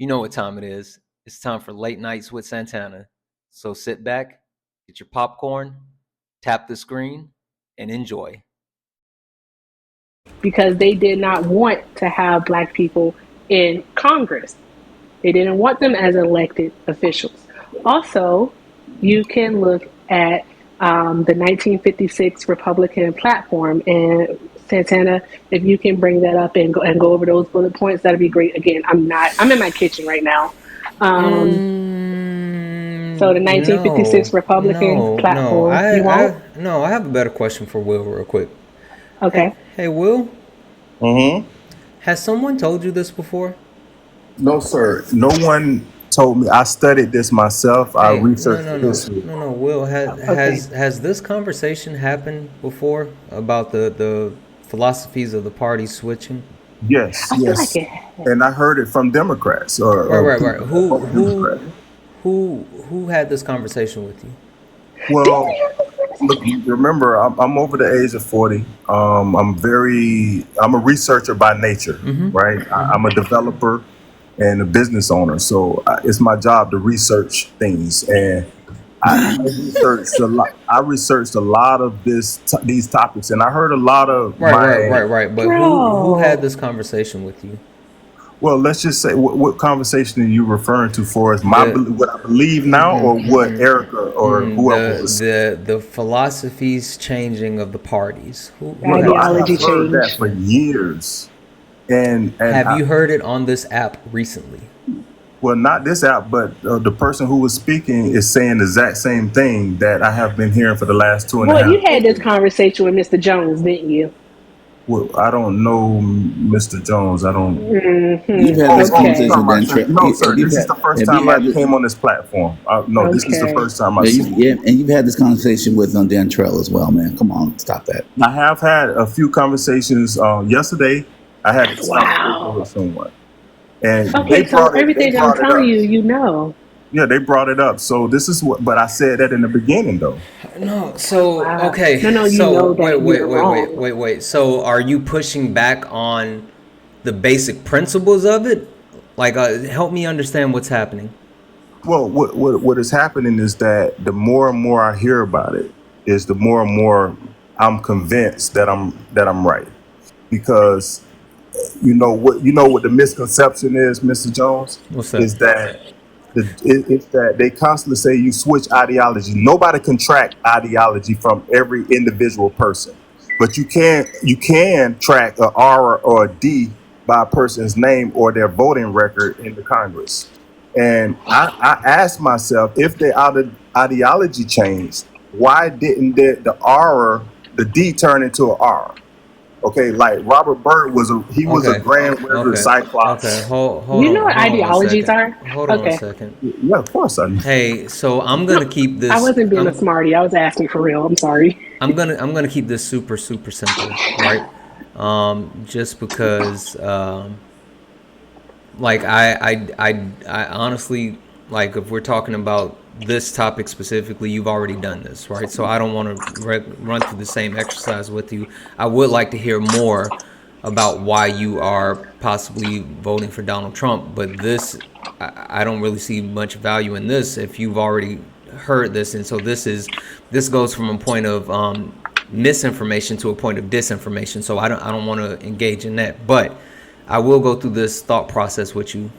You know what time it is. It's time for Late Nights with Santana. So sit back, get your popcorn, tap the screen, and enjoy. because they did not want to have black people in Congress. They didn't want them as elected officials. Also, you can look at the 1956 Republican platform. And Santana, if you can bring that up and go over those bullet points, that'd be great. Again, I'm in my kitchen right now. Um, so the No, 1956 Republican no, no. platform, you won't? No. I have a better question for Will, real quick. Okay. Hey, Will. Mm-hmm. Has someone told you this before? No, sir. No one told me. I studied this myself. I Hey, no, researched no, the no, history. no, no. Will, Okay. has this conversation happened before about the philosophies of the party switching? Yes, I feel like yes. it. And I heard it from Democrats Right, or right, right. people that vote Democrat. Who had this conversation with you? Didn't Well, we have this look, conversation? remember, I'm over the age of 40. I'm a researcher by nature, right? I'm a developer and a business owner. So it's my job to research things. And I researched a lot of these topics, and I heard a lot of Right, right, my. right, right. But who had Bro. this conversation with you? Well, let's just say, what conversation are you referring to for as The what I believe now, or what Erica or whoever was? the philosophies changing of the parties. The Who Well, no, had I this ideology have heard conversation? that change. for years, and Have you heard it on this app recently? well, not this app, but the person who was speaking is saying the exact same thing that I have been hearing for the last two and a Well, half you had this decades. conversation with Mr. Jones, didn't you? Well, I don't know Mr. Jones. I don't. You've Hmm. had Oh, this oh, you conversation Okay. talking with Dan about sir? Tra- No, sir. Have you This is had the first have you time I had this, came on this platform. No, this is the Okay. first time I yeah, see it. and you've had this conversation with Dan Trail as well, man. Come on, stop that. I have had a few conversations. Yesterday, I had this conversation with Wow. someone, and Okay, so They everything I'm brought it telling up. you, you know. Yeah, they brought it up. So this is what. But I said that in the beginning, though. No. So Wow. okay. No, no, you So know that you're wrong. wait. So are you pushing back on the basic principles of it? Like, help me understand what's happening. Well, what is happening is that the more and more I hear about it, is the more and more I'm convinced that I'm right, because you know what the misconception is, Mr. Jones, What's that? is that it's that they constantly say you switch ideology. Nobody can track ideology from every individual person, but you can track a R or a D by a person's name or their voting record in the Congress. And I asked myself, if the ideology changed, why didn't the R, the D turn into an R? Okay, like Robert Byrd was a Okay. Grand Wizard Okay. Okay. Cyclops. Hold You know on. what Hold on one ideologies second. are? Hold on a Okay. second. Yeah, of course I know. Hey, so I'm No, gonna keep I this. wasn't being a smarty. I was asking for real. I'm sorry. I'm gonna keep this super simple, right? Just because, like I honestly, like, if we're talking about this topic specifically, you've already done this, right? So I don't want to run through the same exercise with you. I would like to hear more about why you are possibly voting for Donald Trump, but I don't really see much value in this if you've already heard this. And so this goes from a point of misinformation to a point of disinformation. So I don't want to engage in that, but I will go through this thought process with you.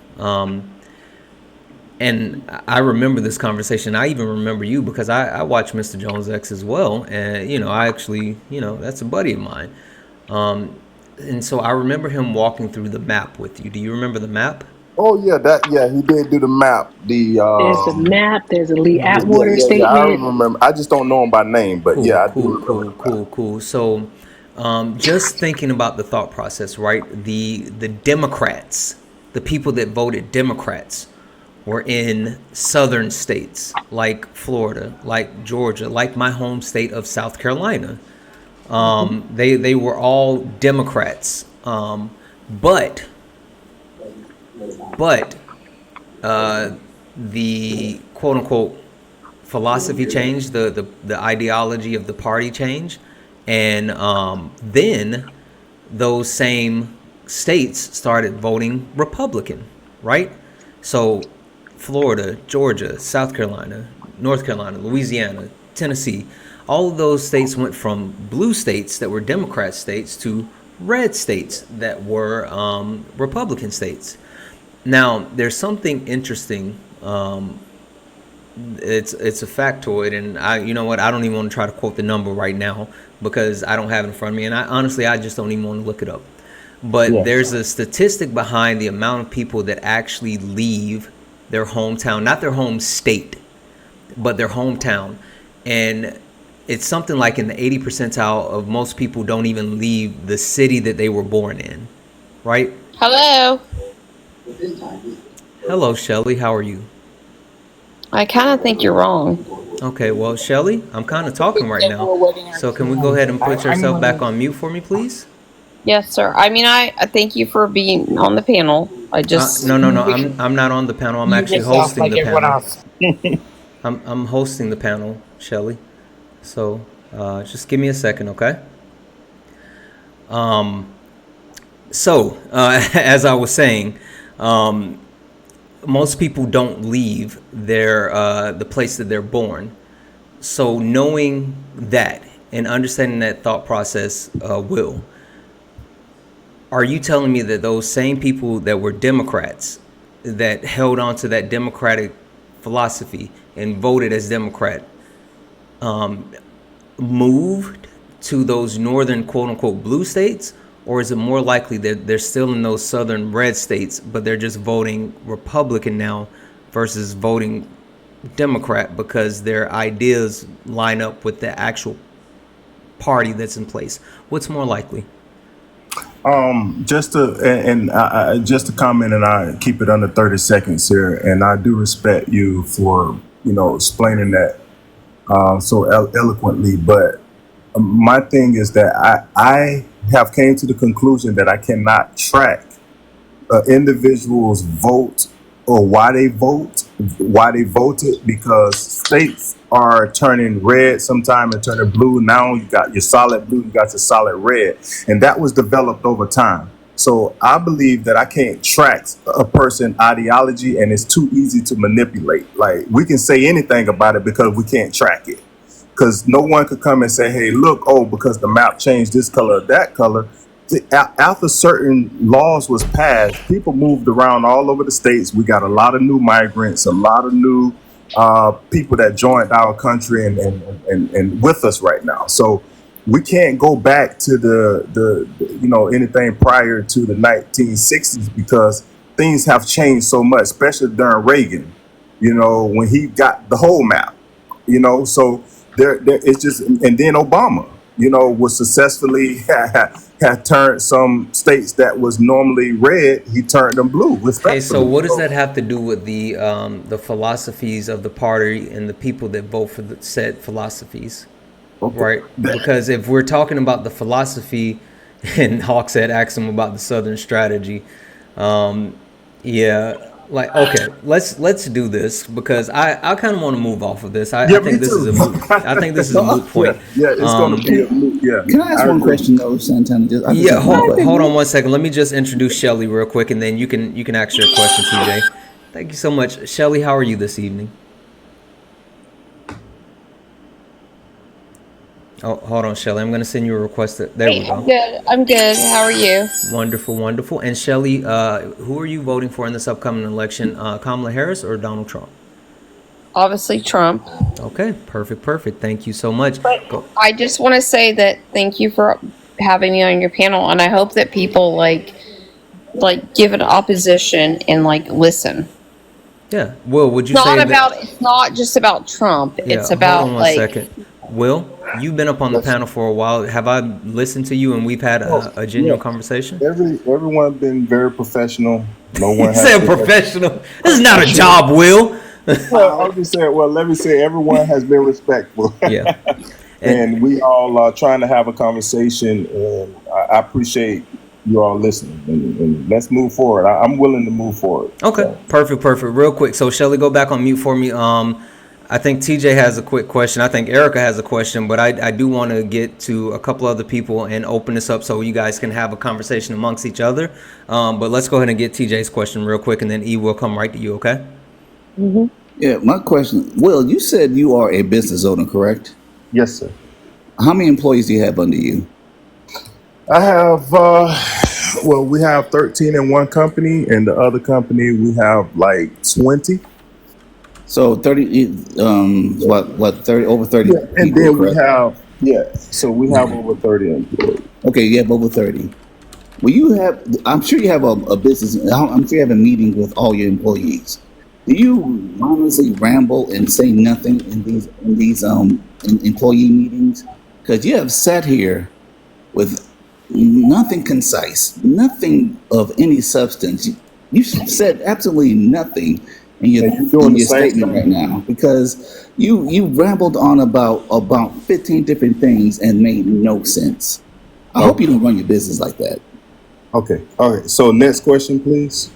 And I remember this conversation. I even remember you because I watch Mr. Jones X as well, and I actually, that's a buddy of mine. And so I remember him walking through the map with you. Do you remember the map? Oh yeah, he did do the map. There's the map. There's a Lee Atwater Yeah. I statement. remember. I just don't know him by name, but Cool, yeah, I do cool, remember cool, the map. cool, cool. So, just thinking about the thought process, right? The Democrats, the people that voted Democrats, were in southern states like Florida, like Georgia, like my home state of South Carolina. Hmm. They were all Democrats, but but the quote unquote philosophy changed, the ideology of the party changed, and then those same states started voting Republican, right? So Florida, Georgia, South Carolina, North Carolina, Louisiana, Tennessee, all of those states went from blue states that were Democrat states to red states that were Republican states. Now, there's something interesting. It's a factoid, and you know what, I don't even want to try to quote the number right now because I don't have it in front of me, and I just don't even want to look it up. But there's a statistic behind the amount of people that actually leave their hometown, not their home state, but their hometown. And it's something like in the 80 percentile of most people don't even leave the city that they were born in, right? Hello. Hello, Shelly. How are you? I kind of think you're wrong. Okay, well, Shelly, I'm kind of talking right now. So can we go ahead and put yourself back on mute for me, please? Yes, sir. I mean, I thank you for being on the panel. I just No. I'm not on the panel. I'm actually hosting the panel. I'm hosting the panel, Shelly. So just give me a second, okay? So as I was saying, most people don't leave the place that they're born. So knowing that and understanding that thought process, are you telling me that those same people that were Democrats that held on to that Democratic philosophy and voted as Democrat moved to those northern quote unquote blue states? Or is it more likely that they're still in those southern red states, but they're just voting Republican now versus voting Democrat because their ideas line up with the actual party that's in place? What's more likely? Just to comment, and I keep it under 30 seconds here, and I do respect you for explaining that so eloquently. But my thing is that I have came to the conclusion that I cannot track individuals' vote or why they voted, because states are turning red sometime and turning blue. Now you got your solid blue, you got your solid red, and that was developed over time. So I believe that I can't track a person ideology, and it's too easy to manipulate. Like, we can say anything about it because we can't track it, because no one could come and say, hey, look, because the map changed this color or that color. After certain laws was passed, people moved around all over the states. We got a lot of new migrants, a lot of new people that joined our country and with us right now. So we can't go back to the anything prior to the 1960s, because things have changed so much, especially during Reagan, when he got the whole map, so there it's just, and then Obama, was successfully had turned some states that was normally red, he turned them blue. Hey, so what does that have to do with the philosophies of the party and the people that vote for the said philosophies? Okay. Right? Because if we're talking about the philosophy, and Hawk said ask him about the Southern strategy, okay, let's do this, because I kind of want to move off of this. I think this is a moot point. Yeah, it's going to be a moot. Yeah. Can I ask one question though, Santana? Hold on one second. Let me just introduce Shelly real quick, and then you can ask your question, TJ. Thank you so much, Shelly. How are you this evening? Oh, hold on, Shelly. I'm going to send you a request. There we go. I'm good. How are you? Wonderful. And Shelly, who are you voting for in this upcoming election? Kamala Harris or Donald Trump? Obviously Trump. Okay, perfect. Thank you so much. But I just want to say that thank you for having me on your panel, and I hope that people like give it opposition and listen. Yeah. Will, would you say it's not just about Trump. Yeah, it's about hold on one second. Will, you've been up on the panel for a while. Have I listened to you and we've had a genuine conversation? Everyone's been very professional. No one has said professional. This is not a job, Will. Well, I'm just saying. Well, let me say, everyone has been respectful. Yeah, and we all are trying to have a conversation, and I appreciate you all listening. And let's move forward. I'm willing to move forward. Okay, so. Perfect. Real quick, so Shelly, go back on mute for me. I think TJ has a quick question. I think Erica has a question, but I do want to get to a couple other people and open this up so you guys can have a conversation amongst each other. But let's go ahead and get TJ's question real quick, and then E will come right to you, okay? Hmm. Yeah, my question, Will, you said you are a business owner, correct? Yes, sir. How many employees do you have under you? I have, well, we have 13 in one company, and the other company we have like 20. So 30, what, 30, over 30 Yeah, and people, then we correct? have, yeah, so we have over 30 employees. Okay, you have over 30. Well, you have, I'm sure you have a business, I'm sure you have a meeting with all your employees. Do you honestly ramble and say nothing in employee meetings? Because you have sat here with nothing concise, nothing of any substance. You said absolutely nothing in your And you're doing in the your same statement right thing. now because you rambled on about 15 different things and made no sense. I hope you Okay. don't run your business like that. Okay. All right. So next question, please.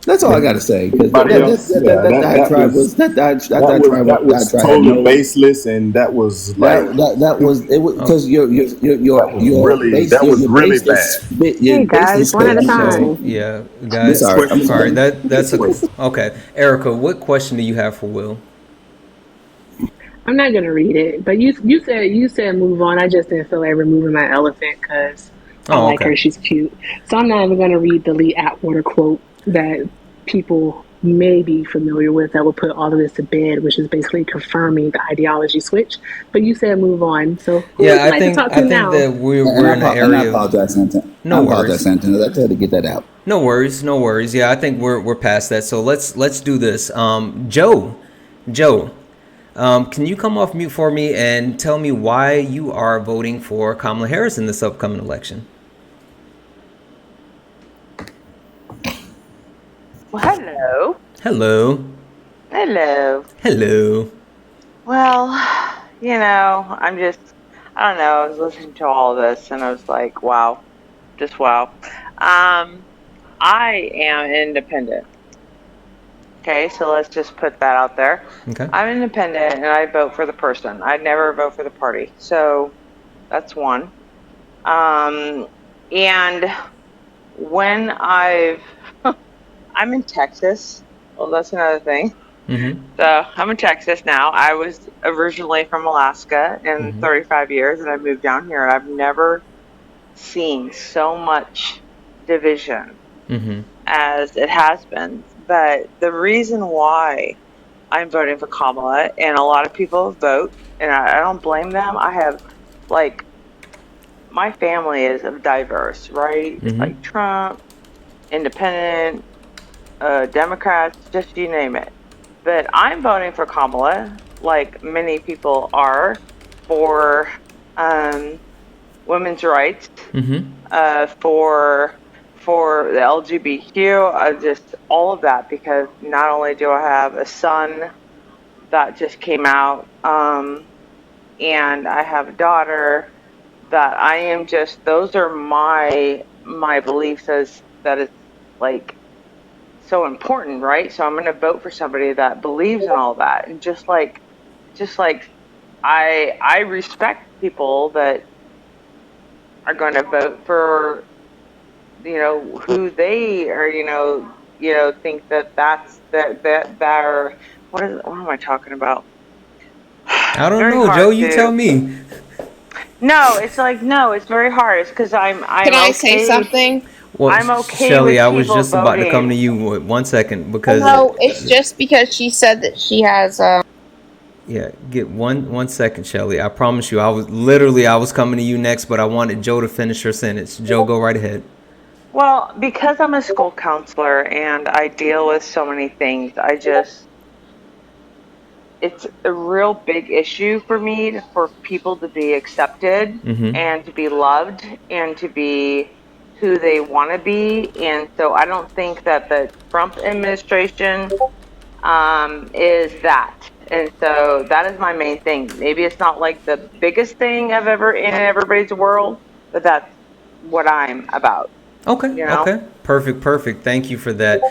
That's all I got to say because Anybody else? Yeah, that diatribe was that was diatribe had totally no. baseless, and that was like That was it was Oh, because that was your really bad. Hey guys, baseless one at a statement was. so time. yeah, I'm Next guys. sorry. I'm question, All right, sorry. please. that's Next a question. okay. Erica, what question do you have for Will? I'm not gonna read it, but you said move on. I just didn't feel like removing my elephant because I Oh, like okay. her. She's cute. So I'm not even gonna read the Lee Atwater quote that people may be familiar with that will put all of this to bed, which is basically confirming the ideology switch. But you said move on. So who would Yeah, you like to talk I to think now? that we're And we're in an I area of apologize, Santana. I no apologize, worries. Santana. I had to get that out. No worries, no worries. Yeah, I think we're past that. So let's do this. Joe, can you come off mute for me and tell me why you are voting for Kamala Harris in this upcoming election? Well, hello. Hello, Hello. hello. Well, I don't know. I was listening to all this and I was like, wow, just wow. Um, I am independent. Okay, so let's just put that out there. Okay. I'm independent and I vote for the person. I never vote for the party. So that's one. Um, and when I'm in Texas. Well, that's another thing. Mm-hmm. So I'm in Texas now. I was originally from Alaska in Mm-hmm. 35 years, and I moved down here. I've never seen so much division Mm-hmm. as it has been. But the reason why I'm voting for Kamala, and a lot of people vote, and I don't blame them. I have, like, my family is diverse, right? Mm-hmm. Like Trump, independent, Democrats, just you name it. But I'm voting for Kamala, like many people are, for um, women's rights, Mm-hmm. for the LGBTQ, just all of that. Because not only do I have a son that just came out, and I have a daughter that I am just. Those are my beliefs as that it's like so important, right? So I'm going to vote for somebody that believes in all that, and just like I respect people that are going to vote for who they are, think that are what am I talking about? I don't Very know, Joe. hard You tell to. me. No, it's like no, it's very hard. It's because Can I'm I say okay with something? Well, I'm okay Shelly, with I was people just about to come to voting. you with 1 second because No, it's just because she said that she has. yeah, get 1 second, Shelly. I promise you, I was coming to you next, but I wanted Joe to finish her sentence. Joe, go right ahead. Well, because I'm a school counselor and I deal with so many things, it's a real big issue for me for people to be accepted Mm-hmm. and to be loved and to be who they want to be. And so I don't think that the Trump administration is that. And so that is my main thing. Maybe it's not like the biggest thing I've ever in everybody's world, but that's what I'm about, Okay, you know? okay. Perfect, perfect. Thank you for that.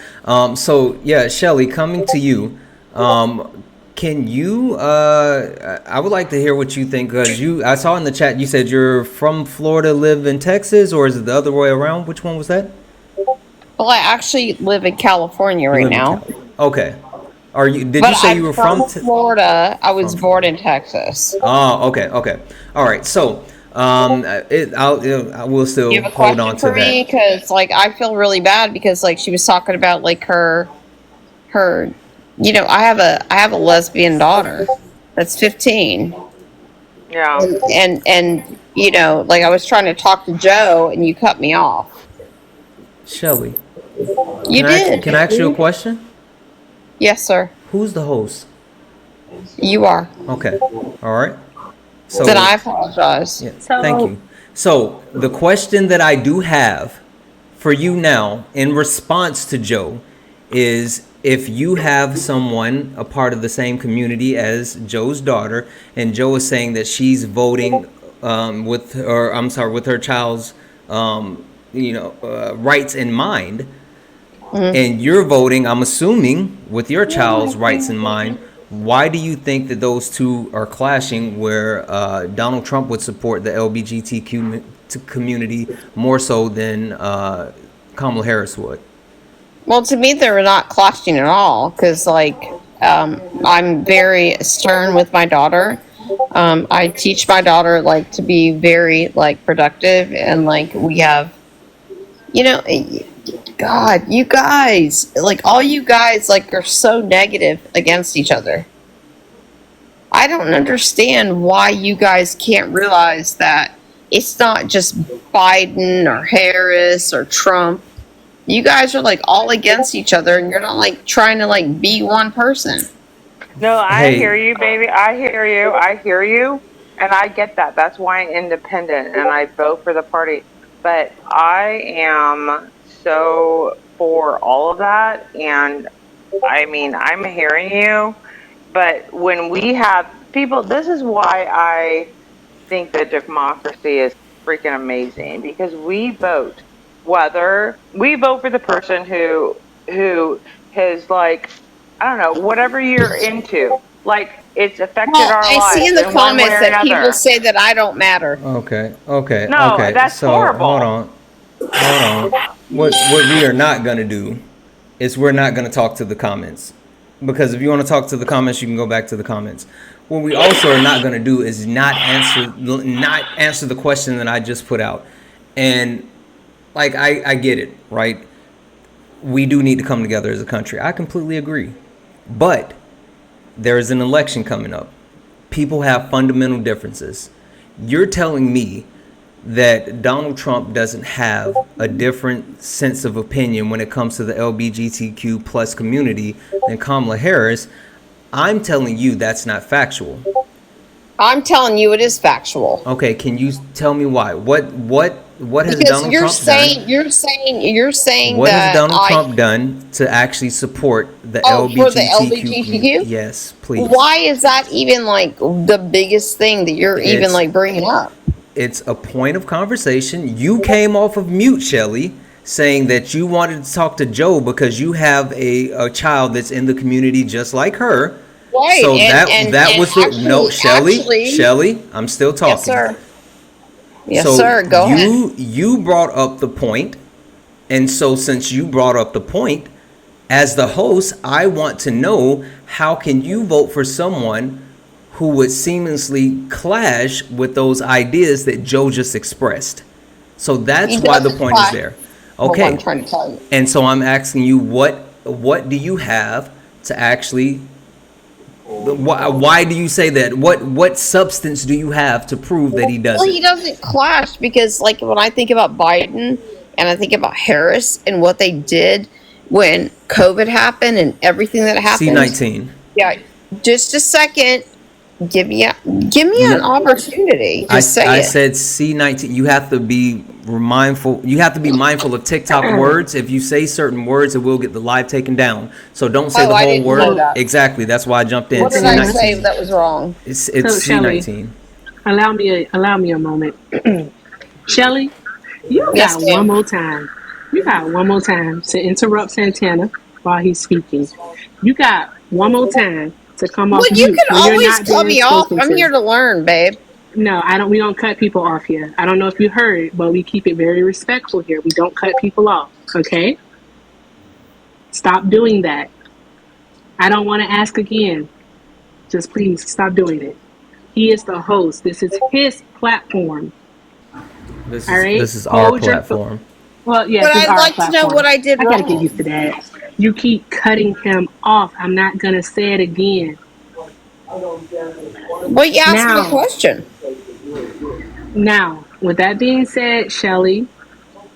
So, yeah, Shelly, coming to you. Can you? I would like to hear what you think because I saw in the chat you said you're from Florida, live in Texas, or is it the other way around? Which one was that? Well, I actually live in California You right live in now, Cali. Okay. Are you? Did but you say you I'm were from Florida. I was from born Florida? in Texas. Oh, okay, okay. All right. So, I will You still have a hold on question to for that. me? Because like I feel really bad because like she was talking about like her, I have a lesbian daughter that's 15, Yeah. and like I was trying to talk to Joe and you cut me off. Shelly, You did. can I ask you a question? Yes, sir. Who's the host? You are. Okay. All right. Then So, I apologize. yeah, thank So you. So, the question that I do have for you now in response to Joe is if you have someone a part of the same community as Joe's daughter, and Joe is saying that she's voting with her child's rights in mind, and you're voting, I'm assuming, with your child's rights in mind. Why do you think that those two are clashing where Donald Trump would support the LGBTQ community more so than Kamala Harris would? Well, to me, they're not clashing at all because, like, I'm very stern with my daughter. I teach my daughter like to be very like productive, and like we have, you know, God, you guys, like all you guys, like are so negative against each other. I don't understand why you guys can't realize that it's not just Biden or Harris or Trump. You guys are like all against each other and you're not like trying to like be one person. No, I hear Hey, you, baby. I hear you. I hear you. And I get that. That's why I'm independent and I vote for the party. But I am so for all of that. And I mean, I'm hearing you. But when we have people, this is why I think that democracy is freaking amazing because we vote whether we vote for the person who has like I don't know whatever you're into like it's affected Well, our I see in lives the in one way comments or that people another. say that I don't matter. okay, okay, No, okay. that's So horrible. hold on. What we are not gonna do is we're not gonna talk to the comments because if you want to talk to the comments, you can go back to the comments. What we also are not gonna do is not answer the question that I just put out, and like I get it, right? We do need to come together as a country. I completely agree, but there is an election coming up. People have fundamental differences. You're telling me that Donald Trump doesn't have a different sense of opinion when it comes to the LGBTQ plus community than Kamala Harris. I'm telling you that's not factual. I'm telling you, it is factual. Okay, can you tell me why? What has Because Donald Trump done? you're saying What has that Donald Trump done to actually support the for the LGBTQ community? LGBTQ. Yes, please. Why is that even like the biggest thing that you're even It's like bringing up? it's a point of conversation. You came off of mute, Shelly, saying that you wanted to talk to Joe because you have a child that's in the community just like her. Right, So that and was the no, actually, Shelly, I'm still yes, talking. sir. Yes, So sir. Go ahead. you brought up the point, and so since you brought up the point, as the host, I want to know how can you vote for someone who would seamlessly clash with those ideas that Joe just expressed. So that's He why the doesn't point is clash. there. What I'm Okay. trying to tell you. And so I'm asking you what do you have to actually why do you say that? What substance do you have to prove that he Well, he doesn't? doesn't clash because, like, when I think about Biden and I think about Harris and what they did when COVID happened and everything that happened. C19. Yeah, just a second. Give me an No, opportunity I to say I it. said C19. You have to be mindful. You have to be mindful of TikTok words. If you say certain words, it will get the live taken down. So don't say Oh, the I whole didn't know word. that. Exactly. That's why I jumped in. What did I say C19. that was wrong? It's so Shelley, C19. allow me a moment. Shelley, you Yes, got one ma'am. more time. You got one more time to interrupt Santana while he's speaking. You got one more time to come Well, off you mute can when you're always not cut being me off. spoken I'm to. here to learn, babe. No, I don't. We don't cut people off here. I don't know if you heard, but we keep it very respectful here. We don't cut people off. Okay, stop doing that. I don't want to ask again. Just please stop doing it. He is the host. This is his platform. This All is right. this is our Hold your. platform. Well, yes, But it's I'd our like to know platform. what I did I gotta get used wrong. to that. You keep cutting him off. I'm not gonna say it again. Well, you asked me a Now, question. now, with that being said, Shelly,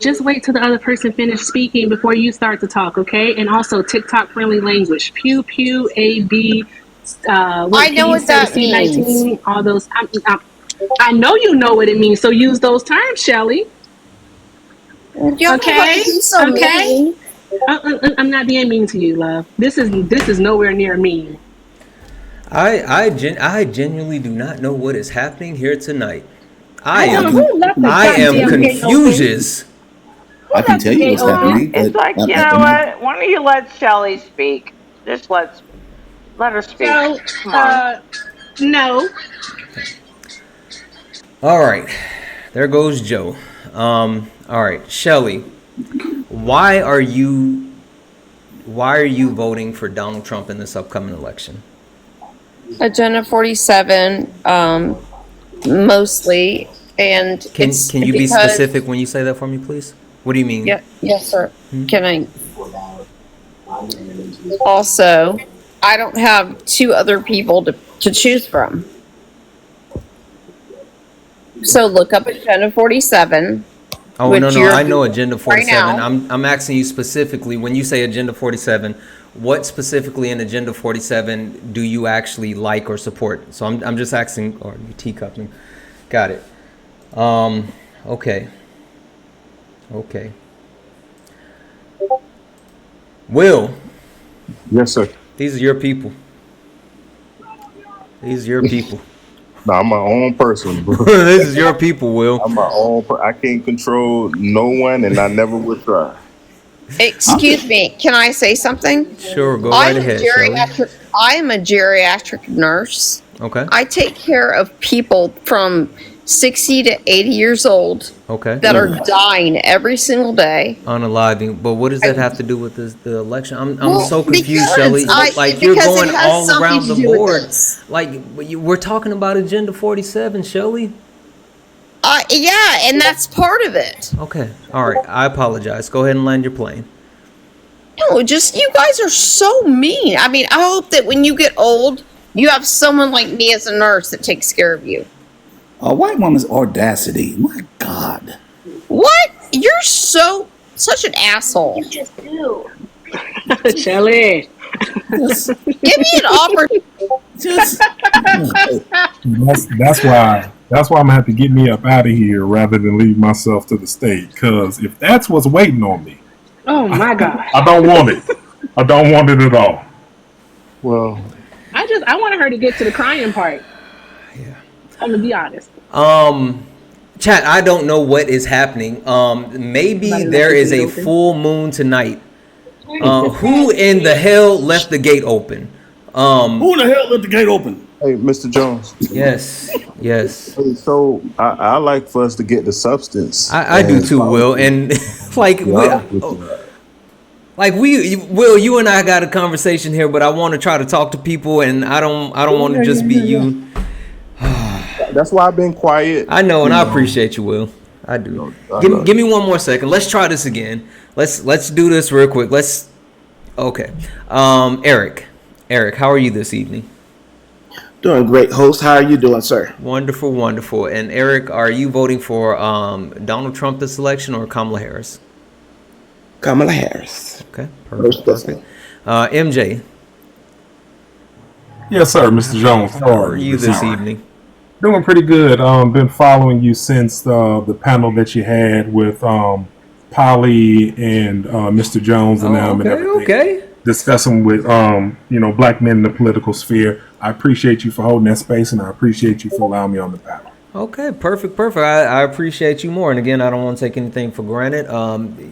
just wait till the other person finish speaking before you start to talk, okay? And also TikTok friendly language. Pew pew, A B. I What know P what said? that means. C19. All those. I know you know what it means. So use those terms, Shelly. You don't have to Okay. be so Okay. mean. I'm not being mean to you, love. This is nowhere near mean. I genuinely do not know what is happening here tonight. I I I know am can who left the I am goddamn gate open. confuses. I Who can left the tell you gate what's open? happening, It's but like, you know what? Why don't you let Shelly speak? Just let her speak. So, Come on. no. All right, there goes Joe. All right, Shelly, why are you why are you voting for Donald Trump in this upcoming election? Agenda 47, mostly, and it's Can you be because specific when you say that for me, please? What do you mean? yeah, yes, sir. Can I also? I don't have two other people to choose from. So look up Agenda 47, Oh no which no, you're I know Agenda right 47. now. I'm asking you specifically when you say Agenda 47, what specifically in Agenda 47 do you actually like or support? So I'm just asking, or you teacupping. Got it. Okay. Okay. Will, Yes, sir. these are your people. These are your people. No, I'm my own person, bro. This is your people, Will. I'm my own. I can't control no one, and I never will try. Excuse me, can I say something? Sure, go right I'm a ahead, Shelley. geriatric nurse. Okay. I take care of people from 60 to 80 years old Okay. that are dying every single day. Unaliving, but what does that have to do with the election? I'm so confused, because Shelley. Like you're because it going has all something around to the do with board. this. Like we're talking about Agenda 47, Shelley. Yeah, and that's part of it. Okay. All right. I apologize. Go ahead and land your plane. No, just you guys are so mean. I mean, I hope that when you get old, you have someone like me as a nurse that takes care of you. a white woman's audacity. My God. What? You're such an asshole. Shelly. Just, Give me an opportunity. just That's why I'm gonna have to get me up out of here rather than leave myself to the state. Cause if that's what's waiting on me, Oh my God. I don't want it. I don't want it at all. Well, I wanted her to get to the crying part. Yeah. I'm gonna be honest. Chat, I don't know what is happening. Maybe Somebody left there the is gate a open. full moon tonight. Who in the hell left the gate open? who the hell let the gate open? hey, Mr. Jones. Yes, yes. Hey, so I like for us to get the substance. I do and too, Will. And like, be honest with you. Will, you and I got a conversation here, but I want to try to talk to people, and I don't want to just be you. That's why I've been quiet. I know, and I appreciate you, Will. I do. Give me one more second. Let's try this again. Let's do this real quick. Okay. Eric, how are you this evening? Doing great, host. How are you doing, sir? Wonderful, wonderful. And Eric, are you voting for Donald Trump this election or Kamala Harris? Kamala Harris. Okay, Most perfect. definitely. MJ, Yes, sir, Mr. Jones. How how are you this evening? Doing pretty good. Been following you since the panel that you had with Polly and Mr. Jones and them and everything. Okay. Discussing with black men in the political sphere. I appreciate you for holding that space, and I appreciate you for allowing me on the panel. Okay, perfect. I appreciate you more. And again, I don't want to take anything for granted.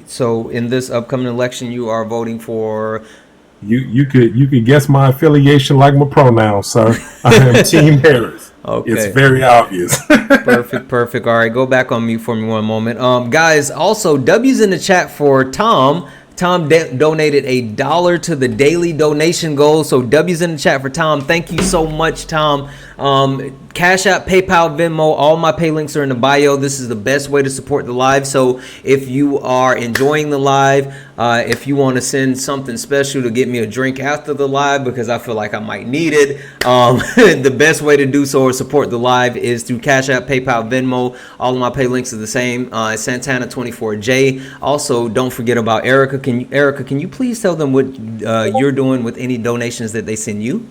So in this upcoming election, you are voting for You could guess my affiliation like my pronouns, sir. I am Team Harris. Okay. It's very obvious. Perfect. All right, go back on mute for me one moment. Guys, also W's in the chat for Tom. Tom donated $1 to the daily donation goal. So W's in the chat for Tom. Thank you so much, Tom. Cash App, PayPal, Venmo, all my pay links are in the bio. This is the best way to support the live. So if you are enjoying the live, if you want to send something special to get me a drink after the live because I feel like I might need it, the best way to do so or support the live is through Cash App, PayPal, Venmo. All of my pay links are the same. Santana24J. Also, don't forget about Erica. Can you please tell them what you're doing with any donations that they send you?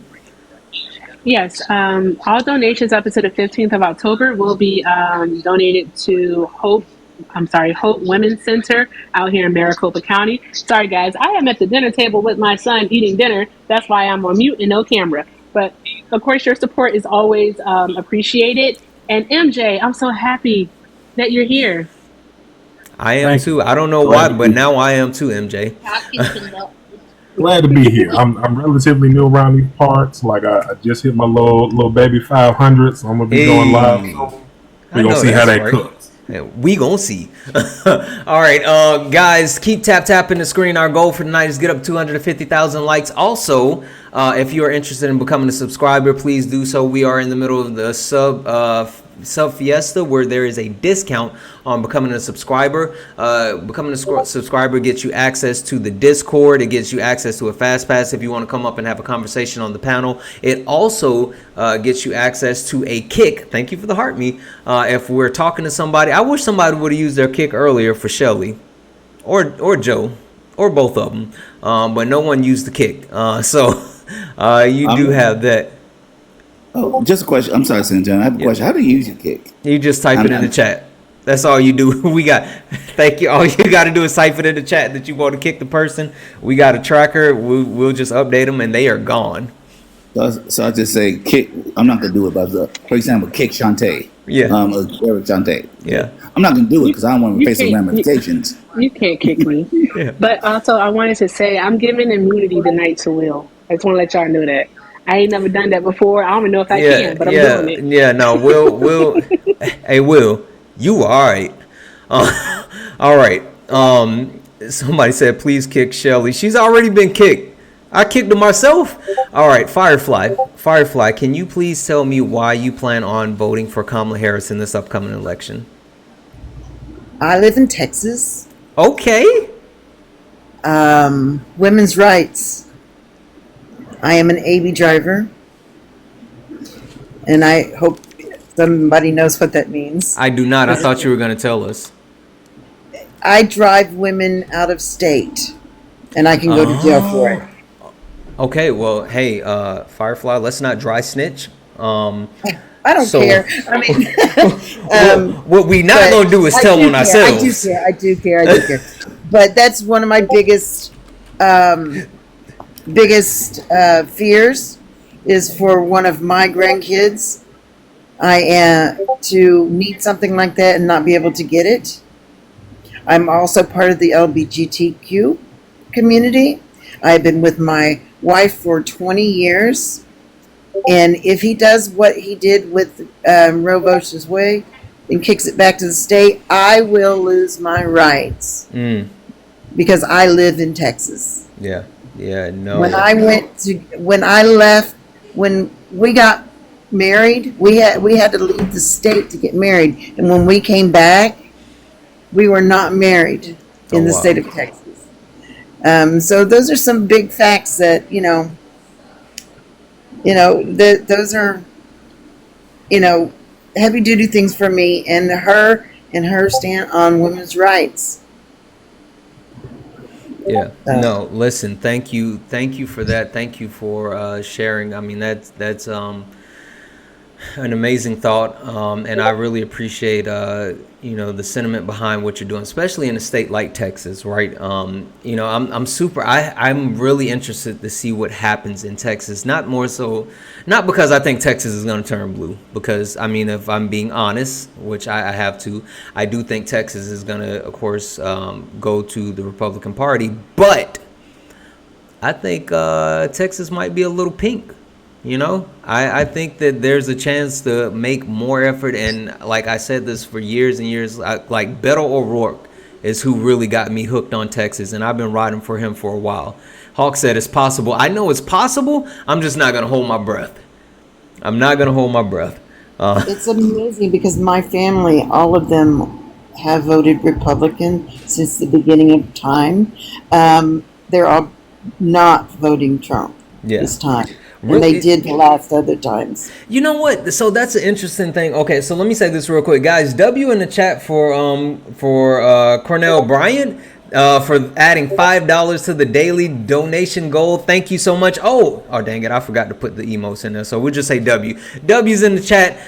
Yes, all donations up until the 15th of October will be donated to Hope Women's Center out here in Maricopa County. Sorry, guys, I am at the dinner table with my son eating dinner. That's why I'm on mute and no camera. But of course, your support is always appreciated. And MJ, I'm so happy that you're here. I am too. I don't know why, but now I am too, MJ. Glad to be here. I'm relatively new around these parts. Like I just hit my little baby 500, so I'm gonna be going live. We're gonna see how that cooks. Yeah, we gonna see. All right, guys, keep tapping the screen. Our goal for tonight is get up 250,000 likes. Also, if you are interested in becoming a subscriber, please do so. We are in the middle of the sub fiesta where there is a discount on becoming a subscriber. Becoming a subscriber gets you access to the Discord. It gets you access to a fast pass if you want to come up and have a conversation on the panel. It also gets you access to a kick. Thank you for the heart me. If we're talking to somebody, I wish somebody would have used their kick earlier for Shelly or Joe or both of them, but no one used the kick. So you do have that. Oh, just a question. I'm sorry, Santana. I have a question. How do you use your kick? You just type it in the chat. That's all you do. Thank you. All you got to do is type it in the chat that you want to kick the person. We got a tracker. We'll just update them and they are gone. So I just say kick. I'm not gonna do it, but for example, kick Shantae. Yeah. Eric Shantae. Yeah. I'm not gonna do it because I don't want to face the ramifications. You can't kick me. Yeah. But also, I wanted to say I'm giving immunity tonight to Will. I just want to let y'all know that. I ain't never done that before. I don't even know if I can, but I'm doing it. Yeah, no, Will, hey, Will, you all right. All right. Somebody said, please kick Shelly. She's already been kicked. I kicked her myself. All right, Firefly, can you please tell me why you plan on voting for Kamala Harris in this upcoming election? I live in Texas. Okay. Women's rights. I am an AB driver, and I hope somebody knows what that means. I do not. I thought you were going to tell us. I drive women out of state, and I can go to jail for it. Okay, well, hey, Firefly, let's not dry snitch. I don't care. I mean, what we not going to do is tell on ourselves. I do care. But that's one of my biggest fears is for one of my grandkids to need something like that and not be able to get it. I'm also part of the LGBTQ community. I've been with my wife for 20 years, and if he does what he did with Roe vs. Wade and kicks it back to the state, I will lose my rights because I live in Texas. Yeah, no. When we got married, we had to leave the state to get married, and when we came back, we were not married in the state of Texas. So those are some big facts that those are heavy duty things for me and her stand on women's rights. Yeah. No, listen, thank you for that. Thank you for sharing. I mean, that's an amazing thought, and I really appreciate the sentiment behind what you're doing, especially in a state like Texas, right? I'm really interested to see what happens in Texas. Not because I think Texas is going to turn blue, because I mean, if I'm being honest, which I have to, I do think Texas is going to, of course, go to the Republican Party, but I think Texas might be a little pink. You know, I think that there's a chance to make more effort. And like I said this for years and years, like Beto O'Rourke is who really got me hooked on Texas. And I've been riding for him for a while. Hawk said it's possible. I know it's possible. I'm just not going to hold my breath. I'm not going to hold my breath. It's amazing because my family, all of them have voted Republican since the beginning of time. They're all not voting Trump this time. And they did the last other times. You know what? So that's an interesting thing. Okay, so let me say this real quick, guys. W in the chat for Cornell Bryant for adding $5 to the daily donation goal. Thank you so much. Oh dang it! I forgot to put the emotes in there. So we'll just say W. W's in the chat.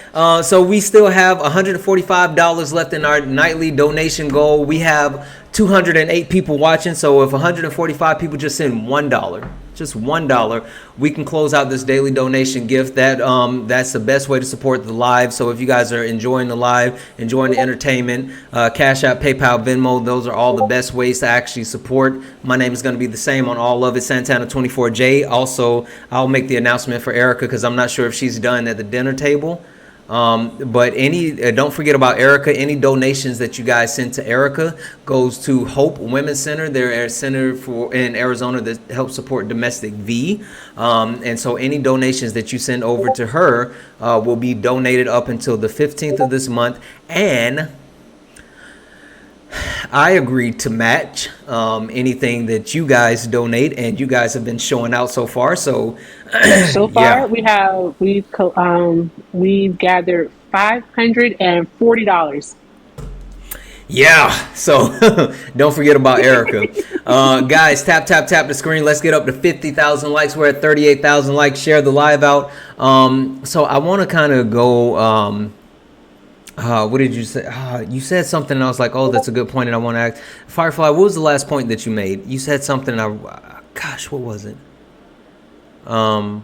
So we still have $145 left in our nightly donation goal. We have 208 people watching. So if 145 people just send $1. Just $1, we can close out this daily donation gift. That's the best way to support the live. So if you guys are enjoying the live, enjoying the entertainment, Cash App, PayPal, Venmo, those are all the best ways to actually support. My name is going to be the same on all of it, Santana24J. Also, I'll make the announcement for Erica because I'm not sure if she's done at the dinner table. But don't forget about Erica. Any donations that you guys send to Erica goes to Hope Women's Center. They're a center in Arizona that helps support domestic V. And so any donations that you send over to her will be donated up until the 15th of this month. And I agreed to match anything that you guys donate, and you guys have been showing out so far. So far we've gathered $540. Yeah, so don't forget about Erica. Guys, tap the screen. Let's get up to 50,000 likes. We're at 38,000 likes. Share the live out. So I want to kind of go. What did you say? You said something, and I was like, "Oh, that's a good point." And I want to ask Firefly. What was the last point that you made? You said something. Gosh, what was it? No,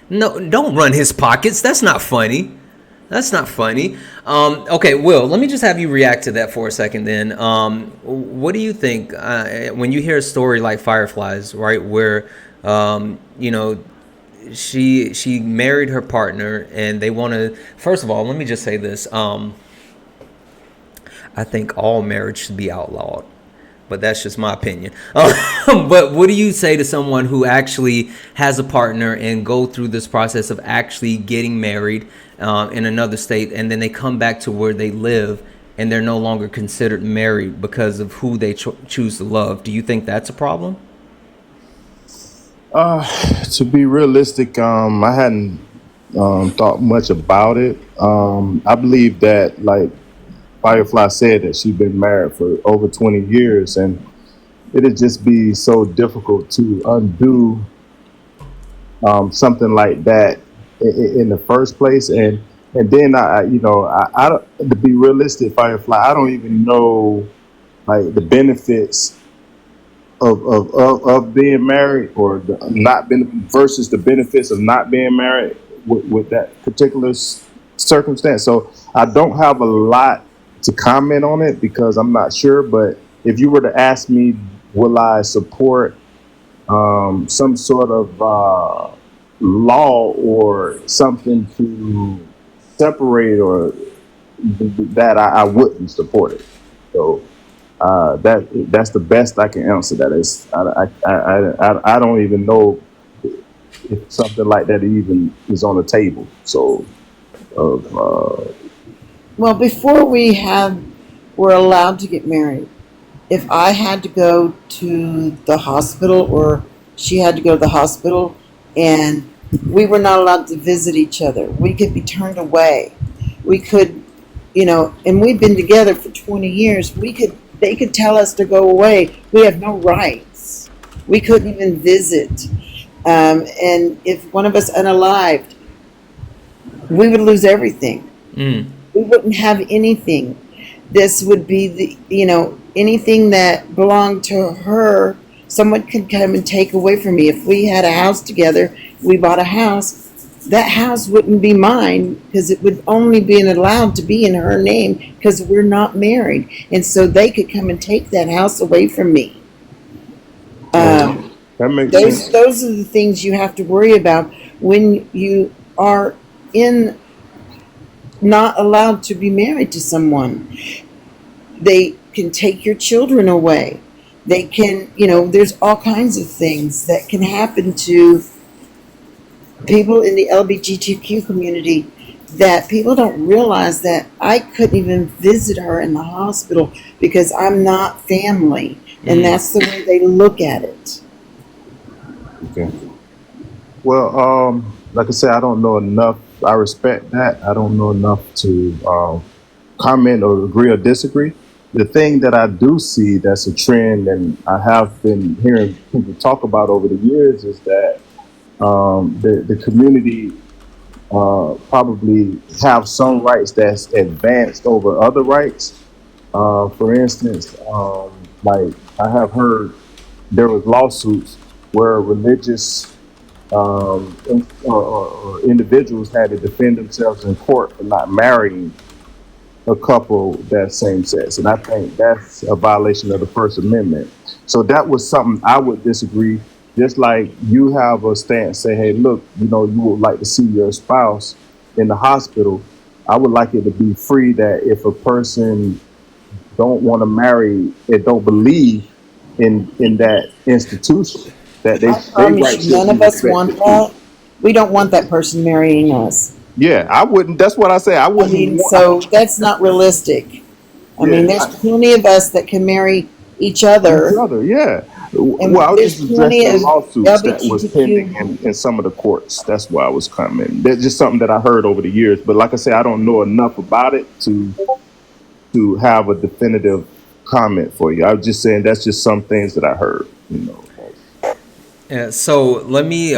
don't run his pockets. That's not funny. That's not funny. Okay, Will, let me just have you react to that for a second then. What do you think when you hear a story like Firefly's, right, where, she married her partner and they want to, first of all, let me just say this. I think all marriage should be outlawed. But that's just my opinion. But what do you say to someone who actually has a partner and go through this process of actually getting married in another state, and then they come back to where they live and they're no longer considered married because of who they choose to love? Do you think that's a problem? To be realistic, I hadn't thought much about it. I believe that, like Firefly said, that she's been married for over 20 years, and it'd just be so difficult to undo something like that in the first place. And then I don't, to be realistic, Firefly, I don't even know like the benefits of being married or not being versus the benefits of not being married with that particular circumstance. So I don't have a lot to comment on it because I'm not sure. But if you were to ask me, will I support some sort of law or something to separate or that, I wouldn't support it. So that's the best I can answer that. Is I don't even know if something like that even is on the table. So well, before were allowed to get married, if I had to go to the hospital or she had to go to the hospital and we were not allowed to visit each other, we could be turned away. We could, and we've been together for 20 years. They could tell us to go away. We have no rights. We couldn't even visit. And if one of us unalived, we would lose everything. We wouldn't have anything. This would be anything that belonged to her, someone could come and take away from me. If we had a house together, we bought a house, that house wouldn't be mine because it would only be allowed to be in her name because we're not married. And so they could come and take that house away from me. That makes sense. Those are the things you have to worry about when you are in not allowed to be married to someone. They can take your children away. They can, there's all kinds of things that can happen to people in the LGBTQ community that people don't realize that I couldn't even visit her in the hospital because I'm not family. And that's the way they look at it. Okay. Well, like I said, I don't know enough. I respect that. I don't know enough to comment or agree or disagree. The thing that I do see that's a trend, and I have been hearing people talk about over the years, is that the community probably have some rights that's advanced over other rights. For instance, like I have heard there was lawsuits where religious or individuals had to defend themselves in court for not marrying a couple that's same sex, and I think that's a violation of the First Amendment. So that was something I would disagree. Just like you have a stance, say, hey, look, you would like to see your spouse in the hospital. I would like it to be free that if a person don't want to marry and don't believe in that institution, that I promise you, none of us want that. We don't want that person marrying us. Yeah, I wouldn't. That's what I say. I wouldn't. So that's not realistic. I mean, there's plenty of us that can marry each other. Yeah. And well, I was there's just addressing plenty of lawsuits that was LGBTQ. pending in some of the courts. That's why I was commenting. That's just something that I heard over the years. But like I said, I don't know enough about it to have a definitive comment for you. I was just saying that's just some things that I heard. Yeah. So let me.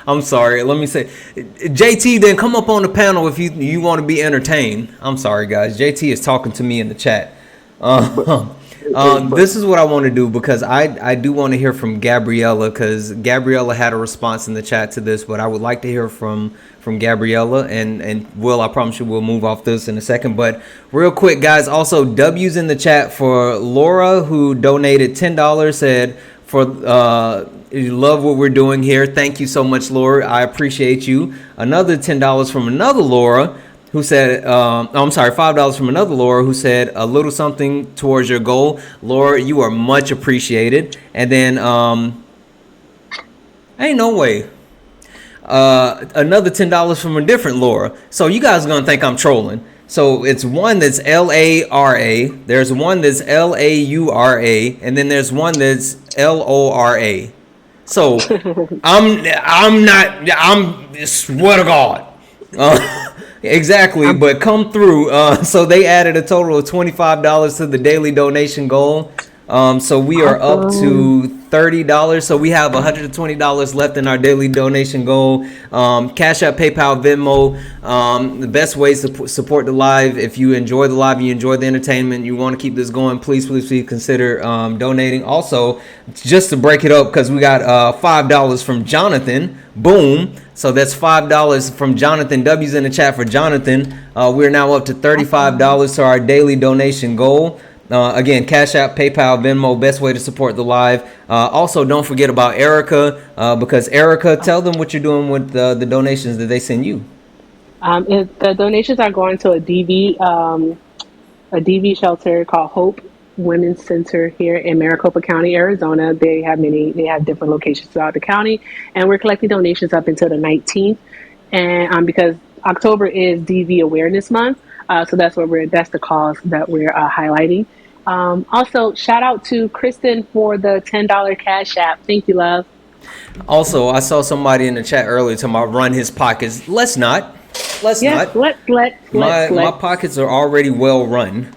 I'm sorry. Let me say, JT, then come up on the panel if you want to be entertained. I'm sorry, guys. JT is talking to me in the chat. This is what I want to do because I do want to hear from Gabriella because Gabriella had a response in the chat to this, but I would like to hear from Gabriella and Will. I promise you we'll move off this in a second. But real quick, guys, also W's in the chat for Laura who donated $10, said you love what we're doing here. Thank you so much, Laura. I appreciate you. Another $10 from another Laura who said, I'm sorry, $5 from another Laura who said a little something towards your goal. Laura, you are much appreciated. And then, ain't no way. Another $10 from a different Laura. So you guys are going to think I'm trolling. So it's one that's Lara, there's one that's Laura, and then there's one that's Lora. So I'm swear to God. Exactly, but come through. So they added a total of $25 to the daily donation goal. So we are up to $30. So we have $120 left in our daily donation goal. Cash App, PayPal, Venmo. The best ways to support the live. If you enjoy the live, you enjoy the entertainment, you want to keep this going, please consider donating. Also, just to break it up, because we got $5 from Jonathan. Boom. So that's $5 from Jonathan. W's in the chat for Jonathan. We're now up to $35 to our daily donation goal. Again, Cash App, PayPal, Venmo, best way to support the live. Also, don't forget about Erica, because Erica, tell them what you're doing with the donations that they send you. The donations are going to a DV shelter called Hope Women's Center here in Maricopa County, Arizona. They have different locations throughout the county, and we're collecting donations up until the 19th. And because October is DV Awareness Month, so that's the cause that we're highlighting. Also, shout out to Kristen for the $10 Cash App. Thank you, love. Also, I saw somebody in the chat earlier talking about run his pockets. Let's not. My pockets are already well run.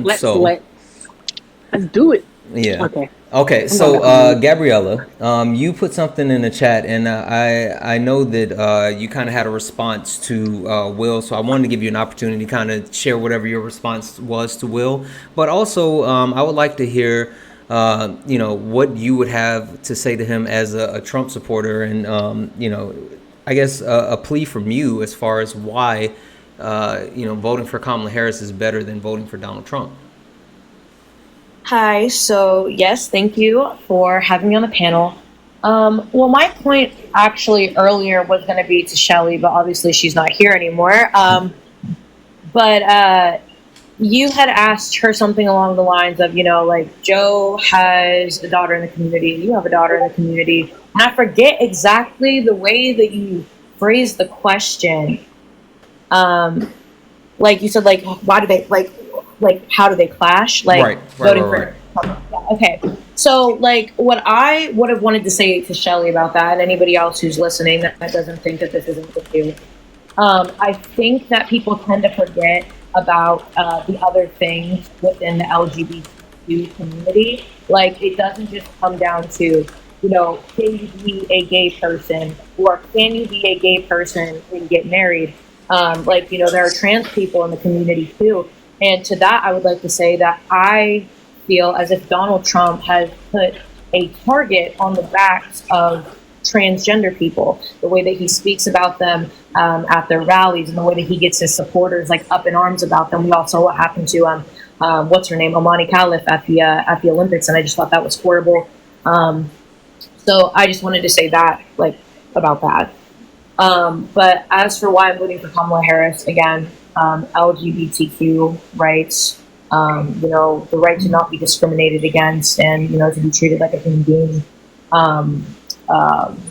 Let's do it. Yeah. Okay. So, Gabriella, you put something in the chat, and I know that you kind of had a response to Will, so I wanted to give you an opportunity to kind of share whatever your response was to Will. But also, I would like to hear what you would have to say to him as a Trump supporter, and I guess a plea from you as far as why voting for Kamala Harris is better than voting for Donald Trump. Hi, so yes, thank you for having me on the panel. Well, my point actually earlier was going to be to Shelley, but obviously she's not here anymore. But you had asked her something along the lines of, like Joe has a daughter in the community, you have a daughter in the community. And I forget exactly the way that you phrased the question. Like you said, like, why do they, like how do they clash? Like voting for. Yeah, okay. So like what I would have wanted to say to Shelley about that, and anybody else who's listening that doesn't think that this isn't the issue, I think that people tend to forget about the other things within the LGBTQ community. Like it doesn't just come down to, can you be a gay person, or can you be a gay person and get married? There are trans people in the community too. And to that, I would like to say that I feel as if Donald Trump has put a target on the backs of transgender people, the way that he speaks about them at their rallies, and the way that he gets his supporters like up in arms about them. We all saw what happened to what's her name, Amani Calif at the Olympics, and I just thought that was horrible. So I just wanted to say that, like, about that. But as for why I'm voting for Kamala Harris, again, LGBTQ rights, the right to not be discriminated against and, to be treated like a human being,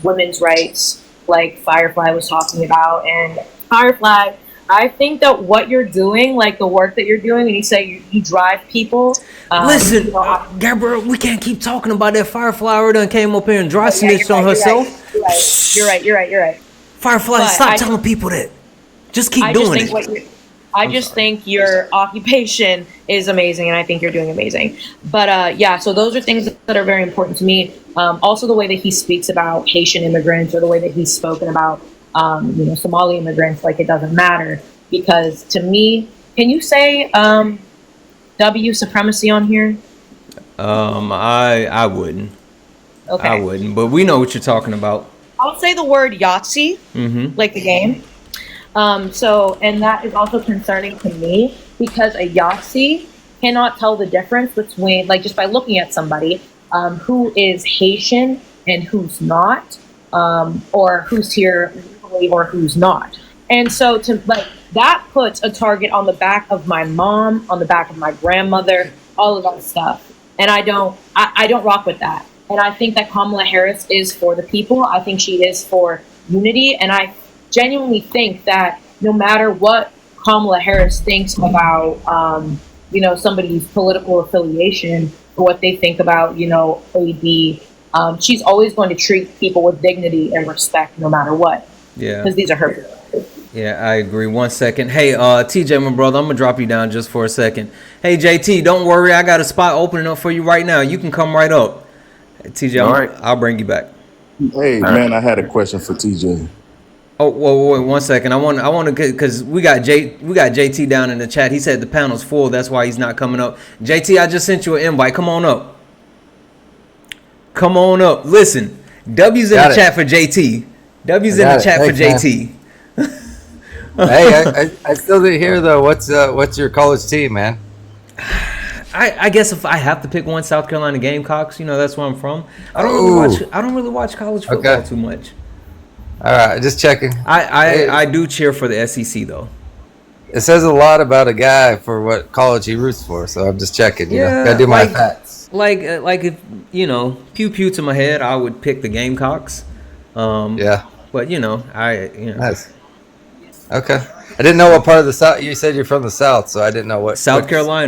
women's rights, like Firefly was talking about. And Firefly, I think that what you're doing, like the work that you're doing, and you say you drive people. Listen, Gabrielle, we can't keep talking about that. Firefly already done came up here and dry snitched on herself. You're right. Firefly, But stop telling people that. Just keep doing it. I just think your occupation is amazing, and I think you're doing amazing. But so those are things that are very important to me. Also, the way that he speaks about Haitian immigrants, or the way that he's spoken about, Somali immigrants, like it doesn't matter. Because to me, can you say W supremacy on here? I wouldn't. Okay. I wouldn't, but we know what you're talking about. I'll say the word Yahtzee, like the game. And that is also concerning to me, because a Yahtzee cannot tell the difference between, like, just by looking at somebody who is Haitian and who's not, or who's here legally or who's not. And so that puts a target on the back of my mom, on the back of my grandmother, all of that stuff. And I don't rock with that. And I think that Kamala Harris is for the people. I think she is for unity. And I genuinely think that no matter what Kamala Harris thinks about, somebody's political affiliation, or what they think about, AD, she's always going to treat people with dignity and respect no matter what. Yeah. Because these are her people. Yeah, I agree. 1 second. Hey, TJ, my brother, I'm going to drop you down just for a second. Hey, JT, don't worry. I got a spot opening up for you right now. You can come right up. TJ, right. I'll bring you back. Hey, man, I had a question for TJ. Oh, wait, 1 second. I want to, because we got JT down in the chat. He said the panel's full. That's why he's not coming up. JT, I just sent you an invite. Come on up. Come on up. Listen, W's in the chat for JT. W's in the chat for JT. Hey, I still didn't hear though. What's your college team, man? I guess if I have to pick one, South Carolina Gamecocks. That's where I'm from. I don't really watch college football too much. All right, just checking. I do cheer for the SEC though. It says a lot about a guy for what college he roots for, so I'm just checking. Gotta do my facts. Like if pew pew to my head, I would pick the Gamecocks. Yeah. But Nice. Okay. I didn't know what part of the South. You said you're from the South, so I didn't know what. South Carolina.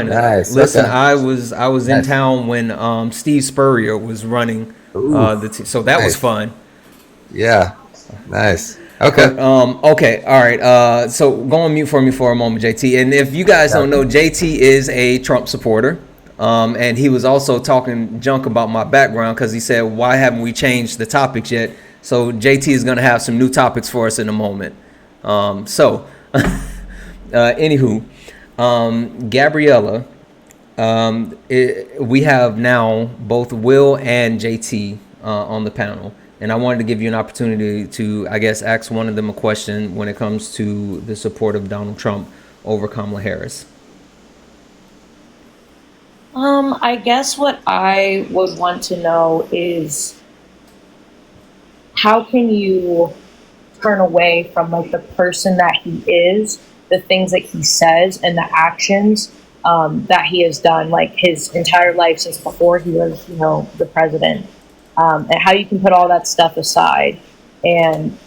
Nice. Listen, okay. I was in town when Steve Spurrier was running the team, so that was fun. Yeah. Nice. Okay. Okay. All right. So go on mute for me for a moment, JT. And if you guys don't know, JT is a Trump supporter. And he was also talking junk about my background because he said, "Why haven't we changed the topics yet?" So JT is going to have some new topics for us in a moment. Anywho, Gabriella, We have now both Will and JT on the panel, and I wanted to give you an opportunity to, I guess, ask one of them a question when it comes to the support of Donald Trump over Kamala Harris. I guess what I would want to know is how can you turn away from like the person that he is, the things that he says, and the actions that he has done, like his entire life since before he was, the president, and how you can put all that stuff aside and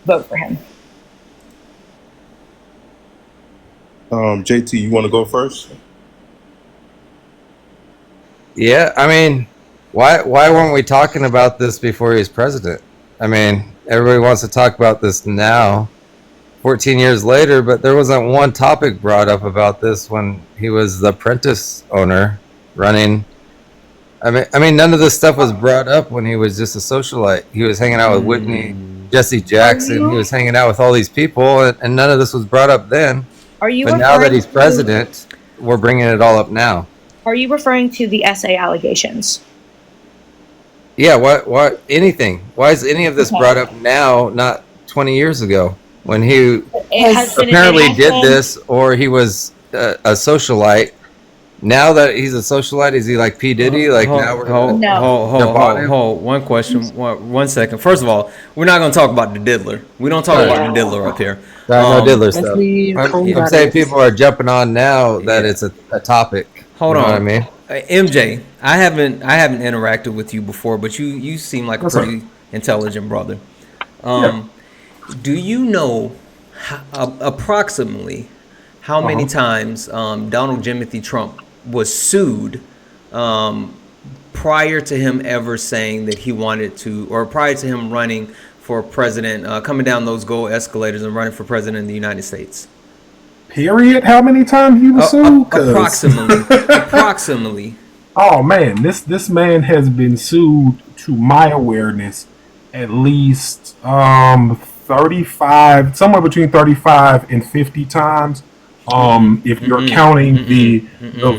vote for him. JT, you want to go first? Yeah, I mean, why weren't we talking about this before he was president? I mean, everybody wants to talk about this now, 14 years later, but there wasn't one topic brought up about this when he was the apprentice owner running. I mean, none of this stuff was brought up when he was just a socialite. He was hanging out with Whitney, Jesse Jackson. He was hanging out with all these people, and none of this was brought up then. But now that he's president, we're bringing it all up now. Are you referring to the SA allegations? Yeah, what anything? Why is any of this brought up now, not 20 years ago, when he apparently did this, or he was a socialite? Now that he's a socialite, is he like P. Diddy? Like now we're hold. One question, one second. First of all, we're not going to talk about the diddler. We don't talk about the diddler up here. No diddler stuff. I'm saying people are jumping on now that it's a topic. Hold on. What I mean? MJ, I haven't interacted with you before, but you seem like a pretty intelligent brother. Do you know approximately how many times Donald Jimothy Trump was sued prior to him ever saying that he wanted to, or prior to him running for president, coming down those gold escalators and running for president of the United States? Period. How many times he was sued? Approximately. Oh man, this man has been sued, to my awareness, at least 35, somewhere between 35 and 50 times. If you're counting the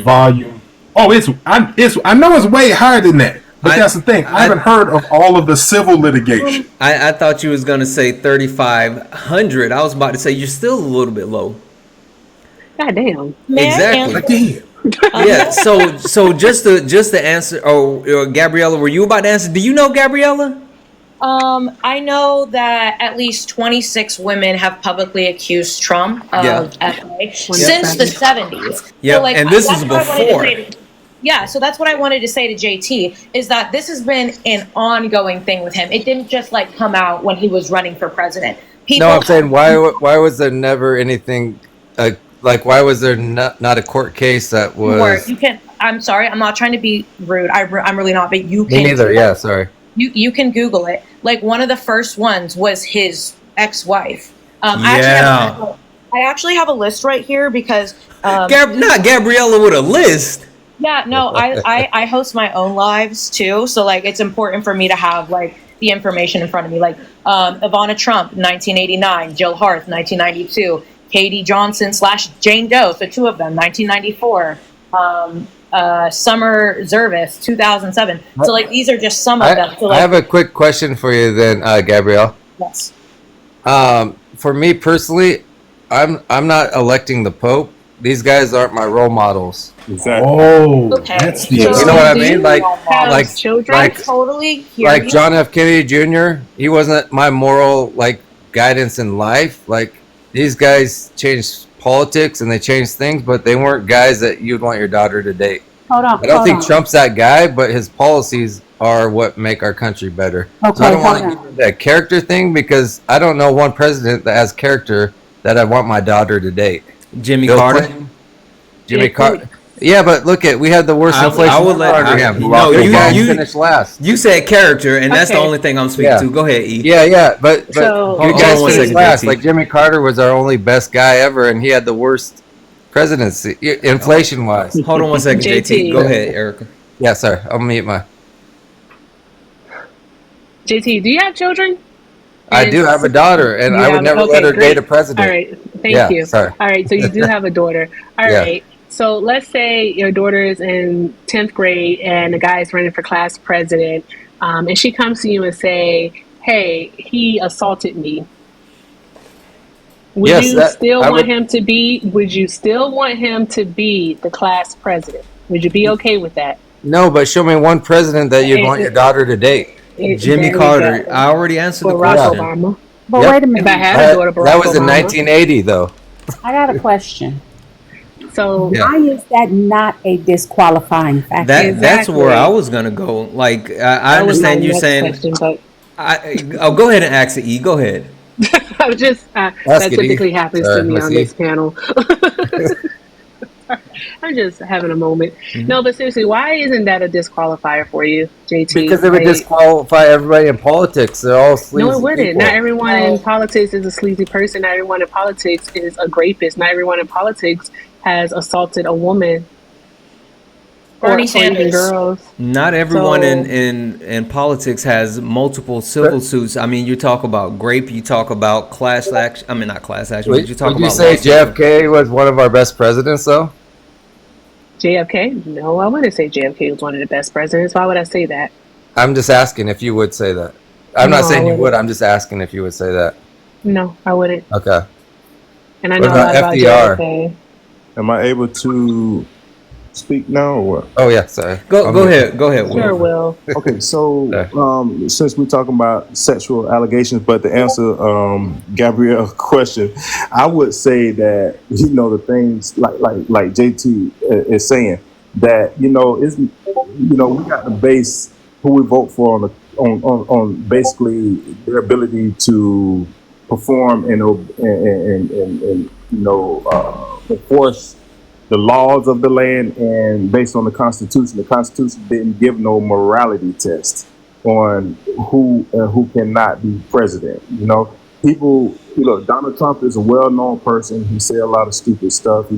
volume. Oh, I know it's way higher than that. But that's the thing. I haven't heard of all of the civil litigation. I thought you was gonna say 3,500. I was about to say you're still a little bit low. God damn. Exactly. Yeah. So just to answer. Oh, Gabriella, were you about to answer? Do you know Gabriella? I know that at least 26 women have publicly accused Trump of FA since the 70s. Yeah, so and this is before. So that's what I wanted to say to JT, is that this has been an ongoing thing with him. It didn't just like come out when he was running for president. I'm saying why was there never anything like why was there not a court case that was? I'm sorry, I'm not trying to be rude. I'm really not, but you can. Me neither. Yeah, sorry. You can Google it. Like one of the first ones was his ex-wife. I actually have a list right here because not Gabriella with a list. Yeah, no, I host my own lives too, so like it's important for me to have like the information in front of me. Like Ivana Trump, 1989, Jill Harth, 1992, Katie Johnson / Jane Doe, so two of them, 1994. Summer Zervis, 2007. So like these are just some of them. So, like, I have a quick question for you then, Gabrielle. Yes. For me personally, I'm not electing the Pope. These guys aren't my role models. Exactly. Oh, okay. That's the you know what I mean? Like children. I totally hear like you. John F. Kennedy Jr. He wasn't my moral like guidance in life. Like these guys changed politics and they changed things, but they weren't guys that you'd want your daughter to date. Hold on. I don't think Trump's that guy, but his policies are what make our country better. Okay, so I don't want to get into that character thing because I don't know one president that has character that I want my daughter to date. Jimmy Bill Carter. Clinton? Jimmy Carter. Yeah, but look at we had the worst inflation. I would let you finished last. You said character, and that's the only thing I'm speaking to. Go ahead, E. Yeah, but So- you guys Hold on finished 1 second, last. JT. Like Jimmy Carter was our only best guy ever, and he had the worst presidency, inflation wise. Hold on 1 second, JT. Go ahead, Erica. Yeah, sorry, I'll mute my. JT, do you have children? I do have a daughter, and I would never let her date a president. All right, thank you. Sorry. All right, so you do have a daughter. All right. So let's say your daughter is in 10th grade and the guy is running for class president, and she comes to you and say, "Hey, he assaulted me." Would Yes, you that still I want would. him to be? Would you still want him to be the class president? Would you be okay with that? No, but show me one president that you'd want your It, daughter to date. Jimmy there you Carter. go. I already answered the Barack Yeah. question. Obama. But Yep. wait a If I minute. had a daughter, That Barack was in Obama. 1980, though. I got a question. So Yeah. Why is that not a disqualifying factor? That's where I exactly. was gonna go. Like I That was my understand you next saying. question, but Go ahead and ask it. E. Go ahead. I was just Ask that it, E. typically happens to Sorry, me Miss on E. this panel. I'm just having a moment. Mm-hmm. No, but seriously, why isn't that a disqualifier for you, JT? Because it would Like, disqualify everybody in politics. They're all no, it sleazy wouldn't. Not people. everyone in politics is a sleazy person. Not everyone in politics is a rapist. Not everyone in politics has assaulted a woman or Bernie even Sanders. girls. Not everyone So in politics has multiple civil suits. I mean, you talk about grape, you talk about class action. I mean, not class action, but you talk Would you about say lawsuits. JFK was one of our best presidents, though? JFK? No, I wouldn't say JFK was one of the best presidents. Why would I say that? I'm just asking if you would say that. I'm No, not I saying you would. wouldn't. I'm just asking if you would say that. No, I wouldn't. Okay. And I What know a about lot about FDR? JFK. Am I able to speak now or what? Oh yeah, sorry. Go ahead, Sure Will. will. Okay, so Sorry. since we're talking about sexual allegations, but to answer Gabrielle's question, I would say that the things like JT is saying that is we got to base who we vote for on basically their ability to perform and enforce the laws of the land, and based on the Constitution. The Constitution didn't give no morality test on who cannot be president. People. Donald Trump is a well-known person. He said a lot of stupid stuff.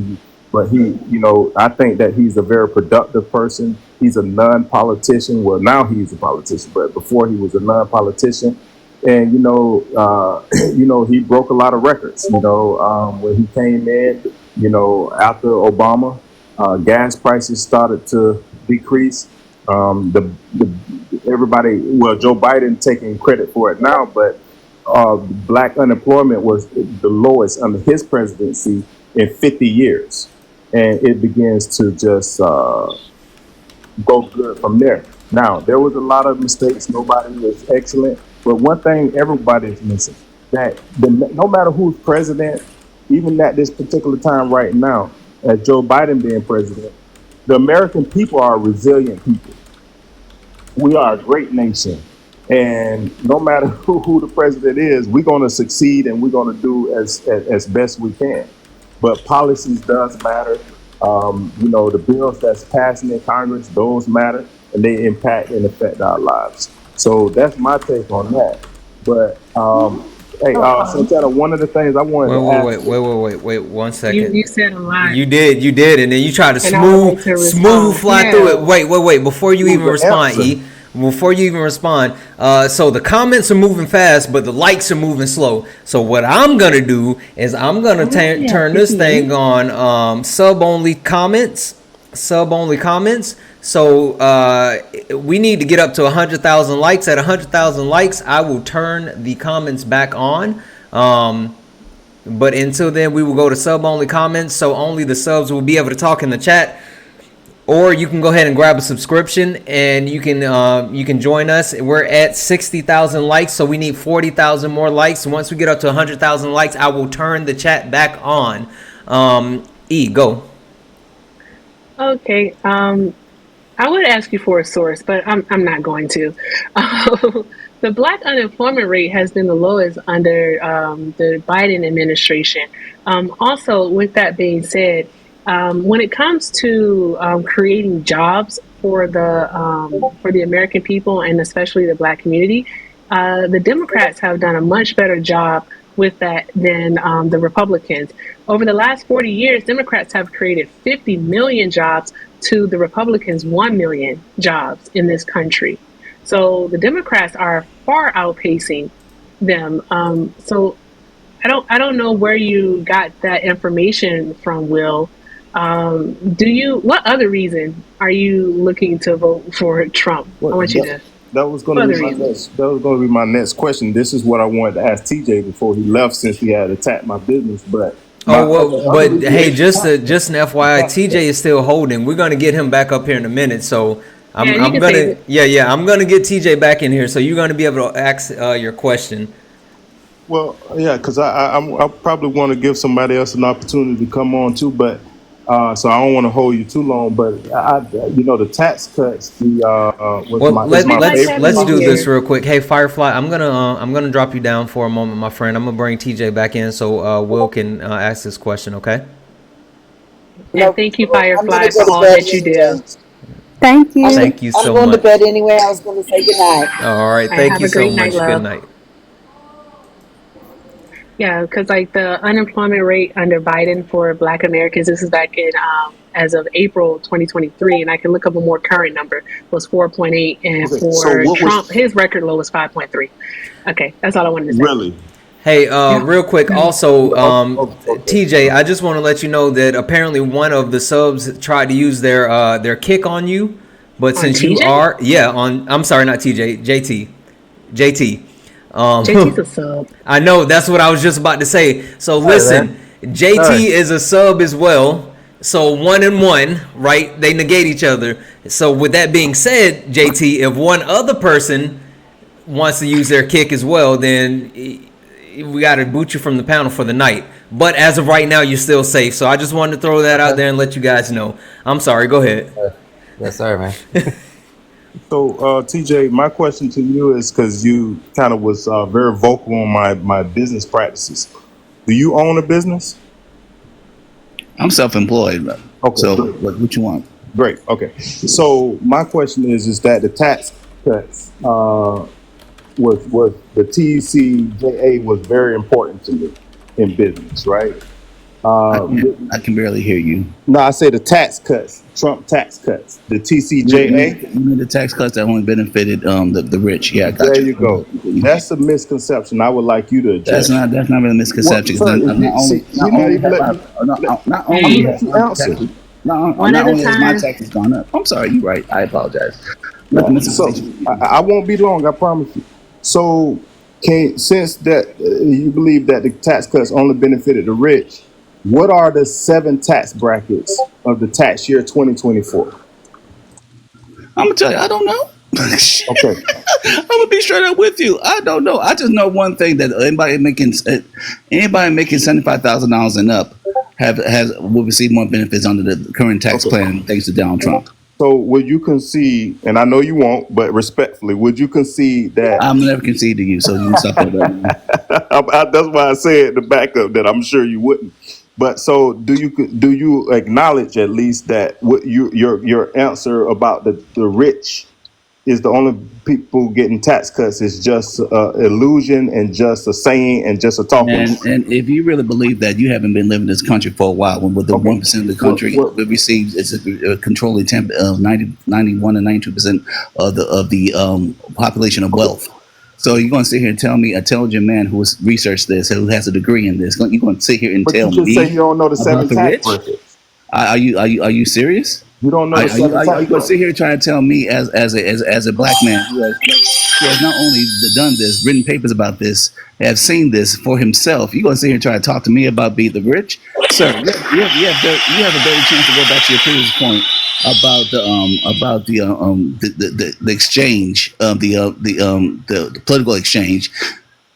But I think that he's a very productive person. He's a non-politician. Well, now he's a politician, but before he was a non-politician. And he broke a lot of records. When he came in, after Obama, gas prices started to decrease. Joe Biden taking credit for it now, but black unemployment was the lowest under his presidency in 50 years. And it begins to just go good from there. Now, there was a lot of mistakes. Nobody was excellent. But one thing everybody is missing, that no matter who's president, even at this particular time right now, as Joe Biden being president, the American people are resilient people. We are a great nation. And no matter who the president is, we're going to succeed and we're going to do as best we can. But policies does matter. The bills that's passing in Congress, those matter, and they impact and affect our lives. So that's my take on that. But hey, Santana, one of the things I wanted to ask. Wait, 1 second. You said a lot. You did, and then you tried to And I would like to respond. fly through it. Wait, before you even respond, E. Before you even respond, so the comments are moving fast, but the likes are moving slow. So what I'm gonna do is I'm gonna turn this thing on sub only comments. So we need to get up to 100,000 likes. At 100,000 likes, I will turn the comments back on. But until then, we will go to sub only comments. So only the subs will be able to talk in the chat. Or you can go ahead and grab a subscription and you can join us. We're at 60,000 likes, so we need 40,000 more likes. Once we get up to 100,000 likes, I will turn the chat back on. E, go. Okay. I would ask you for a source, but I'm not going to. The black unemployment rate has been the lowest under the Biden administration. Also, with that being said, when it comes to creating jobs for the American people and especially the black community, the Democrats have done a much better job with that than the Republicans. Over the last 40 years, Democrats have created 50 million jobs to the Republicans 1 million jobs in this country. So the Democrats are far outpacing them. So I don't know where you got that information from, Will. What other reason are you looking to vote for Trump? I What want you to, that was going what to be other my reasons? next. That was going to be my next question. This is what I wanted to ask TJ before he left, since he had attacked my business. But my Oh well, other but reason hey, is just an FYI, TJ is still holding. We're gonna get him back up here in a minute. So Yeah, you I'm can save gonna it. I'm gonna get TJ back in here. So you're gonna be able to ask your question. well, yeah, because I probably want to give somebody else an opportunity to come on too, but so I don't want to hold you too long. But the tax cuts, the was Well, my is let my I like favorite having let's you do this here. real quick. Hey, Firefly, I'm gonna drop you down for a moment, my friend. I'm gonna bring TJ back in so Will can ask this question. Okay. And No, thank you, I'm gonna Firefly, go for to all bed that you anyway. do. Thank you. Thank you I'm so going to bed much. anyway. I was going to say good night. All right. All right, Thank have you a so great night, much. Good love. night. Yeah, because like the unemployment rate under Biden for Black Americans, this is back in as of April 2023, and I can look up a more current number, was 4.8, and Okay, so for what Trump, was his record low was 5.3. Okay, that's all I wanted to say. really? Hey, Yeah. real quick, also, Okay. TJ, I just want to let you know that apparently one of the subs tried to use their kick on you, but On since you TJ, are, I'm sorry, not TJ, JT. JT's a sub. I know that's what I was just about to say. So Hey, man. listen, JT Hey. is a sub as well. So one and one, right? They negate each other. So with that being said, JT, if one other person wants to use their kick as well, then we got to boot you from the panel for the night. But as of right now, you're still safe. So I just wanted to throw that out Okay. there and let you guys know. I'm sorry. Go ahead. Yeah, sorry, man. So, TJ, my question to you is, because you kind of was very vocal on my business practices. Do you own a business? I'm self-employed, Okay, so great. what you want? Great. Okay. So my question is that the tax cuts was the TCJA was very important to me in business, right? Uh, I can barely hear you. no, I say the tax cuts, Trump tax cuts, the TCJA. You mean the tax cuts that only benefited the rich? Yeah, I got There you. you go. That's a misconception. I would like you to That's address. not really a Well, misconception. sir, Because you see, you're not not only even have letting I me. not I'm Hey, only gonna let has you my answer. taxes one not at a only has my time. taxes gone up. I'm sorry, you're right. I apologize. Let the Yeah. So misconception. I won't be long. I promise you. So, since that you believe that the tax cuts only benefited the rich, what are the 7 tax brackets of the tax year 2024? I'm gonna tell you, I don't know. Okay. I'm gonna be straight up with you. I don't know. I just know one thing that anybody making $75,000 and up will receive more benefits under the current tax Okay. plan thanks to Donald Trump. So, would you concede? And I know you won't, but respectfully, would you concede that? I'm never concede to you, so you can stop that right now. That's why I said the backup that I'm sure you wouldn't. But so, do you acknowledge at least that what your answer about the rich is the only people getting tax cuts is just illusion and just a saying and just a talking? And if you really believe that, you haven't been living in this country for a while, when with the Okay. 1% of the What, country what, that receives is a controlling 91 and 92% of the population of okay. wealth. So you're going to sit here and tell me, a intelligent man who has researched this, who has a degree in this, you're going to sit here and But you tell just say me you don't know the about 7 the tax rich? brackets. Are you serious? You don't know the 7 Are tax you going to sit brackets. here and try to tell me, as a black man who has not only done this, written papers about this, have seen this for himself, you're going to sit here and try to talk to me about being the rich? Sir, you have a better chance to go back to your previous point about the exchange, the political exchange,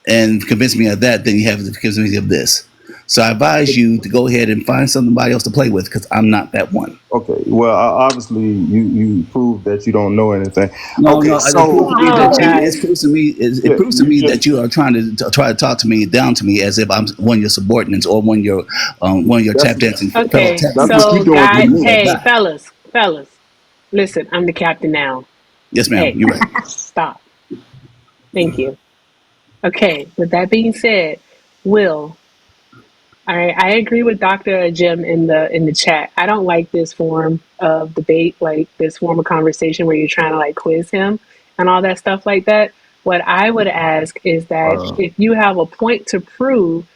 and convince me of that than you have to convince me of this. So I advise you to go ahead and find somebody else to play with, because I'm not that one. Okay. Well, obviously you prove that you don't know anything. No, Okay. no. It proves So to me Oh, that guys. it yeah, proves to you me just that you are trying to talk to me down to me as if I'm one of your subordinates, or one of your that's tap dancing fellow Okay, tap that's what so you're dancers. doing to guys, I'm not me. that hey, guy. fellas, listen, I'm the captain now. Yes, ma'am. Hey, You're right. stop. Thank you. Okay, with that being said, Will, I agree with Dr. Jim in the chat. I don't like this form of debate, like this form of conversation where you're trying to like quiz him and all that stuff like that. What I would ask is that Uh, if you have a point to prove,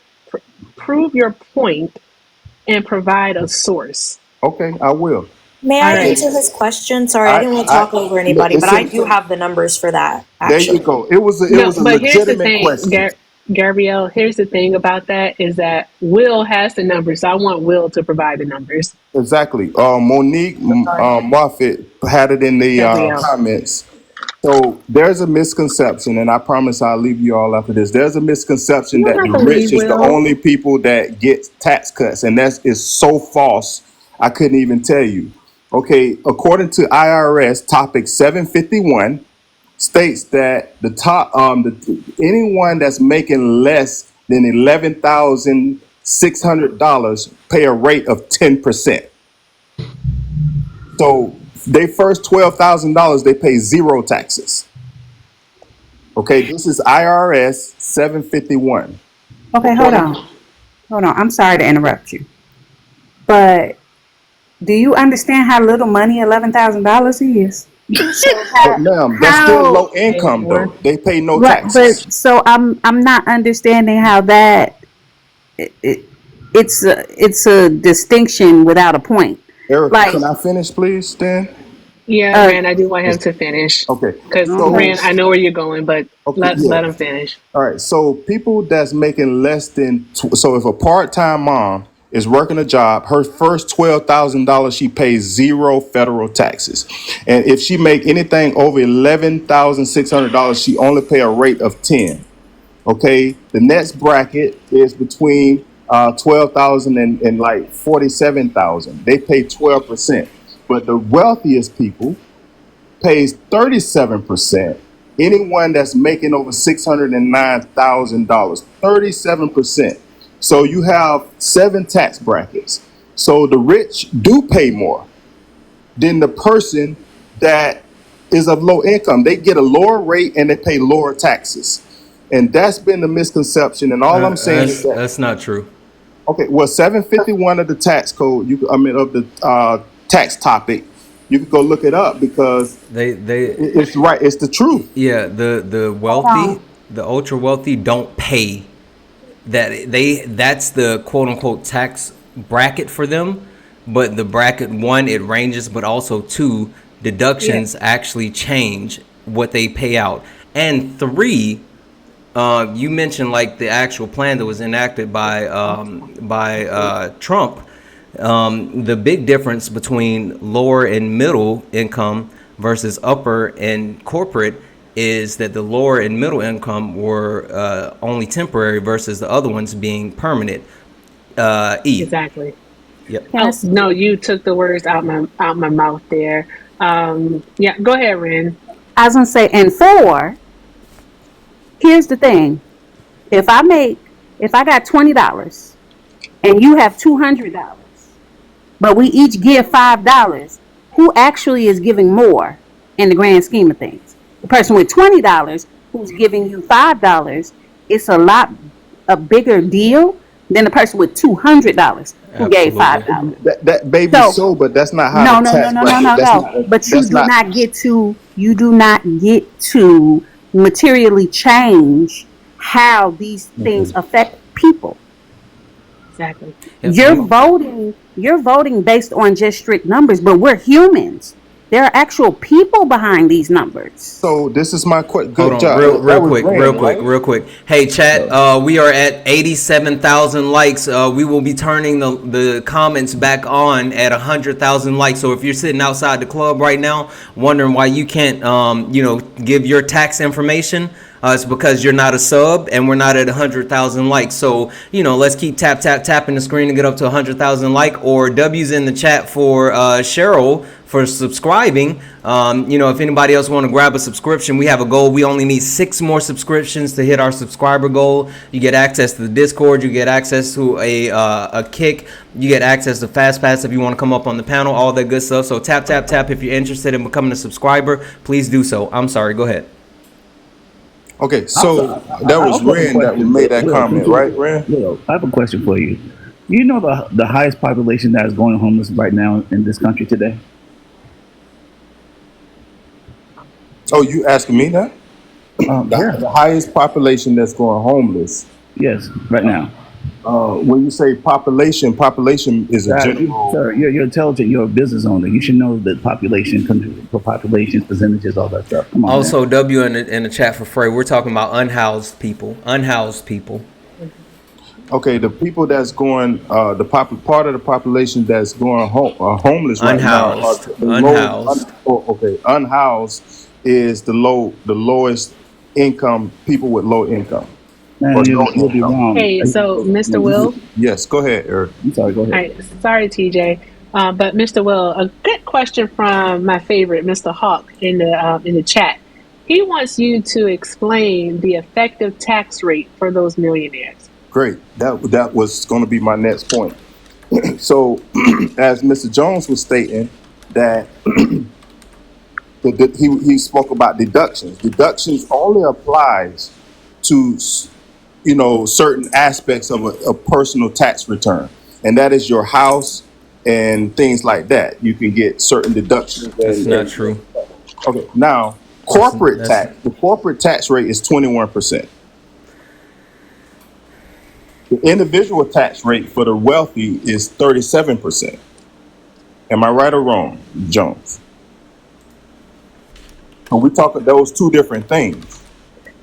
prove your point and provide a source. Okay, I will. May All I right. answer his question? Sorry, I didn't want to talk over anybody, but It's I a, do have the numbers for that, there you actually. go. It No, was a but here's the legitimate thing, question. Gabrielle. Here's the thing about that is that Will has the numbers. So I want Will to provide the numbers. Exactly. Monique Sorry. Moffett had it in the Gabrielle. comments. So there's a misconception, and I promise I'll leave you all after this. There's a misconception You don't that have the to rich leave, is the Will. only people that get tax cuts, and that is so false. I couldn't even tell you. Okay, according to IRS topic 751, states that anyone that's making less than $11,600 pay a rate of 10%. So they first $12,000 they pay zero taxes. Okay, this is IRS 751. Okay, hold According, on. Hold on. I'm sorry to interrupt you. But do you understand how little money $11,000 is? So but ma'am, that's still how low income though. They pay no right, taxes. but so I'm not understanding how that it, it's a distinction without a point. Erica, Like can I finish, please, then? Yeah, uh Rand, I do want him to finish. Okay, Because so Rand, I know where you're going, but okay, let yeah. him finish. All right, so people that's making less than so if a part-time mom is working a job, her first $12,000 she pays zero federal taxes, and if she make anything over $11,600, she only pay a rate of 10. Okay, the next bracket is between 12,000 and like 47,000. They pay 12%, but the wealthiest people pays 37%. Anyone that's making over $609,000, 37%. So you have 7 tax brackets. So the rich do pay more than the person that is of low income. They get a lower rate and they pay lower taxes. And that's been the misconception. And all I'm saying is that, That's not true. okay, well, 751 of the tax code, of the tax topic, you can go look it up because They it's right. It's the truth. Yeah, the hold wealthy, on. the ultra wealthy don't pay that's the quote unquote tax bracket for them. But the bracket one, it ranges, but also two, Yeah. deductions actually change what they pay out. And three, you mentioned like the actual plan that was enacted by Trump. The big difference between lower and middle income versus upper and corporate is that the lower and middle income were only temporary versus the other ones being permanent. E. Exactly. Yep. Can I Oh no, you took the words out my mouth there. Yeah, go ahead, Rand. I was gonna say, and four, here's the thing. If I got $20 and you have $200, but we each give $5, who actually is giving more in the grand scheme of things? The person with $20 who's giving you $5, it's a bigger deal than the person with $200 who gave Absolutely. $5. That baby So so, but that's not how no, the no, no, tax no, no, bracket. no, no. But That's not. you do not get to materially change how these things affect people. Exactly. Yep. You're voting based on just strict numbers, but we're humans. There are actual people behind these numbers. So this is my Hold good on, job. real That was quick, Rand, right? real quick. Hey, chat. We are at 87,000 likes. We will be turning the comments back on at 100,000 likes. So if you're sitting outside the club right now, wondering why you can't, give your tax information, it's because you're not a sub and we're not at 100,000 likes. So let's keep tapping the screen to get up to 100,000 like. Or W's in the chat for Cheryl for subscribing. If anybody else want to grab a subscription, we have a goal. We only need 6 more subscriptions to hit our subscriber goal. You get access to the Discord. You get access to a kick. You get access to Fast Pass if you want to come up on the panel. All that good stuff. So tap if you're interested in becoming a subscriber. Please do so. I'm sorry. Go ahead. Okay, so that was Rand that made that comment, right, Rand? Will, I have a question for you. You know the highest population that is going homeless right now in this country today? Oh, you asking me that? Yeah. The highest population that's going homeless. Yes, right now. When you say population is a general. Sir, you're intelligent. You're a business owner. You should know the population percentages, all that stuff. Come on, man. Also, W in the chat for Frey, we're talking about unhoused people. Unhoused people. Okay, the people that's going, part of the population that's going homeless right Unhoused. now. Unhoused. Unhoused is the lowest income, people with low income. Man, you'll be wrong. Hey, so Mr. Will. Yes, go ahead, Eric. I'm sorry, go ahead. All right, sorry, TJ. But Mr. Will, a good question from my favorite, Mr. Hawk, in the chat. He wants you to explain the effective tax rate for those millionaires. Great. That was going to be my next point. So, as Mr. Jones was stating, that he spoke about deductions. Deductions only applies to certain aspects of a personal tax return, and that is your house and things like that. You can get certain deductions. That's not true. Okay, now corporate tax. The corporate tax rate is 21%. The individual tax rate for the wealthy is 37%. Am I right or wrong, Jones? And we talk of those two different things.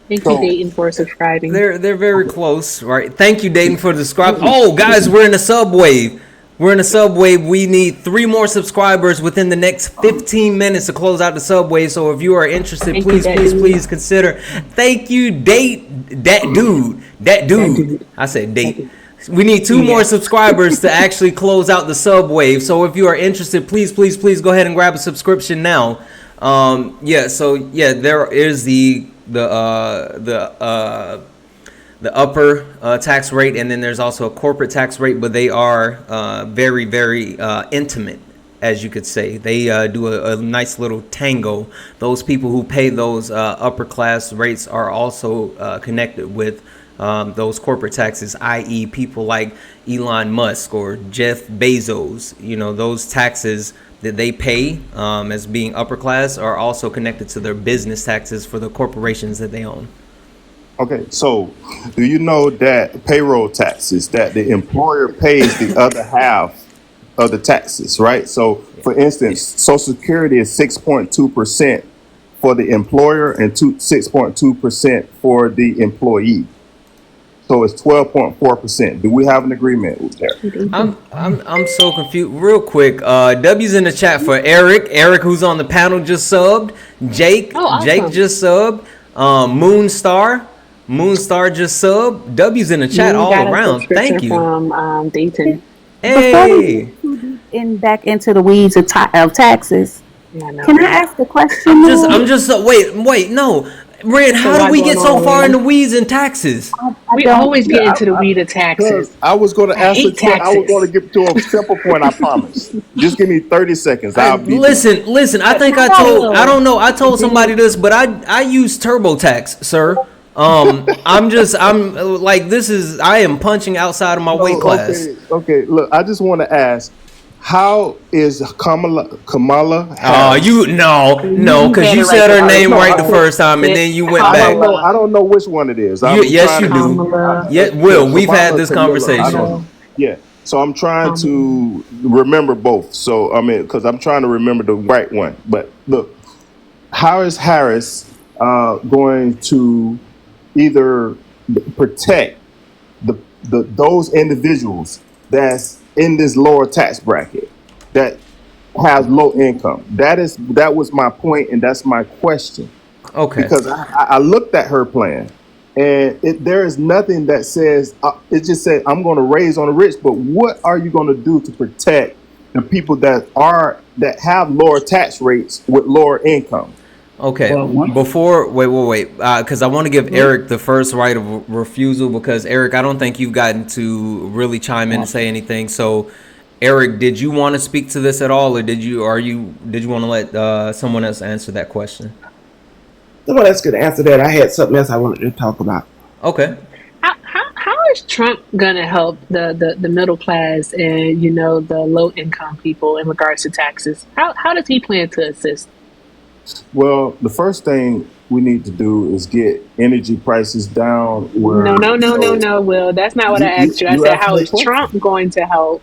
Thank you, Dayton, for subscribing. They're very close, right? Thank you, Dayton, for the subscribe. Oh, guys, we're in a subway. We're in a subway. We need 3 more subscribers within the next 15 minutes to close out the subway. So if you are interested, please consider. Thank you, that dude. I said date. We need 2 more subscribers to actually close out the subway. So if you are interested, please go ahead and grab a subscription now. There is the upper tax rate, and then there's also a corporate tax rate, but they are very, very intimate, as you could say. They do a nice little tango. Those people who pay those upper class rates are also connected with those corporate taxes, i.e. people like Elon Musk or Jeff Bezos. Those taxes that they pay as being upper class are also connected to their business taxes for the corporations that they own. Okay, so do you know that payroll taxes, that the employer pays the other half of the taxes, right? So, for instance, Social Security is 6.2% for the employer and 6.2% for the employee. So it's 12.4%. Do we have an agreement there? I'm so confused. Real quick, W's in the chat for Eric. Eric, who's on the panel, just subbed. Jake, awesome. Jake just subbed. Moonstar just subbed. W's in the chat all around. Thank you. From Dayton. Hey. Back into the weeds of taxes. Yeah, Can I ask a question? I'm just wait, no. Red, how do we get so far in the weeds and taxes? We always get into the weed of taxes. I was going to ask I was going to get to a simple point, I promise. Just give me 30 seconds. Listen, I think I told somebody this, but I use TurboTax, sir. I am punching outside of my weight class. Okay, look, I just want to ask, how is Kamala Harris? No, because you said her name right the first time, and then you went back. I don't know which one it is. Yes, you do. Yeah, Will, we've had this conversation. Yeah, so I'm trying to remember both. So, because I'm trying to remember the right one. But look, how is Harris going to either protect those individuals that's in this lower tax bracket that has low income? That was my point, and that's my question. Okay. Because I looked at her plan, and there is nothing that says it just said I'm going to raise on the rich. But what are you going to do to protect the people that have lower tax rates with lower income? Okay, before wait, because I want to give Eric the first right of refusal, because Eric, I don't think you've gotten to really chime in and say anything. So, Eric, did you want to speak to this at all, or did you want to let someone else answer that question? Someone else could answer that. I had something else I wanted to talk about. Okay. How is Trump gonna help the middle class and the low income people in regards to taxes? How does he plan to assist? Well, the first thing we need to do is get energy prices down. No, Where no, no, no, so no, Will. That's not what you I you, asked you. I you said, asked how me a is Trump question. going to help?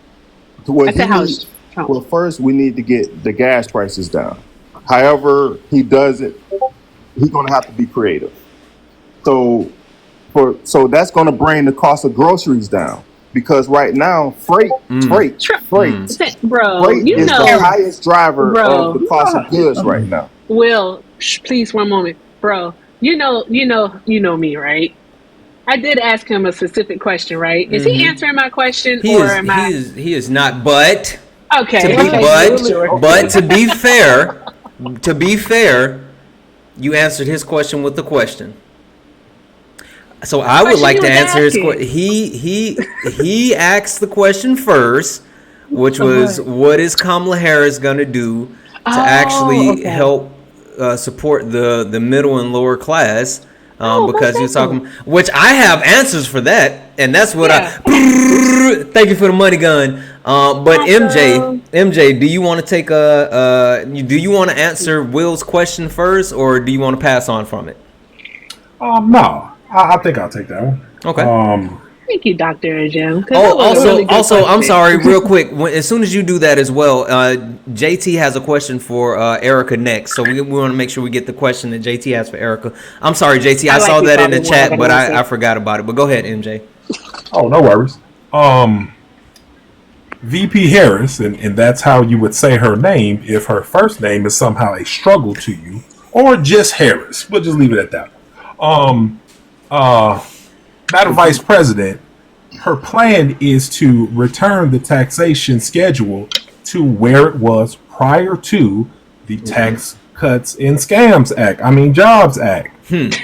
Well, I said, how is Trump? well, first we need to get the gas prices down. However, he does it. He's going to have to be creative. So so that's going to bring the cost of groceries down because right now freight Trump, freight bro, freight is the highest driver of bro, the cost of goods right now. Will, please, one moment, bro. You know me, right? I did ask him a specific question, right? Is he answering my question, He or is am he I? is he is not. But Okay, to be okay, just making sure. but to be fair, you answered his question with the question. So I would Question like you to was answer his asking. question. He asked the question first, which was, what is Kamala Harris gonna do to Oh, actually okay. help support the middle and lower class? Oh, Because he was most talking, definitely. which I have answers for that, and that's what Yeah. Thank you for the money gun. But Awesome. MJ, do you want to take do you want to answer Will's question first, or do you want to pass on from it? No, I think I'll take that one. Okay. Thank you, Dr. Jim. Also, I'm sorry, real quick. As soon as you do that as well, JT has a question for Erica next. So we want to make sure we get the question that JT has for Erica. I'm sorry, JT. I saw that in the chat, but I forgot about it. But go ahead, MJ. Oh, no worries. VP Harris, and that's how you would say her name if her first name is somehow a struggle to you, or just Harris. We'll just leave it at that. Madam Vice President, her plan is to return the taxation schedule to where it was prior to the Tax Cuts and Scams Act. Jobs Act.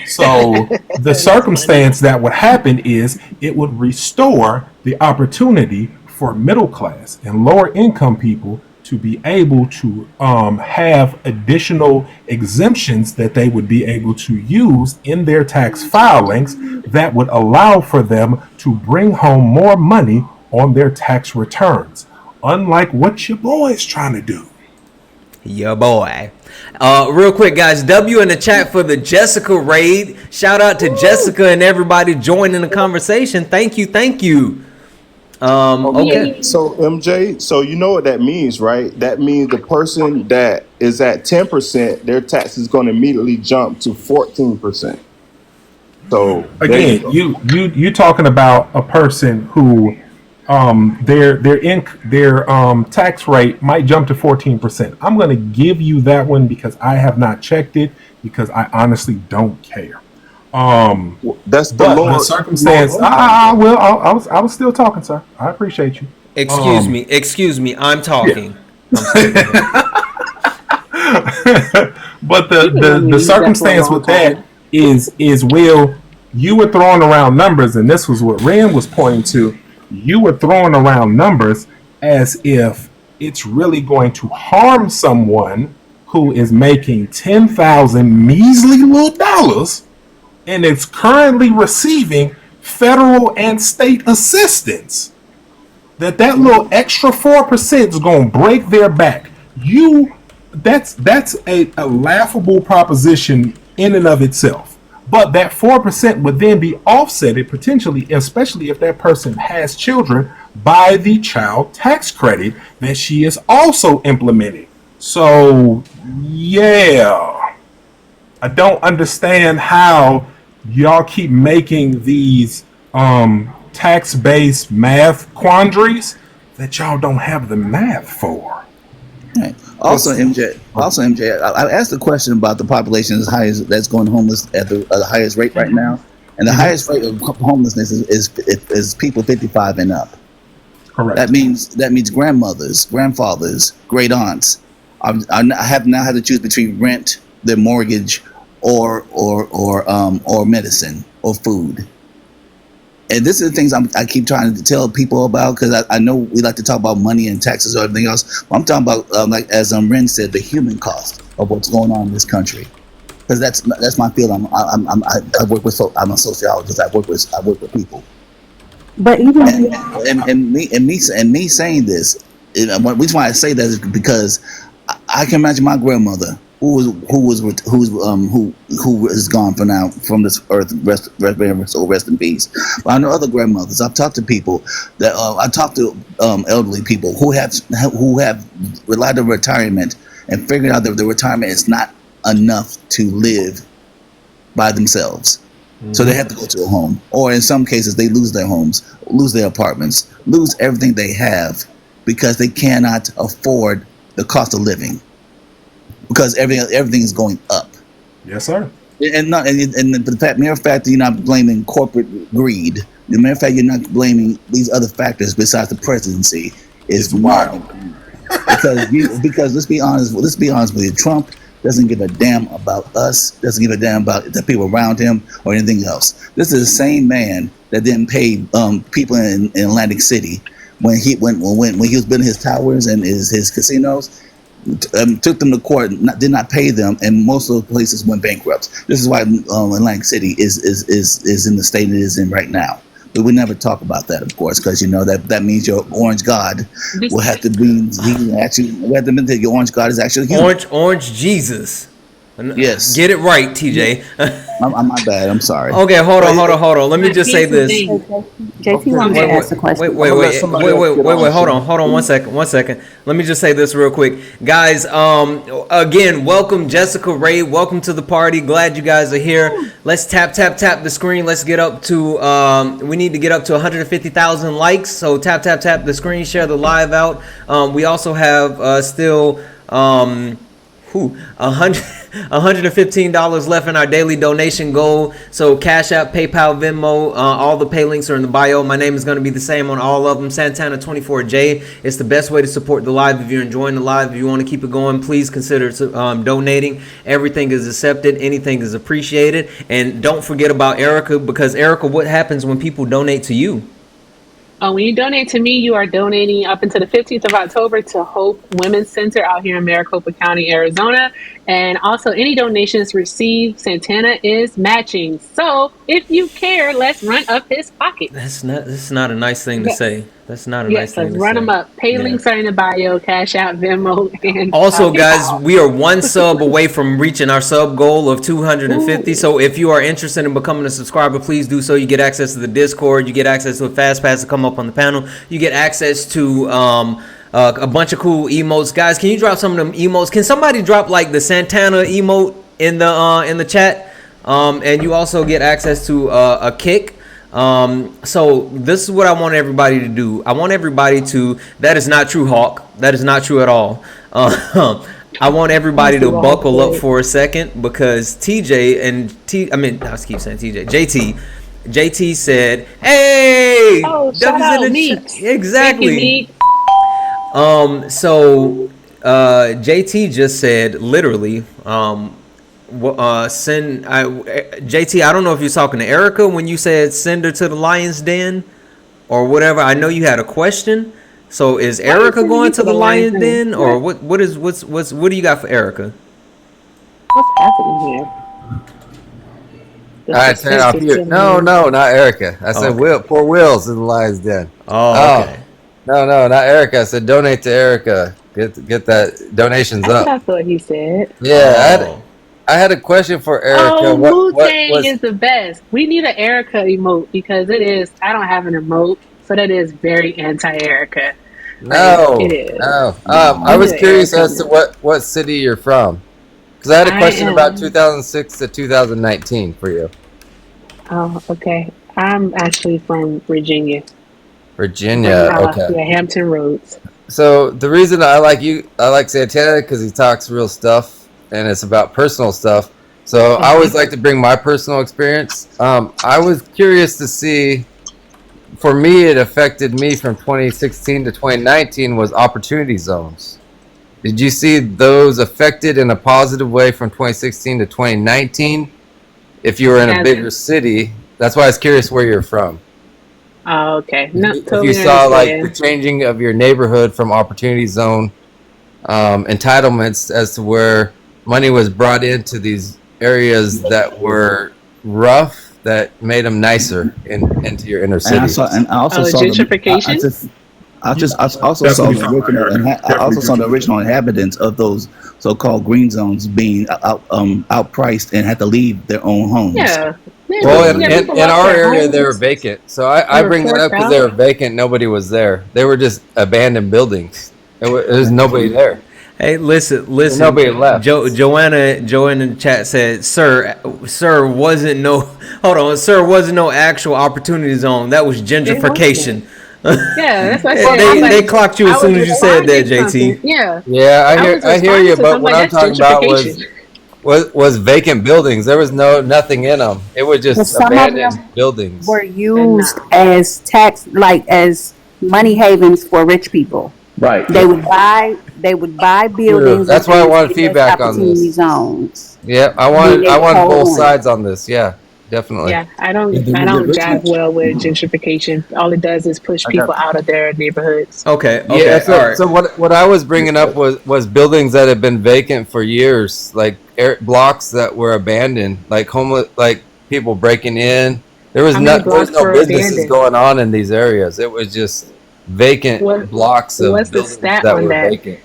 So the circumstance that would happen is it would restore the opportunity for middle class and lower income people to be able to have additional exemptions that they would be able to use in their tax filings that would allow for them to bring home more money on their tax returns, unlike what your boy is trying to do. Your boy. Real quick, guys, W in the chat for the Jessica raid. Shout out to Jessica and everybody joining the conversation. Thank you. Okay. So MJ, so you know what that means, right? That means the person that is at 10%, their tax is going to immediately jump to 14%. So again, you talking about a person who their tax rate might jump to 14%. I'm going to give you that one because I have not checked it because I honestly don't care. That's the circumstance. I was still talking, sir. I appreciate you. Excuse me. I'm talking. Yeah. But the circumstance with that is Will, you were throwing around numbers, and this was what Rand was pointing to. You were throwing around numbers as if it's really going to harm someone who is making 10,000 measly little dollars and is currently receiving federal and state assistance. That little extra 4% is going to break their back. That's a laughable proposition in and of itself. But that 4% would then be offsetted potentially, especially if that person has children, by the child tax credit that she is also implementing. So, yeah. I don't understand how y'all keep making these tax-based math quandaries that y'all don't have the math for. Right. Also, MJ, I asked the question about the population that's going homeless at the highest rate right now, and the highest rate of homelessness is people 55 and up. Correct. That means grandmothers, grandfathers, great aunts. I have now had to choose between rent, their mortgage, or medicine or food. And this is the things I keep trying to tell people about, because I know we like to talk about money and taxes or everything else. But I'm talking about, like as Ren said, the human cost of what's going on in this country. Because that's my field. I work with. I'm a sociologist. I work with people. But even and me saying this, the reason why I say that is because I can imagine my grandmother who is gone for now from this earth. Rest in peace. But I know other grandmothers. I've talked to people that I talked to elderly people who have relied on retirement and figured out that the retirement is not enough to live by themselves. So they have to go to a home, or in some cases they lose their homes, lose their apartments, lose everything they have because they cannot afford the cost of living because everything is going up. Yes, sir. And the mere fact that you're not blaming corporate greed, the mere fact you're not blaming these other factors besides the presidency is wild. because let's be honest with you, Trump doesn't give a damn about us, doesn't give a damn about the people around him or anything else. This is the same man that didn't pay people in Atlantic City when he was building his towers and his casinos. Took them to court, did not pay them, and most of the places went bankrupt. This is why Atlantic City is in the state it is in right now. But we never talk about that, of course, because that means your orange god will have to be. We have to admit that your orange god is actually human. Orange Jesus. Yes. Get it right, TJ. I'm my bad. I'm sorry. Okay, hold on. Let me just say this. JT wants to ask a question. Wait. Hold on. 1 second. Let me just say this real quick, guys. Again, welcome Jessica Ray. Welcome to the party. Glad you guys are here. Let's tap the screen. Let's get up to. We need to get up to 150,000 likes. So tap the screen. Share the live out. We also have still. $115 left in our daily donation goal. So Cash App, PayPal, Venmo, all the pay links are in the bio. My name is going to be the same on all of them. Santana 24J. It's the best way to support the live. If you're enjoying the live, if you want to keep it going, please consider donating. Everything is accepted. Anything is appreciated. And don't forget about Erica, because Erica, what happens when people donate to you? When you donate to me, you are donating up until the 15th of October to Hope Women's Center out here in Maricopa County, Arizona. And also, any donations received, Santana is matching. So, if you care, let's run up his pocket. That's not a nice thing to say. That's not a nice thing to say. Yes, let's run them up. Pay links are in the bio, Cash App, Venmo, and also, guys, we are one sub away from reaching our sub goal of 250. So if you are interested in becoming a subscriber, please do so. You get access to the Discord. You get access to a fast pass to come up on the panel. You get access to a bunch of cool emotes. Guys, can you drop some of them emotes? Can somebody drop like the Santana emote in the chat? And you also get access to a kick. So this is what I want everybody to do. I want everybody to, that is not true, Hawk. That is not true at all. I want everybody to buckle up for a second, because TJ and I keep saying TJ, JT said, hey, shout out Meeks. Exactly. So JT just said literally, send JT. I don't know if you're talking to Erica when you said send her to the lion's den or whatever. I know you had a question. So is Erica going to the lion's den, or what do you got for Erica? What's happening here? All right, turn off here. No, not Erica. I said poor Will's in the lion's den. Oh, okay. No, not Erica. I said donate to Erica. Get that donations up. That's what he said. Yeah, I had a question for Erica. Wu-Tang is the best. We need an Erica emote, because it is. I don't have an emote, so that is very anti-Erica. No, it is. No. I was curious as to what city you're from, because I had a question about 2006 to 2019 for you. Oh, okay. I'm actually from Virginia. Okay. Yeah, Hampton Roads. So the reason I like Santana, because he talks real stuff and it's about personal stuff. So I always like to bring my personal experience. I was curious to see, for me, it affected me from 2016 to 2019 was opportunity zones. Did you see those affected in a positive way from 2016 to 2019? If you were in a bigger city, that's why I was curious where you're from. Oh, okay. If you saw like the changing of your neighborhood from opportunity zone entitlements as to where money was brought into these areas that were rough, that made them nicer into your inner city. And I also saw gentrification. I also saw Definitely the something I original, heard. I Definitely also saw good the to original inhabitants of those so-called green zones being outpriced and had to leave their own homes. Yeah. Well, Yeah, people in lost our their area, they were homes. vacant. So They I were bring that forced up because they out. were vacant. Nobody was there. They were just abandoned buildings. There's nobody there. Hey, listen, And nobody left. Joanna in the chat said, sir, wasn't no, hold on, sir, wasn't no actual opportunity zone. That was It wasn't. gentrification. Yeah, that's what I They said. I'm they like, clocked you I as was soon as you said that, responding to something. JT. Yeah, Yeah, I was I hear responding you. to But something what like I'm that's talking about gentrification. was vacant buildings. There was nothing in them. It was But just some of abandoned them buildings. were And used no, as tax, like as money havens for rich people. Right. They would buy True. buildings and That's why I things wanted in those feedback on opportunity this. zones. Yeah, Then they I would wanted hold both on it. sides on this. Yeah, definitely. yeah, Yeah, I the don't original. jive well with gentrification. All it does is push I got people out of their neighborhoods. Okay, Yeah, all so right. what I was bringing up was buildings that had been vacant for years, like blocks that were abandoned, like homeless, like people breaking in. How many There was blocks no were businesses abandoned? going on in these areas. It was just vacant What blocks of what's the buildings stat that on were that? vacant.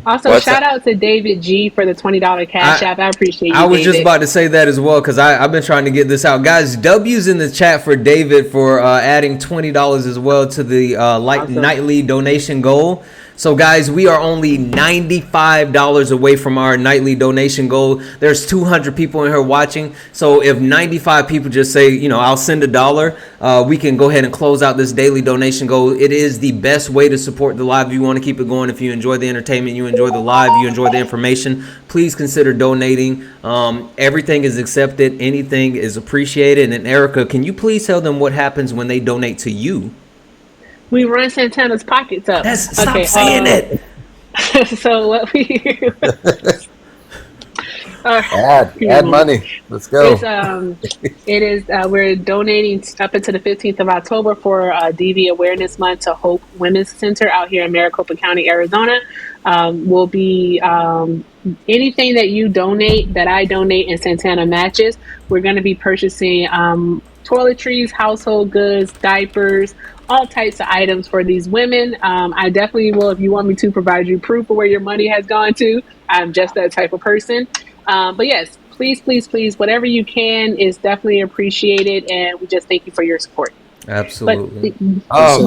Also, What's that? shout out to David G for the $20 cash I app. I appreciate I you, was just David. about to say that as well because I've been trying to get this out, guys. W's in the chat for David for adding $20 as well to the Awesome. nightly donation goal. So guys, we are only $95 away from our nightly donation goal. There's 200 people in here watching. So if 95 people just say, I'll send $1, we can go ahead and close out this daily donation goal. It is the best way to support the live. If you want to keep it going, if you enjoy the entertainment, you enjoy the live, you enjoy the information, please consider donating. Everything is accepted. Anything is appreciated. And Erica, can you please tell them what happens when they donate to you? We run Santana's pockets up. Stop saying it. So what we Add money. Let's go. it is we're donating up until the 15th of October for DV Awareness Month to Hope Women's Center out here in Maricopa County, Arizona. Will be anything that you donate, that I donate, and Santana matches. We're going to be purchasing toiletries, household goods, diapers, all types of items for these women. I definitely will, if you want me to, provide you proof of where your money has gone to. I'm just that type of person. But yes, please, whatever you can is definitely appreciated, and we just thank you for your support. Absolutely.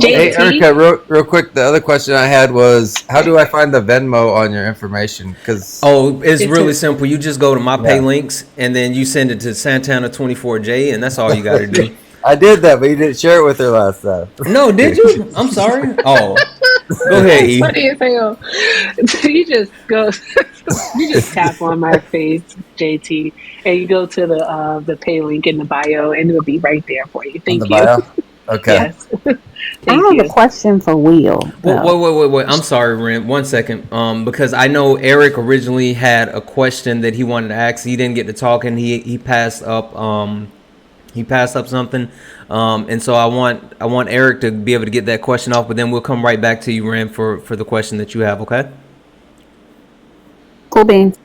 Hey, Erica, real quick, the other question I had was, how do I find the Venmo on your information? It's really simple. You just go to my pay links, and then you send it to Santana24J, and that's all you got to do. I did that, but you didn't share it with her last time. No, did you? I'm sorry. Oh, go ahead, E. Funny as hell. You just go. You just tap on my face, JT, and you go to the pay link in the bio, and it'll be right there for you. Thank you. Bio? Okay. Yes. I have a question for Will. Wait. I'm sorry, Ren. 1 second. Because I know Eric originally had a question that he wanted to ask. He didn't get to talk, and he passed up. He passed up something, and so I want Eric to be able to get that question off. But then we'll come right back to you, Ren, for the question that you have. Okay. Cool beans.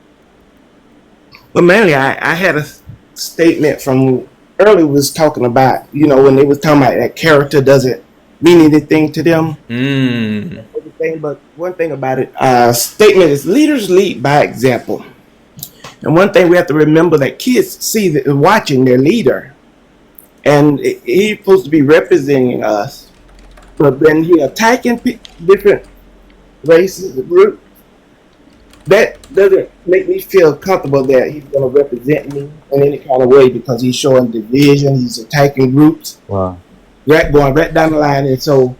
Well, mainly, I had a statement from earlier was talking about, when they was talking about that character doesn't mean anything to them. Everything, but one thing about it, statement is leaders lead by example. And one thing we have to remember that kids see that watching their leader, and he's supposed to be representing us, but when he attacking different races, groups, that doesn't make me feel comfortable that he's going to represent me in any kind of way, because he's showing division, he's attacking groups, wow, going right down the line. And so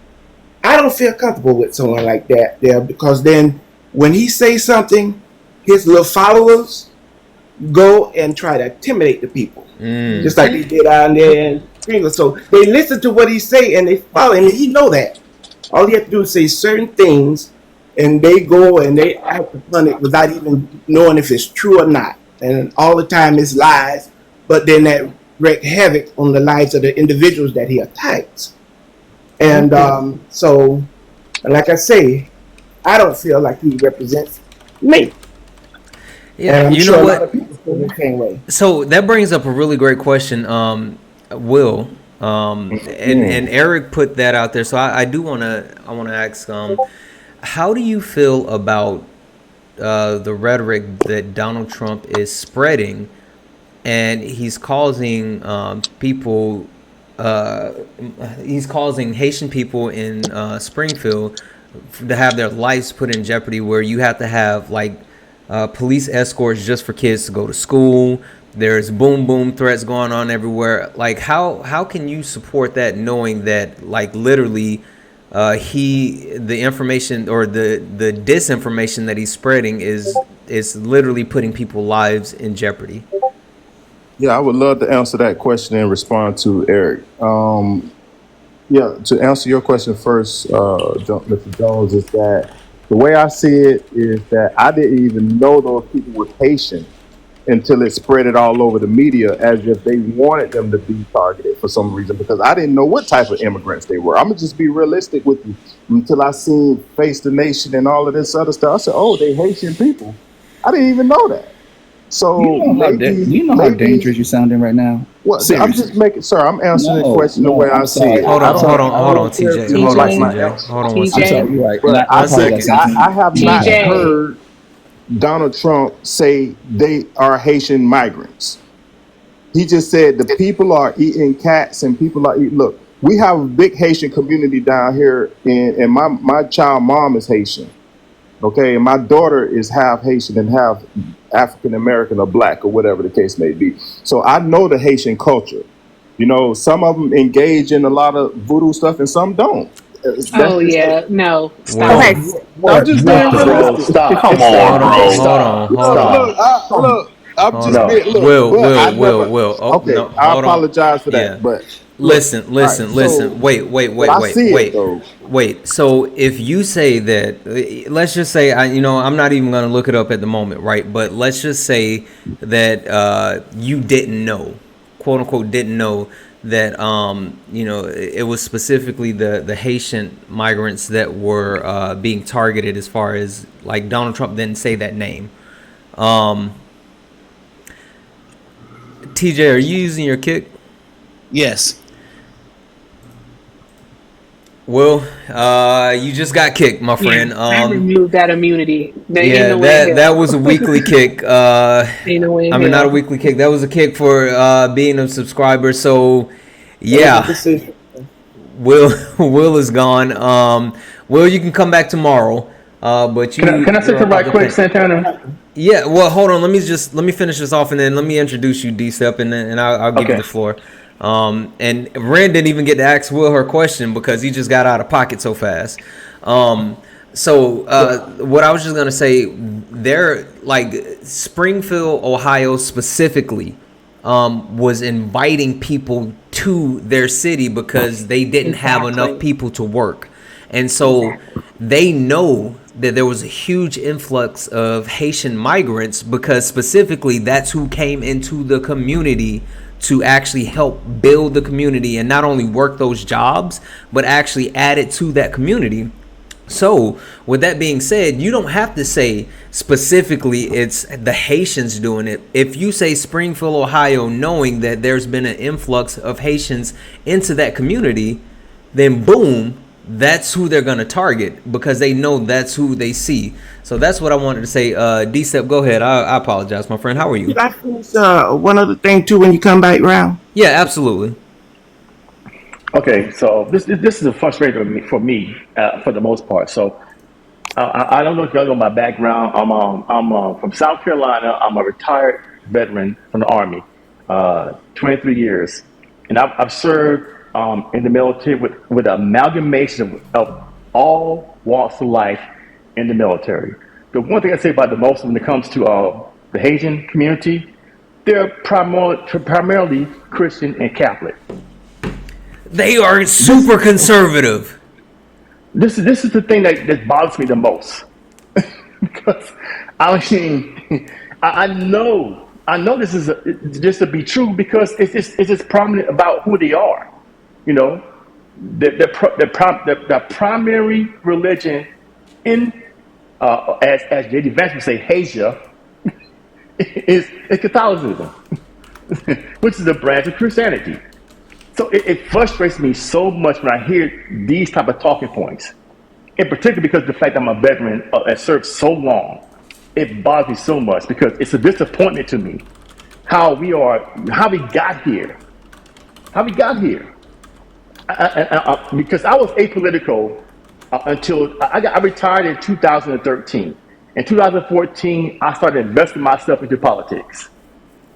I don't feel comfortable with someone like that there, because then when he says something, his little followers go and try to intimidate the people, just like he did down there in England. So they listen to what he say and they follow him, and he know that. All he have to do is say certain things, and they go and they act upon it without even knowing if it's true or not. And all the time it's lies, but then that wreak havoc on the lives of the individuals that he attacks. And so, like I say, I don't feel like he represents me. Yeah, you know what? So that brings up a really great question, Will. And Eric put that out there, so I do want to ask, how do you feel about the rhetoric that Donald Trump is spreading, and he's causing people, he's causing Haitian people in Springfield to have their lives put in jeopardy, where you have to have like police escorts just for kids to go to school. There's boom threats going on everywhere. Like, how can you support that, knowing that like literally the information or the disinformation that he's spreading is literally putting people's lives in jeopardy? Yeah, I would love to answer that question and respond to Eric. Yeah, to answer your question first, Mr. Jones, is that the way I see it is that I didn't even know those people were Haitian until it spread it all over the media as if they wanted them to be targeted for some reason, because I didn't know what type of immigrants they were. I'm gonna just be realistic with you. Until I seen Face the Nation and all of this other stuff, I said, oh, they Haitian people. I didn't even know that. So you know how dangerous you're sounding right now. Well, I'm just making, sir. I'm answering the question the way I see it. Hold on, TJ. Hold on, one second. I'm sorry, you're right. But I have not heard Donald Trump say they are Haitian migrants. He just said the people are eating cats and people are eating. Look, we have a big Haitian community down here, and my child mom is Haitian. Okay, and my daughter is half Haitian and half African American or black or whatever the case may be. So I know the Haitian culture. You know, some of them engage in a lot of voodoo stuff and some don't. No, stop. Okay. I'm just being realistic. Stop. Come on, bro. Hold on. Look, I'm just being, Will. Okay, No, I apologize for that, Yeah. but Listen. Wait. So if you say that, let's just say, I'm not even going to look it up at the moment, right? But let's just say that you didn't know, quote unquote, didn't know that, it was specifically the Haitian migrants that were being targeted, as far as like Donald Trump didn't say that name. TJ, are you using your kick? Yes. Well, you just got kicked, my friend. I removed that immunity. That was a weekly kick. Ain't no way in hell. Not a weekly kick. That was a kick for being a subscriber. So, yeah, Will is gone. Will, you can come back tomorrow. But can I say something right quick, Santana? Yeah. Well, hold on. Let me finish this off, and then let me introduce you, D-Step, and I'll give you the floor. And Ren didn't even get to ask Will her question because he just got out of pocket so fast. So what I was just gonna say, they're like Springfield, Ohio specifically, was inviting people to their city because they didn't have enough people to work, and so they know that there was a huge influx of Haitian migrants because specifically that's who came into the community to actually help build the community and not only work those jobs, but actually add it to that community. So with that being said, you don't have to say specifically it's the Haitians doing it. If you say Springfield, Ohio, knowing that there's been an influx of Haitians into that community, then boom, that's who they're going to target because they know that's who they see. So that's what I wanted to say. D-Step, go ahead. I apologize, my friend. How are you? Could I finish one other thing too when you come back round? Yeah, absolutely. Okay, so this is a frustrating for me for the most part. So I don't know if y'all know my background. I'm from South Carolina. I'm a retired veteran from the Army, 23 years, and I've served in the military with an amalgamation of all walks of life in the military. The one thing I say about the most when it comes to the Haitian community, they're primarily Christian and Catholic. They are super conservative. This is the thing that bothers me the most. Because I know this is just to be true because it's just prominent about who they are. You know, the primary religion in as J.D. Vance would say, Asia, is Catholicism, which is a branch of Christianity. So it frustrates me so much when I hear these type of talking points, in particular because of the fact that I'm a veteran that served so long. It bothers me so much because it's a disappointment to me how we got here, how we got here. Because I was apolitical until I retired in 2013. In 2014, I started investing myself into politics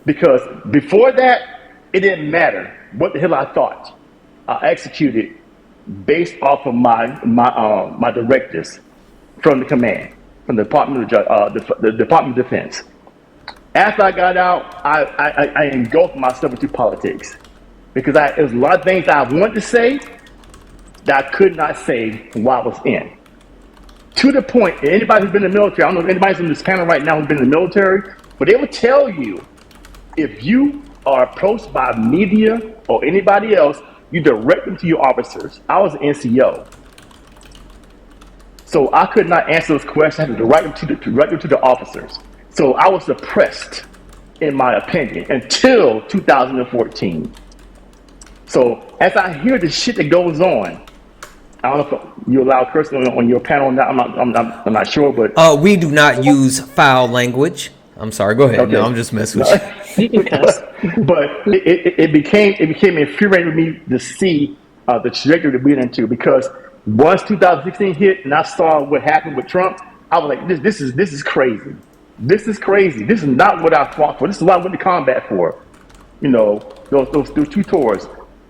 because before that, it didn't matter what the hell I thought. I executed based off of my directives from the command, from the the Department of Defense. After I got out, I engulfed myself into politics because there was a lot of things that I wanted to say that I could not say while I was in. To the point, and anybody who's been in the military, I don't know if anybody's in this panel right now who's been in the military, but they will tell you if you are approached by media or anybody else, you direct them to your officers. I was an NCO. So I could not answer those questions. I had to direct them to the officers. So I was suppressed, in my opinion, until 2014. So as I hear the shit that goes on, I don't know if you allow cursing on your panel. I'm not sure, but We do not use foul language. I'm sorry. Go ahead. Okay. No, I'm just messing with you. You can cuss. But it became infuriating with me to see the trajectory that we went into because once 2016 hit and I saw what happened with Trump, I was like, this is crazy. This is crazy. This is not what I fought for. This is what I went to combat for. You know, those 2 tours.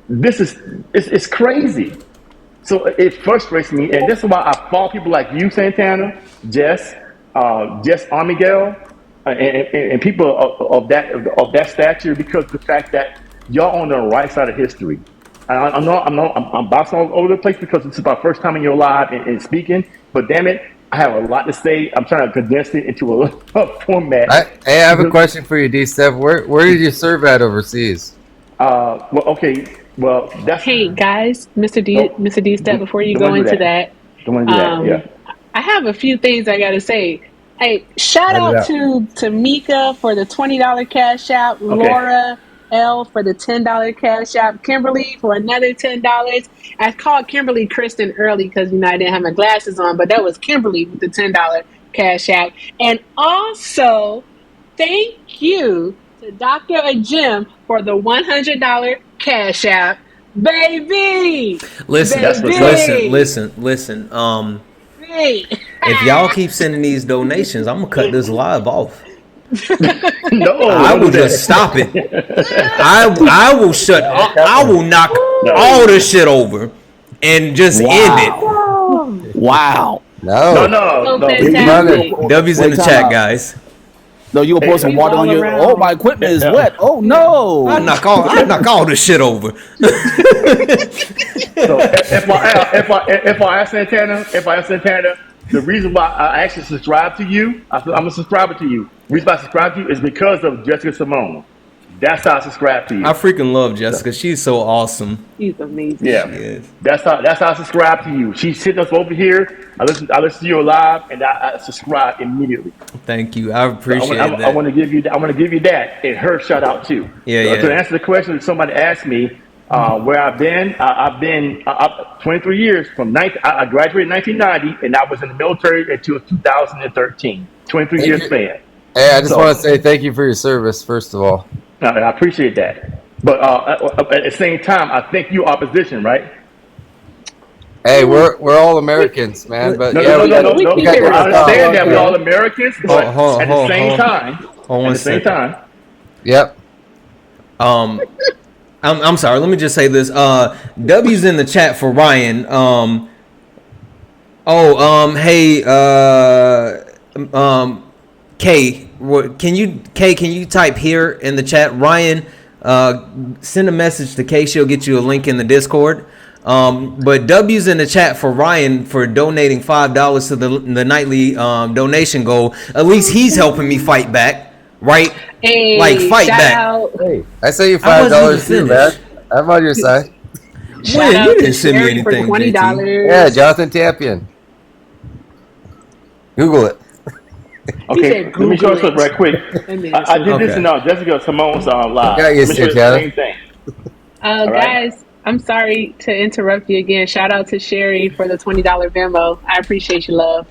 It's crazy. So it frustrates me, and that's why I follow people like you, Santana, Jess Armigel, and people of that stature because of the fact that y'all on the right side of history. I'm bouncing all over the place because this is my first time in your live and speaking, but damn it, I have a lot to say. I'm trying to condense it into a format. Hey, I have a question for you, D-Step. Where did you serve at overseas? Well, that's... Hey guys, Mr. D Step, before you go into that, don't want to do that. Yeah. I have a few things I gotta say. Hey, shout out to Mika for the $20 cash app, okay. Laura L for the $10 cash app, Kimberly for another $10. I called Kimberly Kristen early because I didn't have my glasses on, but that was Kimberly with the $10 cash app. And also, thank you to Dr. Jim for the $100 cash app, baby. Listen. If y'all keep sending these donations, I'm gonna cut this live off. No, I will just stop it. I will shut. I will knock all this shit over and just end it. Wow. No. W's in the chat, guys. No, you will pour some water on your. Oh, my equipment is wet. Oh no! I knock all this shit over. So if I ask Santana, the reason why I actually subscribe to you, I'm a subscriber to you. The reason why I subscribe to you is because of Jessica Simone. That's how I subscribe to you. I freaking love Jessica. She's so awesome. She's amazing. Yeah, that's how I subscribe to you. She's sitting us over here. I listen to you live, and I subscribe immediately. Thank you. I appreciate that. I want to give you that and her shout out too. Yeah. To answer the question that somebody asked me, where I've been 23 years from I graduated in 1990, and I was in the military until 2013. 23 years span. Hey, I just want to say thank you for your service, first of all. I appreciate that. But at the same time, I think you opposition, right? Hey, we're all Americans, man. But no. I understand that we're all Americans, but at the same time. Yep. I'm sorry. Let me just say this. W's in the chat for Ryan. Hey. K, can you type here in the chat? Ryan, send a message to K. She'll get you a link in the Discord. But W's in the chat for Ryan for donating $5 to the nightly donation goal. At least he's helping me fight back, right? Hey, like fight back. Hey, I say you $5 too, man. I'm on your side. When you didn't send me anything, for $20. Yeah, Jonathan Tampion. Google it. Okay, let me show you something right quick. I did this in Jessica Simone's live. Got you, same thing. Guys, I'm sorry to interrupt you again. Shout out to Sherry for the $20 Venmo. I appreciate you, love.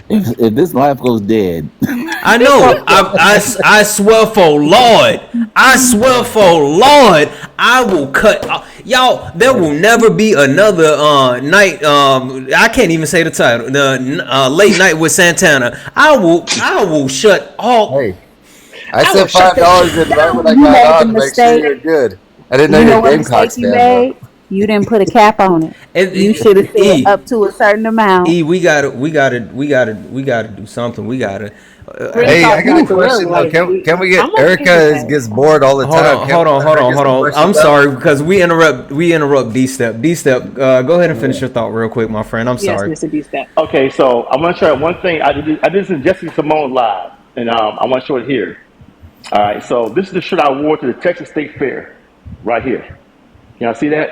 If this life goes dead, I know. I swear for Lord. I swear for Lord. I will cut. Y'all, there will never be another night. I can't even say the title. The late night with Santana. I will shut all. Hey, I said $5 in right when I You got made the on to make sure mistake. you're good. I didn't know You you're know a what mistake Gamecocks you fan though. made? You didn't put a cap on it. You should have said E up to a certain amount. we gotta do something. We gotta. Real Hey, I talk, got a like for real, question though. like Can we I'm get okay with Erica that. gets bored all the Hold time? on, Can hold we on, let hold her on, get hold some on. I'm questions up? sorry because we interrupt D Step. D Step, go ahead and finish your thought real quick, my friend. I'm Yes, sorry. Mr. B Step. Okay, so I want to share one thing. I did this in Jesse Simone live, and I want to show it here. All right, so this is the shirt I wore to the Texas State Fair, right here. Can y'all see that?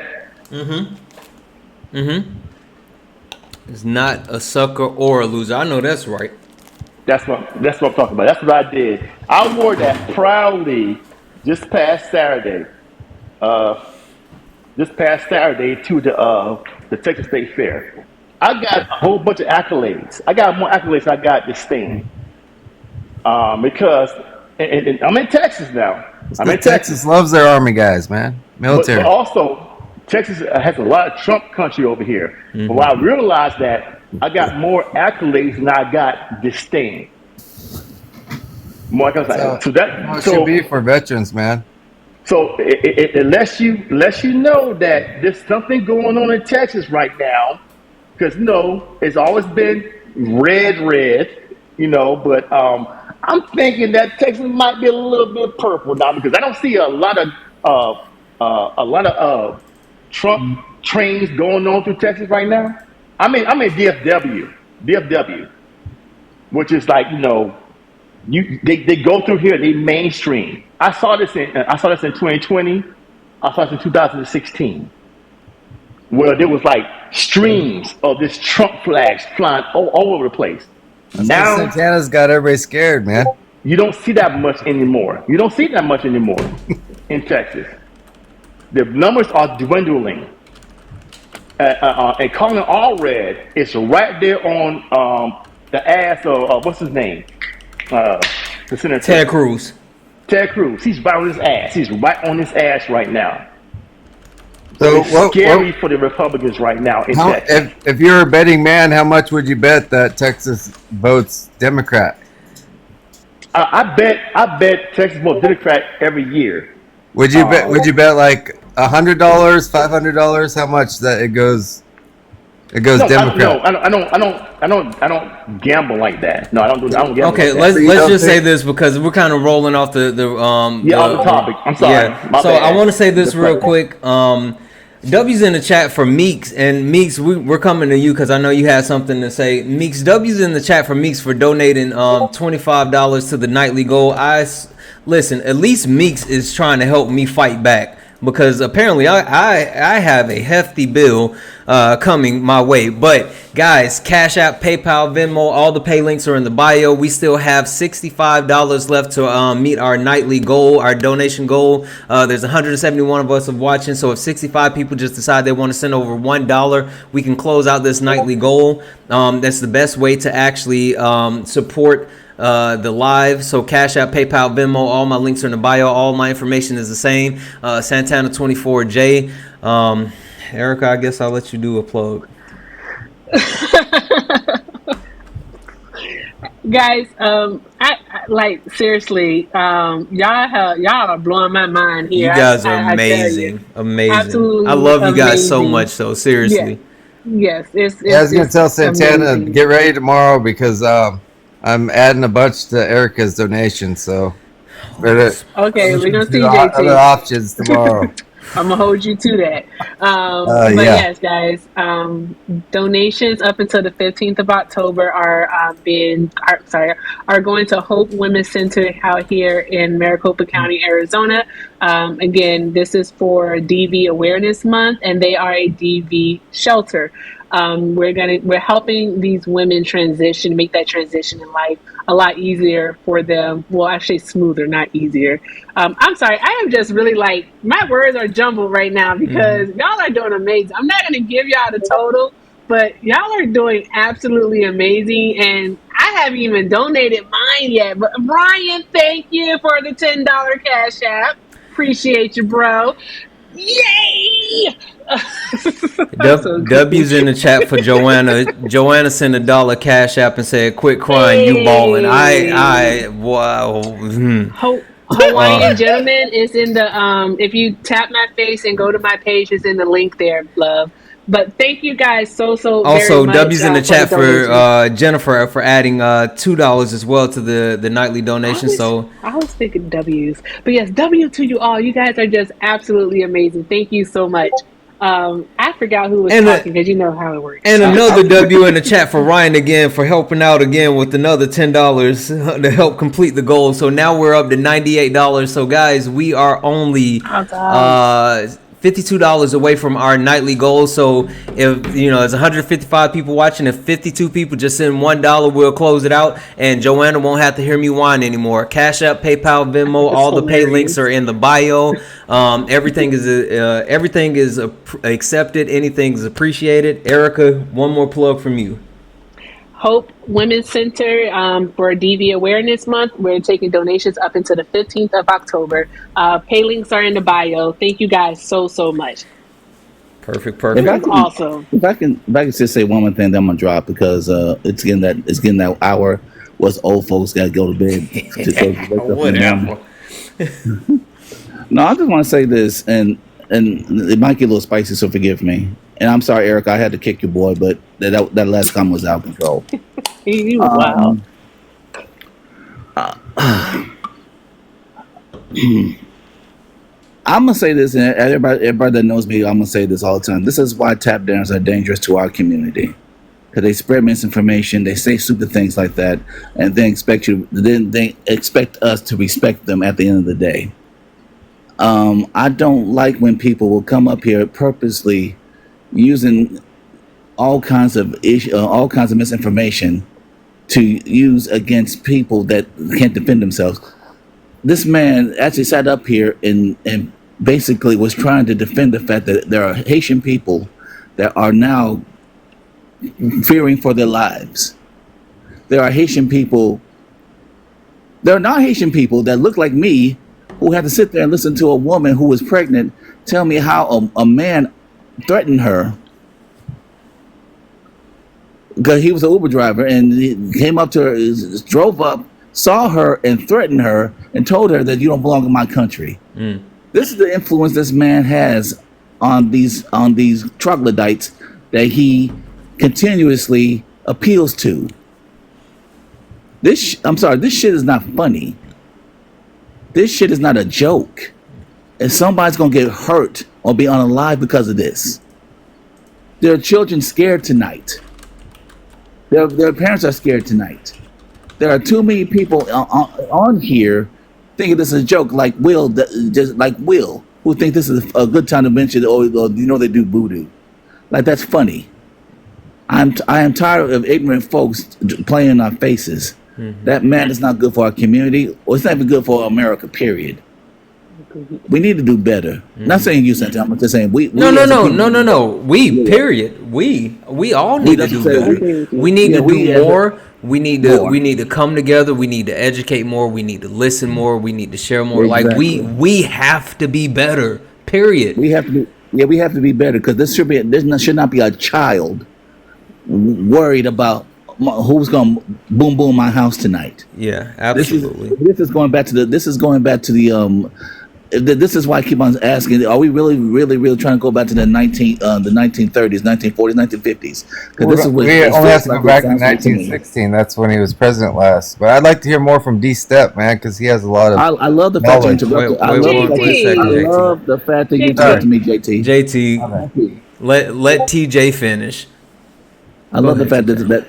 It's not a sucker or a loser. I know that's right. That's what I'm talking about. That's what I did. I wore that proudly this past Saturday. Uh, this past Saturday to the Texas State Fair. I got a whole bunch of accolades. I got more accolades than I got this thing. Because and I'm in Texas now. I'm The in Texas. Texas loves their army guys, man. But Military. also, Texas has a lot of Trump country over here. But I realized that I got more accolades than I got disdain. More accolades. So So how that it should be so for veterans, man. so it lets you know that there's something going on in Texas right now. Because it's always been red, but I'm thinking that Texas might be a little bit purple now because I don't see a lot of Trump trains going on through Texas right now. I'm in DFW, which is like they go through here, they mainstream. I saw this in 2020. I saw this in 2016 where there was like streams of this Trump flags flying all over the place. That's because Now Santana's got everybody scared, man. you don't see that much anymore. You don't see that much anymore in Texas. The numbers are dwindling. And Colin Allred is right there on the ass of what's his name? The senator. Ted Cruz. Ted Cruz. He's right on his ass. He's right on his ass right now. So So it's scary for the Republicans right now in Texas. if you're a betting man, how much would you bet that Texas votes Democrat? I bet Texas votes Democrat every year. Would you bet? Would you bet like $100, $500? How much that it goes? It goes No, Democrat. I don't gamble like that. No, I don't gamble Okay, like let's that. let's just say this because we're kind of rolling off the Off the topic. I'm sorry. Yeah. My So bad. I want to say this The real president. quick. W's in the chat for Meeks, and Meeks, we're coming to you because I know you had something to say. Meeks, W's in the chat for Meeks for donating $25 to the nightly goal. Listen, at least Meeks is trying to help me fight back because apparently I have a hefty bill coming my way. But guys, Cash App, PayPal, Venmo, all the pay links are in the bio. We still have $65 left to meet our nightly goal, our donation goal. There's 171 of us watching, so if 65 people just decide they want to send over $1, we can close out this nightly goal. That's the best way to actually support the live. So Cash App, PayPal, Venmo, all my links are in the bio. All my information is the same. Santana 24J. Erica, I guess I'll let you do a plug. Guys, I like seriously, y'all are blowing my mind You here. guys are I tell you, amazing. absolutely I love you guys so amazing. much, though. Yeah, Seriously. yes, Yeah, I was gonna it's tell Santana amazing. get ready tomorrow because I'm adding a bunch to Erica's donation. So better Okay, we're gonna see do other JT. options tomorrow. I'm gonna hold you to that. But Yeah. yes, guys, donations up until the 15th of October are going to Hope Women's Center out here in Maricopa County, Arizona. Again, this is for DV Awareness Month, and they are a DV shelter. We're helping these women transition, make that transition in life a lot easier for them. Well, actually smoother, not easier. I'm sorry, I am just really like, my words are jumbled right now because y'all are doing amazing. I'm not going to give y'all the total, but y'all are doing absolutely amazing. And I haven't even donated mine yet. But Brian, thank you for the $10 Cash App. Appreciate you, bro. Yay! I'm so W's in the chat for Joanna. Joanna sent $1 Cash App and said, "Quit crying, you balling." Wow. Hawaiian gentleman is in the if you tap my face and go to my page, it's in the link there, love. But thank you guys so very Also, much. W's in the chat for donation. Jennifer for adding $2 as well to the nightly donation. I was thinking W's, but yes, W to you all. You guys are just absolutely amazing. Thank you so much. I forgot who was talking because you know how it works. And another W in the chat for Ryan again for helping out again with another $10 to help complete the goal. So now we're up to $98. So guys, we are only $52 away from our nightly goal. So if you know there's 155 people watching, if 52 people just send $1, we'll close it out, and Joanna won't have to hear me whine anymore. Cash App, PayPal, Venmo, all the pay links are in the bio. Everything is accepted. Anything is appreciated. Erica, one more plug from you. Hope Women's Center for DV Awareness Month. We're taking donations up until the 15th of October. Pay links are in the bio. Thank you guys so much. Perfect. Awesome. If I can just say one more thing that I'm gonna drop because it's getting that hour. Was old folks gotta go to bed. Whatever. No, I just want to say this, and it might get a little spicy, so forgive me. And I'm sorry, Eric, I had to kick your boy, but that last comment was out of control. Wow. I'm gonna say this, and everybody that knows me, I'm gonna say this all the time. This is why tap dancers are dangerous to our community, because they spread misinformation, they say stupid things like that, and they expect us to respect them at the end of the day. I don't like when people will come up here purposely using all kinds of misinformation to use against people that can't defend themselves. This man actually sat up here and basically was trying to defend the fact that there are Haitian people that are now fearing for their lives. There are Haitian people. There are not Haitian people that look like me who had to sit there and listen to a woman who was pregnant tell me how a man threatened her because he was an Uber driver, and he came up to her, drove up, saw her, and threatened her and told her that you don't belong in my country. This is the influence this man has on these troglodytes that he continuously appeals to. This shit is not funny. This shit is not a joke. And somebody's gonna get hurt or be unalive because of this. There are children scared tonight. Their parents are scared tonight. There are too many people on here thinking this is a joke, like Will, who think this is a good time to mention, or they do voodoo. Like, that's funny. I am tired of ignorant folks playing in our faces. That man is not good for our community, or it's not even good for America, period. We need to do better. Not saying you, Santana, I'm just saying we. No. We, period. We all need to do better. We need to do more. We need to come together. We need to educate more. We need to listen more. We need to share more. Exactly. Like we have to be better. Period. We have to be better, because there should not be a child worried about who's gonna boom my house tonight. Yeah, absolutely. This is going back to the. This is why I keep on asking: are we really trying to go back to the 1930s, 1940s, 1950s? Because we only have to go back to 1916. That's when he was president last. But I'd like to hear more from D Step, man, because he has a lot of. I love the fact that you interrupted. I love the fact that you interrupted me, JT. JT, let TJ finish. I love the fact that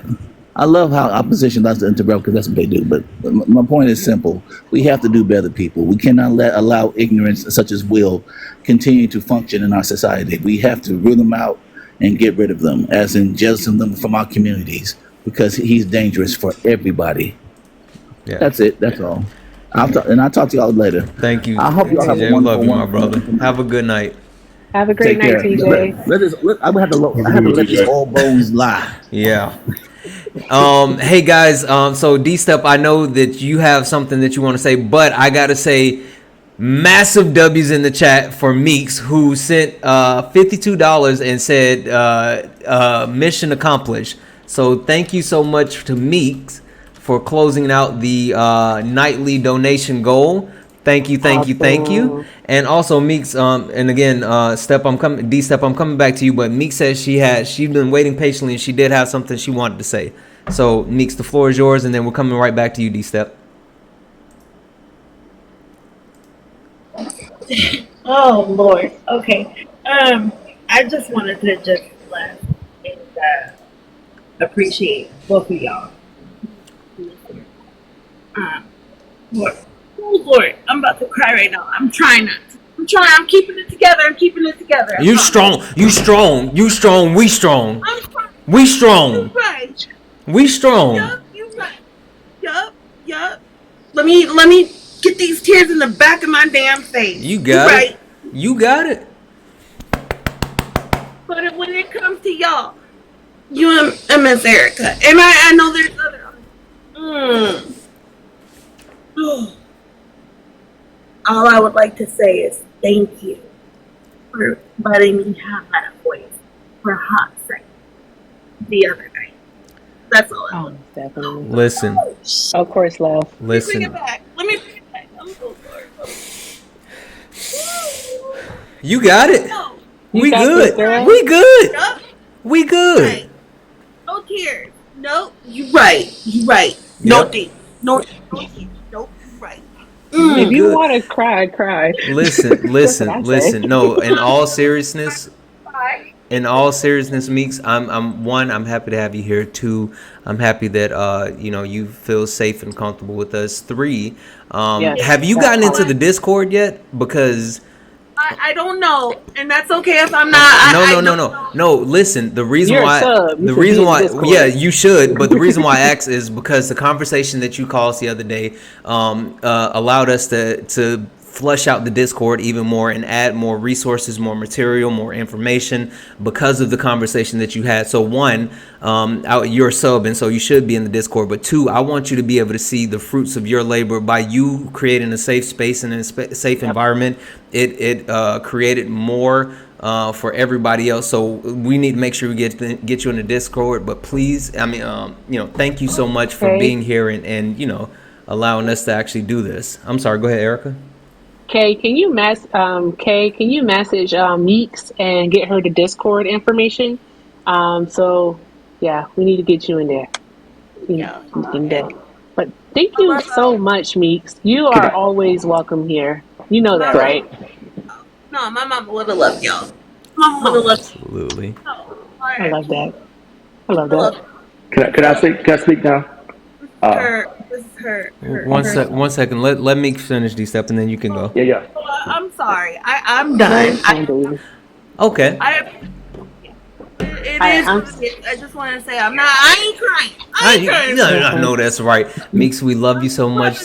I love how opposition likes to interrupt, because that's what they do. But my point is simple. We have to do better, people. We cannot allow ignorance such as Will continue to function in our society. We have to root them out and get rid of them, as in jettison them from our communities, because he's dangerous for everybody. Yeah. That's it. That's all. I'll talk to y'all later. Thank you, I hope y'all have a TJ. We love wonderful, you, my wonderful, brother. wonderful night. Have a good night. Have a great Take night, care. TJ. I would have to, Have I a have good to one, let these TJ. old bones lie. Yeah. Hey guys, so D Step, I know that you have something that you want to say, but I gotta say massive W's in the chat for Meeks, who sent $52 and said mission accomplished. So thank you so much to Meeks for closing out the nightly donation goal. Thank you, thank you, thank you. Awesome. And also Meeks, and again, Step, I'm coming, D Step, I'm coming back to you. But Meeks says she's been waiting patiently, and she did have something she wanted to say. So Meeks, the floor is yours, and then we're coming right back to you, D Step. Oh Lord. Okay. I just wanted to just laugh and appreciate both of y'all. Lord. Oh Lord, I'm about to cry right now. I'm trying not to. I'm trying. I'm keeping it together. I'm keeping it together. You strong. You strong. You strong. We strong. I'm trying. We strong. You're right. We strong. Yup. You're right. Yup. Let me get these tears in the back of my damn face. You got You're it. right. You got it. But when it comes to y'all, you and Miss Erica, and I know there's other. All I would like to say is thank you for letting me have that voice for a hot second the other night. That's all I want. Definitely. Listen. Of course, love. Let me Listen. bring it back. I'm so sorry. You got it. No. We got good. this, girl. We good. Yup. We good. Right. No tears. No, you right. You right. No Yep. tears. No tears. Nope. You right. If you Good. want to cry, cry. Listen, That's what listen, I say. listen. No, in all seriousness, Bye. Meeks, I'm happy to have you here. 2, I'm happy that you feel safe and comfortable with us. 3, Yes, have you that gotten into part. the Discord yet? Because I don't know, and that's okay if I'm not. no. Listen, the reason You're a why, sub. You the should be reason in why, Discord. yeah, you should. But the reason why I asked is because the conversation that you caused the other day allowed us to flush out the Discord even more and add more resources, more material, more information because of the conversation that you had. So 1, you're a sub, and so you should be in the Discord. But 2, I want you to be able to see the fruits of your labor by you creating a safe space and a safe environment. It created more for everybody else. So we need to make sure we get you in the Discord. But please, thank you so much for Okay. being here and allowing us to actually do this. I'm sorry. Go ahead, Erica. Kay, can you message Meeks and get her the Discord information? So yeah, we need to get you in there. In there. But thank you so much, Meeks. You Can are I, always welcome here. You know that, right? No, my mama would have loved y'all. Mama would have loved. Absolutely. I love that. I love that. can I speak now? This is her. One second. Let me finish these steps and then you can go. Yeah. I'm sorry. I'm done. Okay. It is what it is. I just want to say I ain't crying. I ain't crying. No, that's right. Meeks, we love you so much.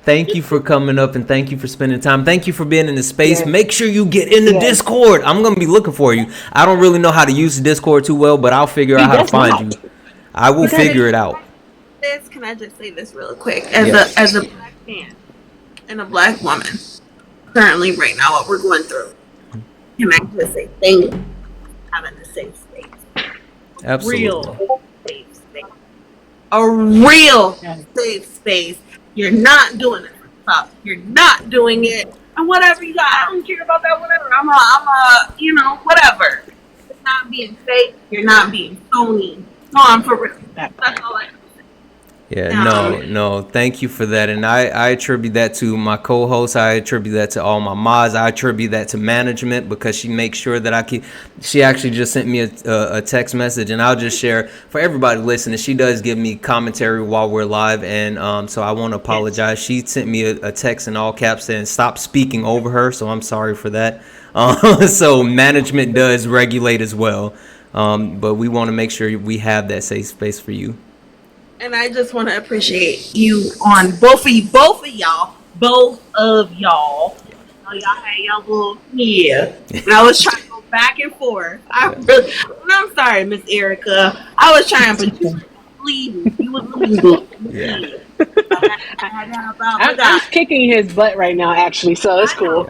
Thank you for coming up and thank you for spending time. Thank you for being in the space. Yes. Make sure you get in the Yes. Discord. I'm going to be looking for you. I don't really know how to use the Discord too well, but I'll figure out how to find you. I will figure it out. Can I just say this real quick? As a black man and a black woman, currently right now, what we're going through, can I just say thank you for having a safe space? Absolutely. Real safe space. A real safe space. You're not doing it for stuff. You're not doing it. And whatever you got, I don't care about that, whatever. I'm a, whatever. It's not being fake. You're not being phony. No, I'm for real. That's all I Yeah, no, thank you for that. And I attribute that to my co-host. I attribute that to all my mods. I attribute that to management because she makes sure that she actually just sent me a text message, and I'll just share for everybody listening. She does give me commentary while we're live, and so I want to apologize. She sent me a text in all caps saying stop speaking over her, so I'm sorry for that. So management does regulate as well. But we want to make sure we have that safe space for you. And I just want to appreciate you on both of y'all. Y'all had y'all little and I was trying to go back and forth. I'm sorry, Miss Erica. I was trying, but you were bleeding. You were bleeding. Yeah. I'm kicking his butt right now, actually, so it's cool.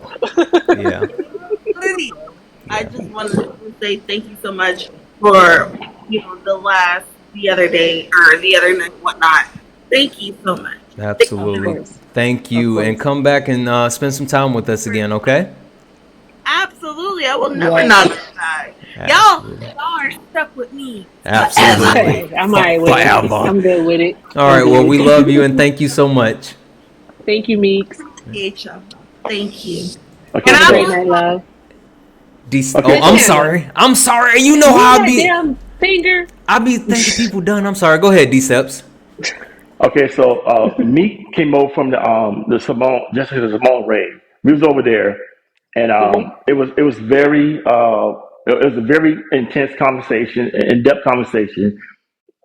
Yeah. I just wanted to say thank you so much for the other day or the other night, whatnot. Thank you so much. Absolutely. Thank you, and come back and spend some time with us again, okay? Absolutely, I will never not come back. Y'all are stuck with me. Absolutely. I'm all right with it. I'm good with it. All right, well, we love you, and thank you so much. Thank you, Meeks. Thank you. Okay. Have a great night, love. Oh, I'm sorry. I'm sorry. You know how I be. Damn finger. I be thinking people done. I'm sorry. Go ahead, D-Steps. Okay, so Meek came over from the Simone Jessica Simone rave. We was over there, and it was very it was a very intense conversation, in depth conversation.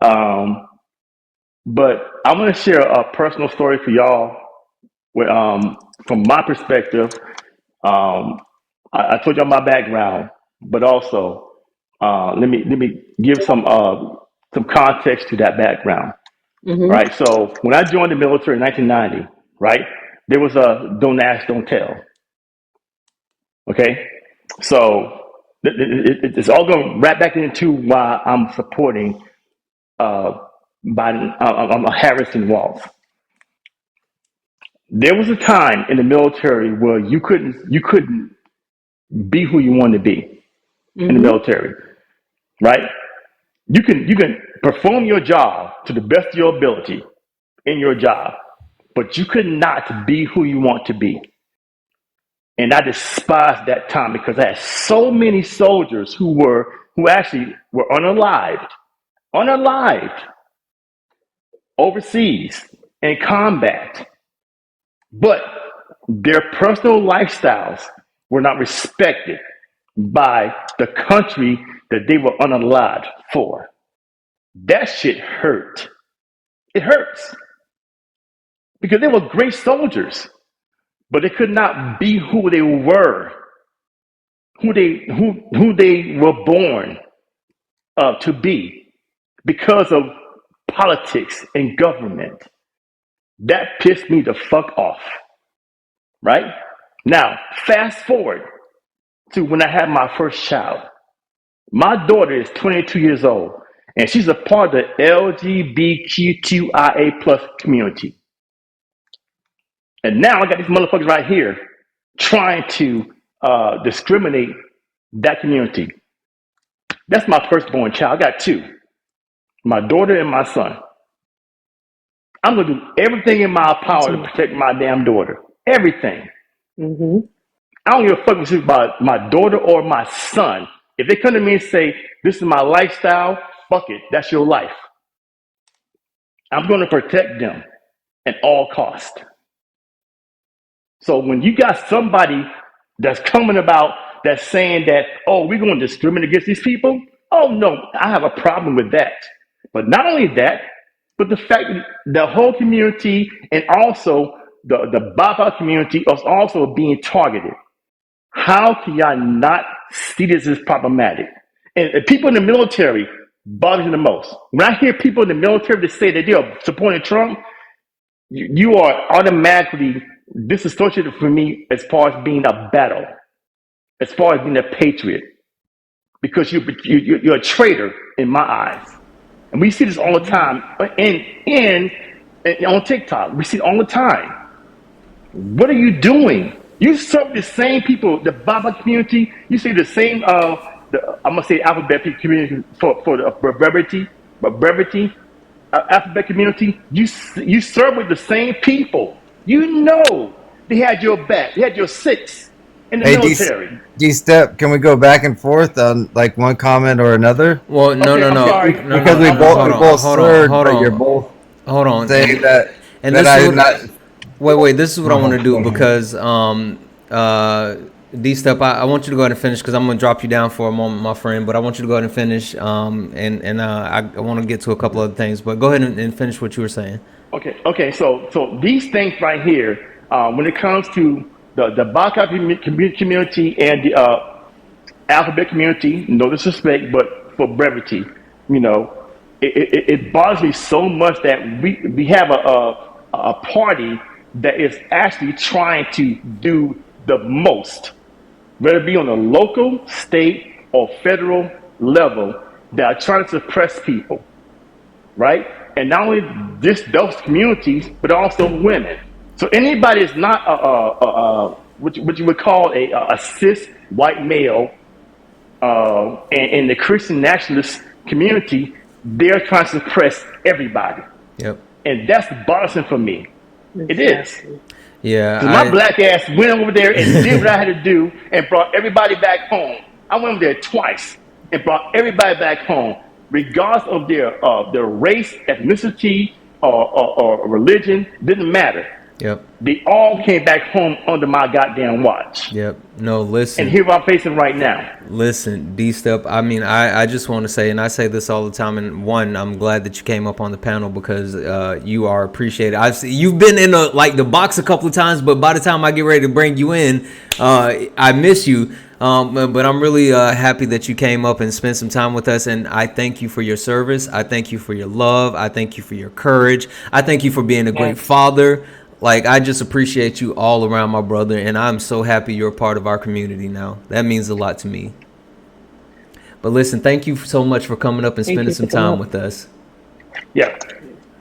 But I'm gonna share a personal story for y'all. Where from my perspective, I told y'all my background, but also let me give some context to that background. Right. So when I joined the military in 1990, right, there was a don't ask, don't tell. Okay. So it's all going right back into why I'm supporting Biden, Harrison Walls. There was a time in the military where you couldn't be who you wanted to be in the military, right? You can perform your job to the best of your ability in your job, but you could not be who you want to be. And I despised that time because I had so many soldiers who actually were unalived overseas in combat, but their personal lifestyles were not respected by the country that they were unalived for. That shit hurt. It hurts because they were great soldiers, but they could not be who they were, who they were born to be, because of politics and government. That pissed me the fuck off. Right now, fast forward to when I had my first child. My daughter is 22 years old, and she's a part of the LGBTQIA plus community. And now I got these motherfuckers right here trying to discriminate that community. That's my firstborn child. I got two, my daughter and my son. I'm going to do everything in my power to protect my damn daughter. Everything. I don't give a fuck if it's about my daughter or my son. If they come to me and say, this is my lifestyle, fuck it. That's your life. I'm going to protect them at all costs. So when you got somebody that's coming about that's saying that, oh, we're going to discriminate against these people. Oh, no, I have a problem with that. But not only that, but the fact that the whole community and also the BAPA community is also being targeted. How can y'all not see this as problematic? And people in the military bother me the most. When I hear people in the military that say that they are supporting Trump, you are automatically disassociated from me as far as being a battle, as far as being a patriot, because you're a traitor in my eyes. And we see this all the time on TikTok. We see it all the time. What are you doing? You serve the same people, the Baba community. You see the same, I'm gonna say alphabet community for the brevity, alphabet community. You serve with the same people. You know they had your back. They had your six in the military. D-Step, can we go back and forth on like one comment or another? Well, no. Because we both served, but you're both saying that. And this is what, wait. This is what I want to do because D-Step, I want you to go ahead and finish because I'm going to drop you down for a moment, my friend. But I want you to go ahead and finish. I want to get to a couple other things. But go ahead and finish what you were saying. Okay. So these things right here, when it comes to the Baka community and the alphabet community, no disrespect, but for brevity, it bothers me so much that we have a party that is actually trying to do the most, whether it be on a local, state, or federal level, that are trying to suppress people, right? And not only those communities, but also women. So anybody is not what you would call a cis white male in the Christian nationalist community, they're trying to suppress everybody. Yep. And that's bothersome for me. It is. Yeah. My black ass went over there and did what I had to do and brought everybody back home. I went over there twice and brought everybody back home, regardless of their race, ethnicity, or religion. Didn't matter. Yep. They all came back home under my goddamn watch. Yep. No, listen. And here I'm facing right now. Listen, D-Step, I mean, I just want to say, and I say this all the time, and one, I'm glad that you came up on the panel because you are appreciated. You've been in the box a couple of times, but by the time I get ready to bring you in, I miss you. But I'm really happy that you came up and spent some time with us, and I thank you for your service. I thank you for your love. I thank you for your courage. I thank you for being a great father. Like, I just appreciate you all around, my brother, and I'm so happy you're a part of our community now. That means a lot to me. But listen, thank you so much for coming up and spending some time with us. Yeah.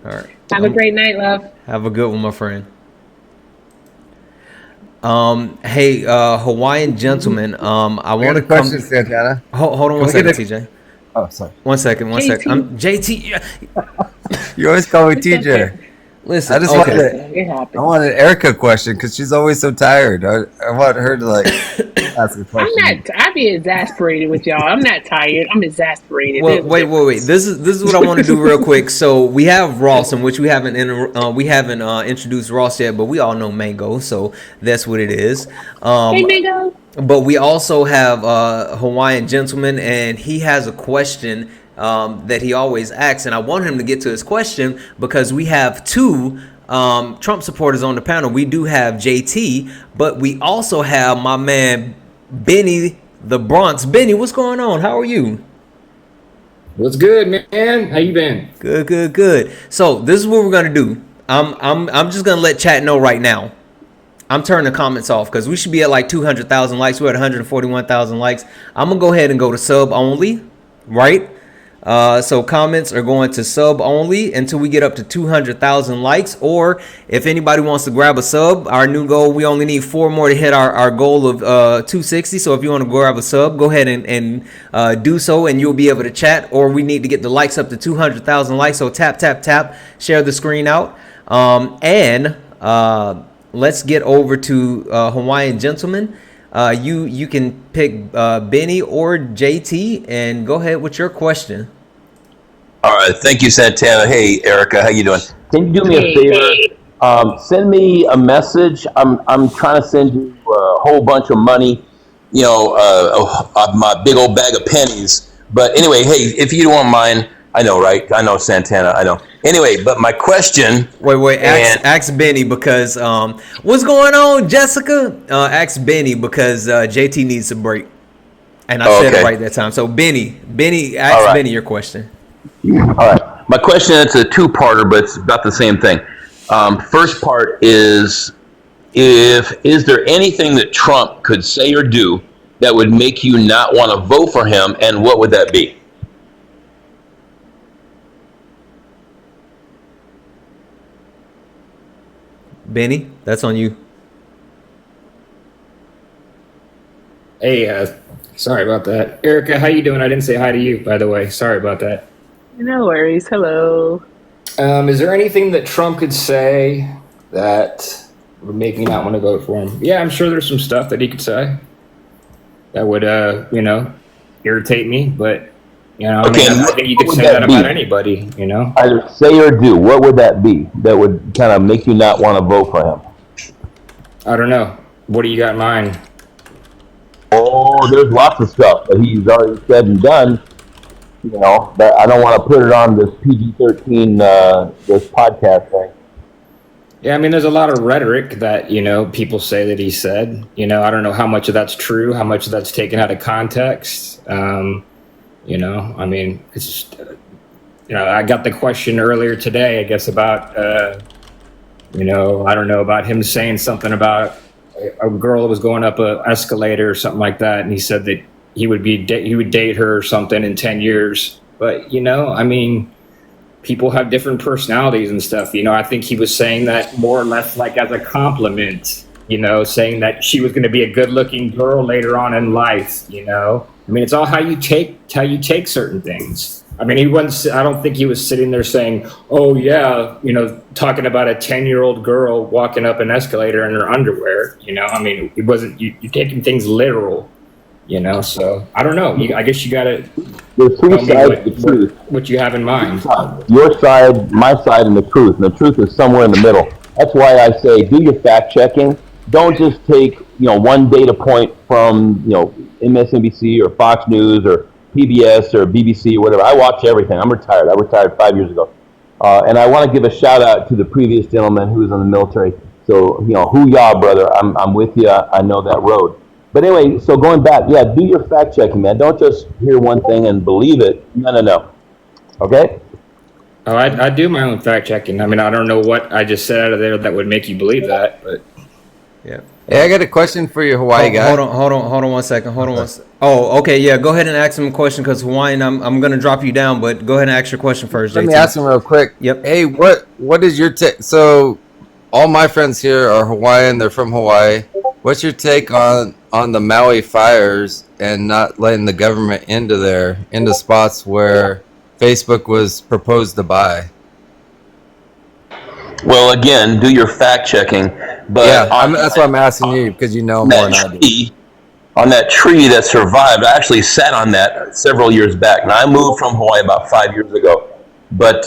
All right. Have a great night, love. Have a good one, my friend. Hey, Hawaiian gentleman. I want to come. Question, Santana. Hold on one second, TJ. Oh, sorry. One second. I'm JT. You always call me TJ. Listen, I just wanted Erica a question because she's always so tired. I want her to ask a question. I be exasperated with y'all. I'm not tired. I'm exasperated. Well, wait. This is what I want to do real quick. So we have Ross, in which we haven't introduced Ross yet, but we all know Mango, so that's what it is. Hey, Mango. But we also have Hawaiian gentleman, and he has a question that he always asks, and I want him to get to his question because we have two Trump supporters on the panel. We do have JT, but we also have my man Benny the Bronx. Benny, what's going on? How are you? What's good, man? How you been? Good. So this is what we're gonna do. I'm just gonna let chat know right now. I'm turning the comments off because we should be at like 200,000 likes. We're at 141,000 likes. I'm gonna go ahead and go to sub only, right? So comments are going to sub only until we get up to 200,000 likes. Or if anybody wants to grab a sub, our new goal, we only need 4 more to hit our goal of 260. So if you want to grab a sub, go ahead and do so, and you'll be able to chat. Or we need to get the likes up to 200,000 likes. So tap, share the screen out. Let's get over to Hawaiian gentleman. You can pick Benny or JT and go ahead with your question. All right, thank you, Santana. Hey, Erica, how you doing? Can you do me a favor? Send me a message. I'm trying to send you a whole bunch of money. My big old bag of pennies. But anyway, hey, if you don't mind, I know, right? I know, Santana. I know. Anyway, but my question. Wait. Ask Benny because what's going on, Jessica? Ask Benny because JT needs a break, and I said it right that time. So Benny, ask Benny your question. All right, my question is a two-parter, but it's about the same thing. First part is there anything that Trump could say or do that would make you not want to vote for him, and what would that be? Benny, that's on you. Hey, sorry about that. Erica, how you doing? I didn't say hi to you, by the way. Sorry about that. No worries. Hello. Is there anything that Trump could say that would make me not want to vote for him? Yeah, I'm sure there's some stuff that he could say that would, irritate me, but I think you could say that about anybody, Either say or do. What would that be that would kind of make you not want to vote for him? I don't know. What do you got in mind? there's lots of stuff that he's already said and done. But I don't want to put it on this PG-13 this podcast thing. Yeah, I mean, there's a lot of rhetoric that, people say that he said. I don't know how much of that's true, how much of that's taken out of context. I mean, it's just, I got the question earlier today, I guess, about, I don't know, about him saying something about a girl that was going up an escalator or something like that. And he said that he would date her or something in 10 years. But, I mean, people have different personalities and stuff. I think he was saying that more or less like as a compliment, saying that she was going to be a good looking girl later on in life. I mean, it's all how you take certain things. I mean, I don't think he was sitting there saying, oh yeah, talking about a 10-year-old girl walking up an escalator in her underwear. I mean, it wasn't, you're taking things literal. So I don't know. I guess you got to tell me what you have in mind. Your side, my side, and the truth. And the truth is somewhere in the middle. That's why I say do your fact checking. Don't just take one data point from MSNBC or Fox News or PBS or BBC or whatever. I watch everything. I'm retired. I retired 5 years ago, and I want to give a shout out to the previous gentleman who was in the military. So hoo-yah, brother. I'm with you. I know that road. But anyway, so going back, yeah, do your fact checking, man. Don't just hear one thing and believe it. No. Okay? Oh, I do my own fact checking. I mean, I don't know what I just said out of there that would make you believe that, but yeah. Hey, I got a question for your Hawaii guy. Hold on 1 second. Oh, okay, yeah. Go ahead and ask him a question because Hawaiian, I'm gonna drop you down, but go ahead and ask your question first. Let JT. me ask him real quick. Yep. Hey, what is your take? So, all my friends here are Hawaiian. They're from Hawaii. What's your take on the Maui fires and not letting the government into spots where Facebook was proposed to buy? Well, again, do your fact checking. But yeah, that's why I'm asking you because you know more than I do. On that tree that survived, I actually sat on that several years back. Now, I moved from Hawaii about 5 years ago, but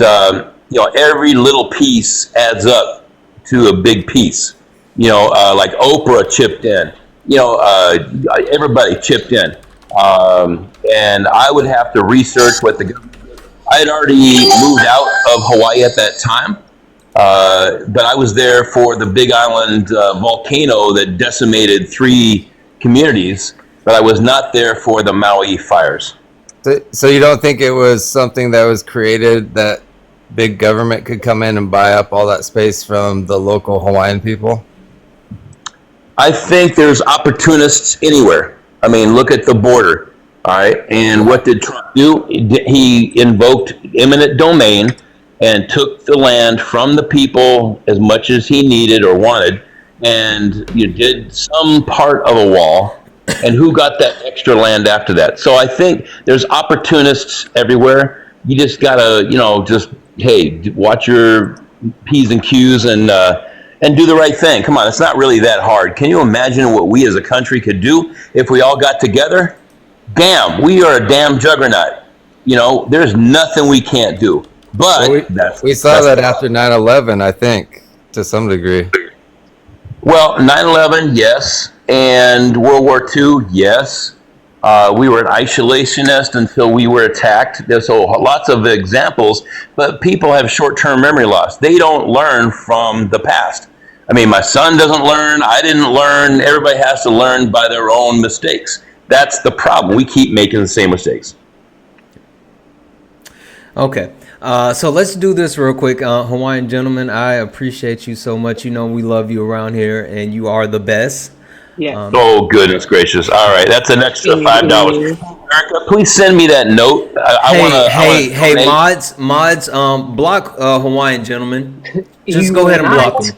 every little piece adds up to a big piece. Like Oprah chipped in. Everybody chipped in, and I would have to research what the government did. I had already moved out of Hawaii at that time, but I was there for the Big Island volcano that decimated 3 communities, but I was not there for the Maui fires. So you don't think it was something that was created that big government could come in and buy up all that space from the local Hawaiian people? I think there's opportunists anywhere. I mean, look at the border, all right? And what did Trump do? He invoked eminent domain and took the land from the people as much as he needed or wanted, and you did some part of a wall, and who got that extra land after that? So I think there's opportunists everywhere. You just gotta, watch your P's and Q's and do the right thing. Come on, it's not really that hard. Can you imagine what we as a country could do if we all got together? Damn, we are a damn juggernaut. There's nothing we can't do. But we saw that after 9/11, I think, to some degree. Well, 9/11, yes, and World War II, yes. We were an isolationist until we were attacked. There's lots of examples, but people have short-term memory loss. They don't learn from the past. I mean, my son doesn't learn. I didn't learn. Everybody has to learn by their own mistakes. That's the problem. We keep making the same mistakes. Okay. So let's do this real quick. Hawaiian gentlemen, I appreciate you so much. We love you around here, and you are the best. Yeah. Oh, goodness gracious. All right. That's an extra $5. Erica, please send me that note. Hey, mods, block Hawaiian gentlemen. Just go ahead and block them.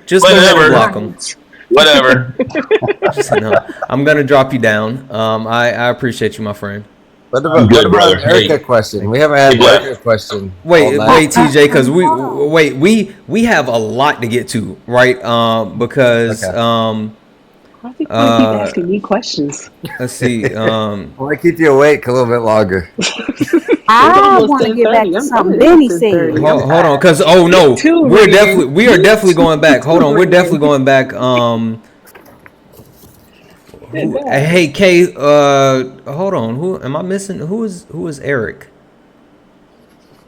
Just go ahead and block them. Whatever. I'm going to drop you down. I appreciate you, my friend. What about Erica question? We haven't had Erica question. Wait, TJ, because we have a lot to get to, right? Because I think we keep asking me questions. Let's see. I keep you awake a little bit longer. I want to get back to something Benny said. Hold on, because we are definitely going back. Hold on, we're definitely going back. Hey, Kay. Hold on. Who am I missing? Who is Eric?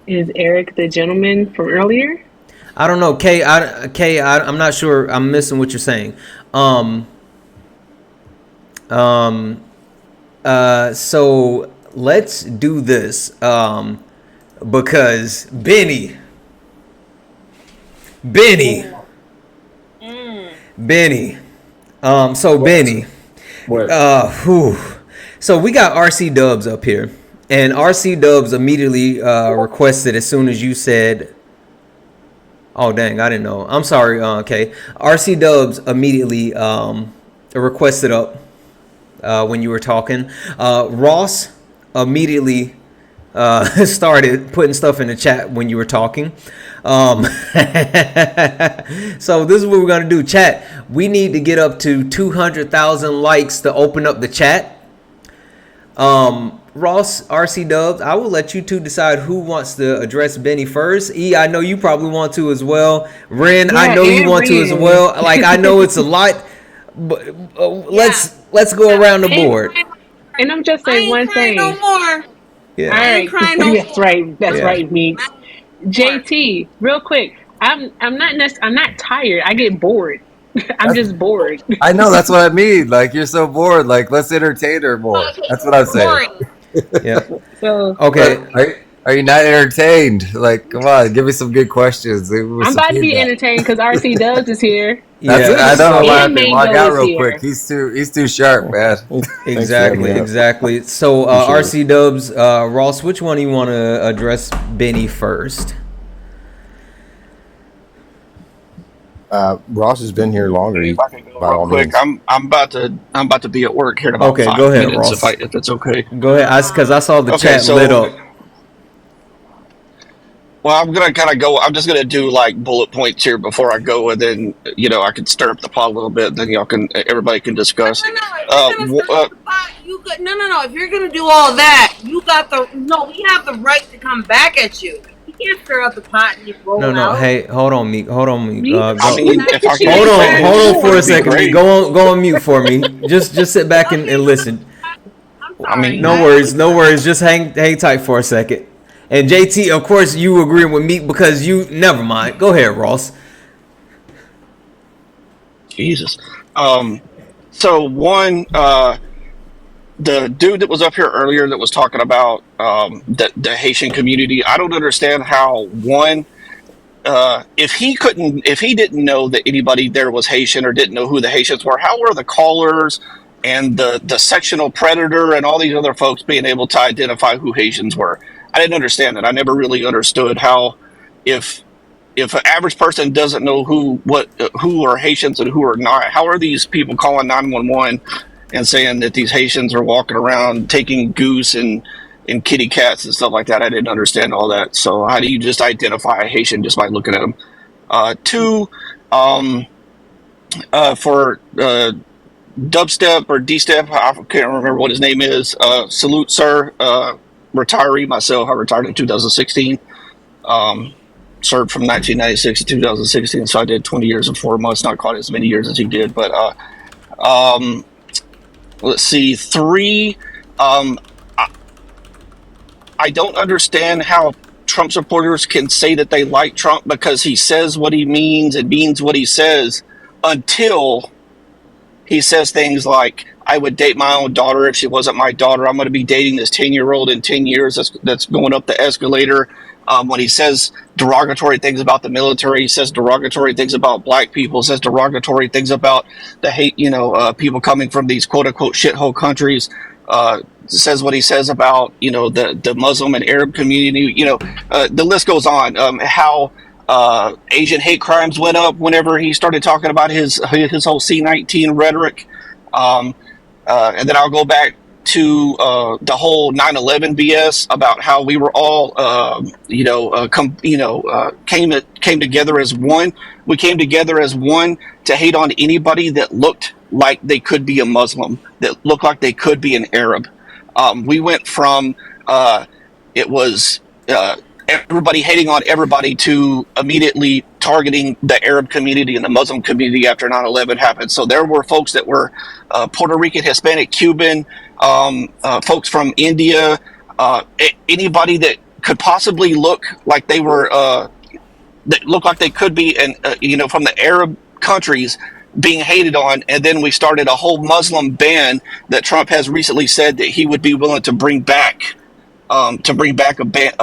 Is Eric the gentleman from earlier? I don't know, Kay. I'm not sure. I'm missing what you're saying. Um. So let's do this. Because Benny. So Benny. What? Whew. So we got RC Dubs up here, and RC Dubs immediately requested as soon as you said. Oh dang, I didn't know. I'm sorry, Kay. RC Dubs immediately requested up when you were talking. Ross immediately started putting stuff in the chat when you were talking. So this is what we're gonna do, chat. We need to get up to 200,000 likes to open up the chat. Ross, RC Dubs, I will let you two decide who wants to address Benny first. E, I know you probably want to as well. Ren, Yeah, I know you and want to as Ren. well. Like I know it's a lot, but let's go around the board. And I'm just I saying ain't one crying no thing. more. Yeah. All I ain't right, crying no that's more. right. That's Yeah. right, Meeks. JT, real quick. I'm not tired. I get bored. I'm just bored. I know, that's what I mean. Like, you're so bored. Like, let's entertain her more. That's what I'm saying. Yeah. So Okay. Are you not entertained? Like, come on, give me some good questions. Give me I'm some about to be feedback. entertained because RC Dubs is here. That's Yeah. it. I know. I'm And laughing. Walk Mango out is real here. quick. He's too sharp, man. Exactly. So RC Dubs, Ross, which one do you want to address Benny first? Ross has been here longer. If I can go By all real quick, means. I'm about to be at work here in about Okay, 5 go ahead, minutes Ross. if it's okay. Go ahead, because I saw the Okay, chat lit so up. well, I'm gonna kind of go. I'm just gonna do like bullet points here before I go, and then I can stir up the pot a little bit. Then everybody can discuss. You could no. If you're gonna do all that, we have the right to come back at you. You can't stir up the pot and you roll No. out. Hey, hold on, Meek. Hold on, Meek. I mean, if I can hold finish, on for a it'd be second, Meek. great. Go on mute for me. Just sit back and listen. I mean, No worries. Just hang tight for a second. And JT, of course, you agreeing with Meek because you never mind. Go ahead, Ross. Jesus. So one, the dude that was up here earlier that was talking about the Haitian community. I don't understand how one. If he didn't know that anybody there was Haitian or didn't know who the Haitians were, how were the callers and the sectional predator and all these other folks being able to identify who Haitians were? I didn't understand that. I never really understood how, if an average person doesn't know who are Haitians and who are not, how are these people calling 911 and saying that these Haitians are walking around taking goose and kitty cats and stuff like that? I didn't understand all that. So how do you just identify a Haitian just by looking at them? Two, for dubstep or D-step, I can't remember what his name is. Salute, sir. Retiree myself. I retired in 2016. Served from 1996 to 2016, so I did 20 years and 4 months. Not quite as many years as he did, but let's see. Three, I don't understand how Trump supporters can say that they like Trump because he says what he means and means what he says until he says things like, I would date my own daughter if she wasn't my daughter. I'm going to be dating this 10-year-old in 10 years that's going up the escalator. When he says derogatory things about the military, he says derogatory things about black people, says derogatory things about the hate, people coming from these quote unquote shithole countries, says what he says about, the Muslim and Arab community, the list goes on. How Asian hate crimes went up whenever he started talking about his whole C-19 rhetoric. And then I'll go back to the whole 9/11 BS about how we were all, came together as one. We came together as one to hate on anybody that looked like they could be a Muslim, that looked like they could be an Arab. We went from everybody hating on everybody to immediately targeting the Arab community and the Muslim community after 9/11 happened. So there were folks that were Puerto Rican, Hispanic, Cuban, folks from India, anybody that could possibly look like they were that looked like they could be, and from the Arab countries being hated on. And then we started a whole Muslim ban that Trump has recently said that he would be willing to bring back. A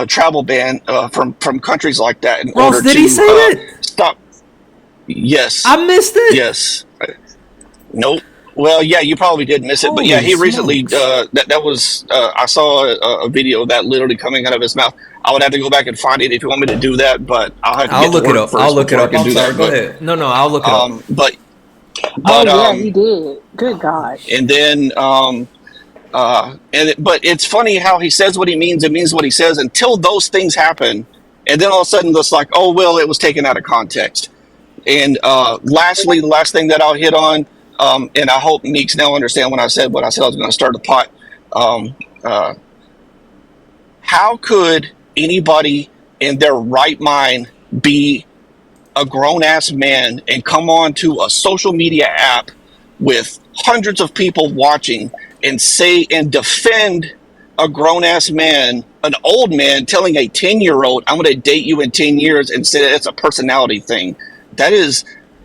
travel ban from countries like that in Ross, order did to he say that? stop. Yes, I missed it. yes. Nope. Well, yeah, you probably did miss it, but yeah, Holy he recently smokes. that was I saw a video of that literally coming out of his mouth. I would have to go back and find it if you want me to do that, but I'll have to I'll get to look it work up. first I'll look it before I up. can I'm do sorry. that. Go But ahead. No, I'll look it up. but Oh but yeah, he did. Good God. and then but it's funny how he says what he means and means what he says until those things happen, and then all of a sudden it's like, oh well, it was taken out of context. And lastly, the last thing that I'll hit on, and I hope Meeks now understand when I said what I said I was going to start a pot. Uh, how could anybody in their right mind be a grown ass man and come on to a social media app with hundreds of people watching and say and defend a grown ass man, an old man telling a 10-year-old, I'm going to date you in 10 years and say that it's a personality thing? That is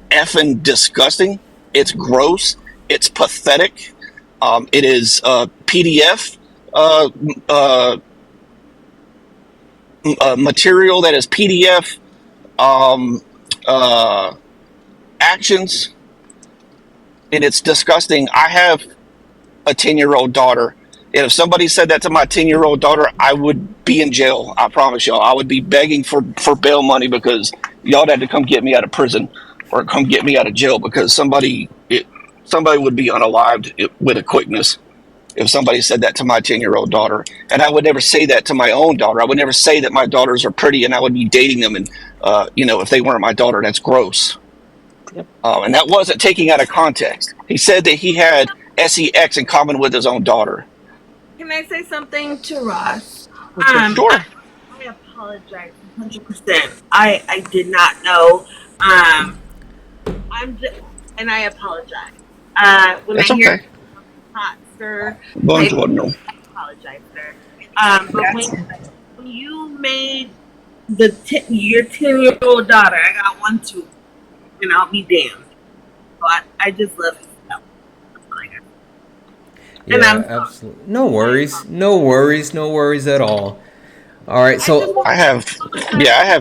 effing disgusting. It's gross. It's pathetic. It is PDF material that is PDF actions, and it's disgusting. I have a 10-year-old daughter, and if somebody said that to my 10-year-old daughter, I would be in jail. I promise y'all. I would be begging for bail money because y'all had to come get me out of prison or come get me out of jail because somebody would be unalived with a quickness if somebody said that to my 10-year-old daughter. And I would never say that to my own daughter. I would never say that my daughters are pretty and I would be dating them. And, if they weren't my daughter, that's gross. Yep. And that wasn't taking out of context. He said that he had sex in common with his own daughter. Can I say something to Ross? Sure. I apologize 100%. I did not know. And I apologize. When That's I hear okay. hot sir, Buongiorno. I apologize, sir. But when you made your 10-year-old daughter, I got one too, and I'll be damned. So I just love you. That's all I got. Yeah, absolutely. No worries. No worries. No worries at all. All right. So I have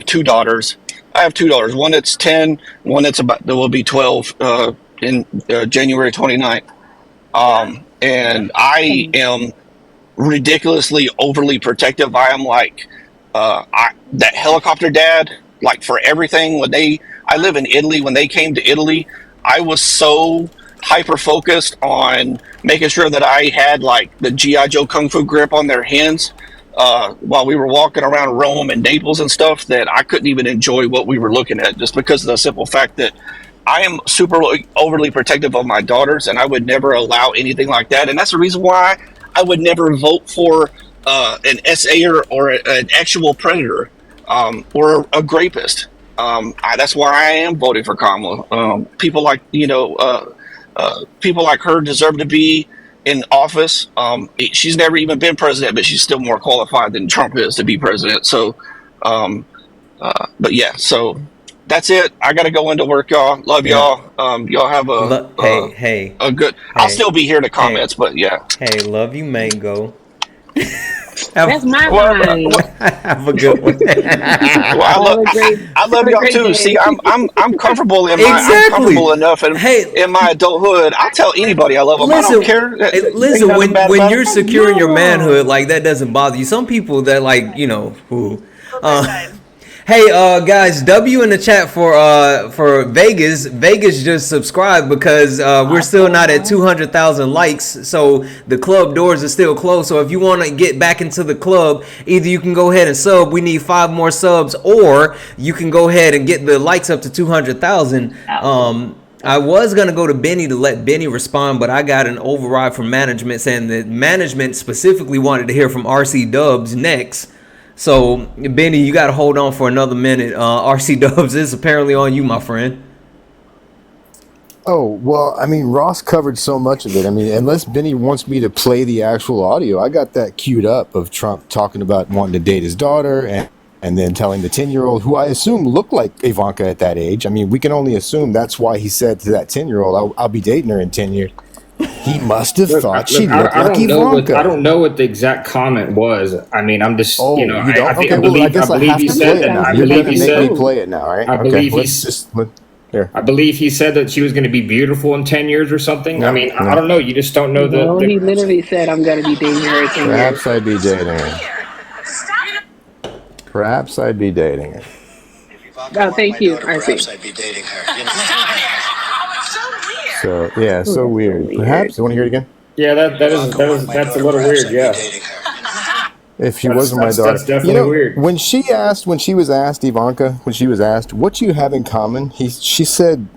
two daughters. One that's 10, one that will be 12 in January 29th. And I am ridiculously overly protective. I am like that helicopter dad, like for everything. I live in Italy. When they came to Italy, I was so hyper focused on making sure that I had like the G.I. Joe Kung Fu grip on their hands while we were walking around Rome and Naples and stuff that I couldn't even enjoy what we were looking at just because of the simple fact that I am super overly protective of my daughters, and I would never allow anything like that. And that's the reason why I would never vote for an SAer or an actual predator or a rapist. That's why I am voting for Kamala. People like people like her deserve to be in office. She's never even been president, but she's still more qualified than Trump is to be president. So, but yeah, so. That's it. I got to go into work, y'all. Love y'all. Y'all have a good. I'll still be here to comments, but yeah. Hey, love you, Mango. That's my line. Have a good one. I love y'all too. See, I'm comfortable in my I'm comfortable enough in my adulthood. I'll tell anybody I love them. I don't care. Listen, when you're secure in your manhood, like that doesn't bother you. Some people that hey, guys, W in the chat for Vegas. Vegas just subscribed because we're still not at 200,000 likes, so the club doors are still closed. So if you want to get back into the club, either you can go ahead and sub. We need 5 more subs, or you can go ahead and get the likes up to 200,000. I was going to go to Benny to let Benny respond, but I got an override from management saying that management specifically wanted to hear from RC Dubs next. So Benny, you got to hold on for another minute. RC Dubs is apparently on you, my friend. Oh, well, I mean, Ross covered so much of it. I mean, unless Benny wants me to play the actual audio, I got that queued up of Trump talking about wanting to date his daughter and then telling the 10-year-old, who I assume looked like Ivanka at that age. I mean, we can only assume that's why he said to that 10-year-old, I'll be dating her in 10 years. He must have thought she looked like Ivanka. I don't know what the exact comment was. I mean, I'm just, you know, you don't? I Okay, believe, I guess I believe have he to said play it that. now. I You're believe going he to said. make me play it now, all right? I believe here. I believe he said that she was going to be beautiful in 10 years or something. No, I mean, no. I don't know. You just don't know No, he literally said, I'm going to be dating her in 10 years. Perhaps I'd be dating her. Perhaps I'd be dating her. Oh, thank you, Perhaps RC. I'd be dating her. You know? So, yeah, so weird. Perhaps, you want to hear it again? Yeah, that's a little weird. Yeah. If she wasn't my daughter. That's definitely weird. When she was asked, Ivanka, what you have in common, she said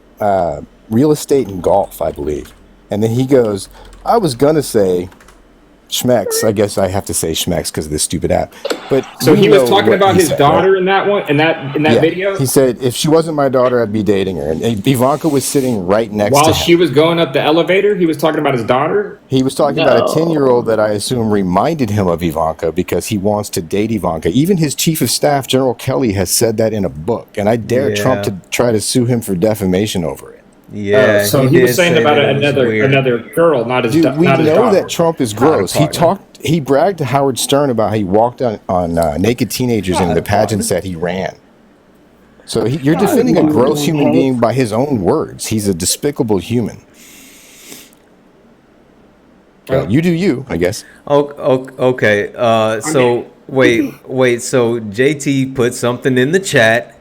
real estate and golf, I believe. And then he goes, I was going to say Schmex. I guess I have to say Schmex because of this stupid app. But So he was talking about his said, daughter right? in that one, in that video. He said, if she wasn't my daughter, I'd be dating her. And Ivanka was sitting right next While to him. she was going up the elevator, he was talking about his daughter. He was talking about a 10-year-old that I assume reminded him of Ivanka because he wants to date Ivanka. Even his chief of staff, General Kelly, has said that in a book. And I dare Trump to try to sue him for defamation over it. Yeah. So he was saying about another girl, not his. Dude, we not his know daughter. that Trump is gross. He bragged to Howard Stern about how he walked on naked teenagers in the pageants that he ran. So you're defending a gross human being by his own words. He's a despicable human. Well, you do you, I guess. Okay. So wait. So JT put something in the chat,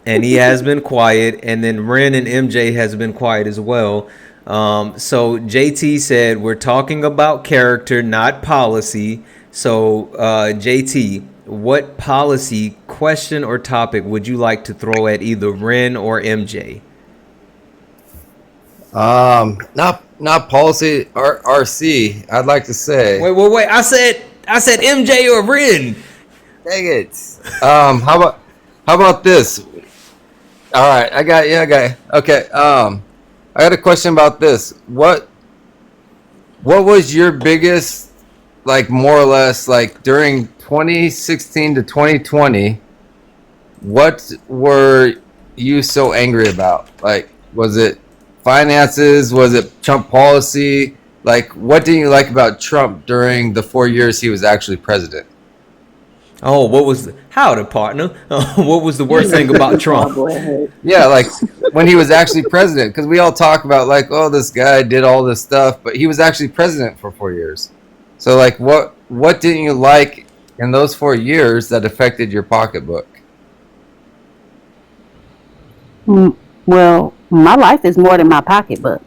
and he has been quiet. And then Ren and MJ has been quiet as well. So JT said we're talking about character, not policy. So JT, what policy, question, or topic would you like to throw at either Ren or MJ? Not policy. RC. I'd like to say. Wait. I said MJ or Ren. Dang it. How about this? All right, I got you. Okay. I got a question about this. What was your biggest, like, more or less, like, during 2016 to 2020? What were you so angry about? Like, was it finances? Was it Trump policy? Like, what didn't you like about Trump during the 4 years he was actually president? Oh, howdy, partner? What was the worst thing about Trump? Yeah, like when he was actually president, because we all talk about like, oh, this guy did all this stuff, but he was actually president for 4 years. So, like, what didn't you like in those 4 years that affected your pocketbook? Well, my life is more than my pocketbook.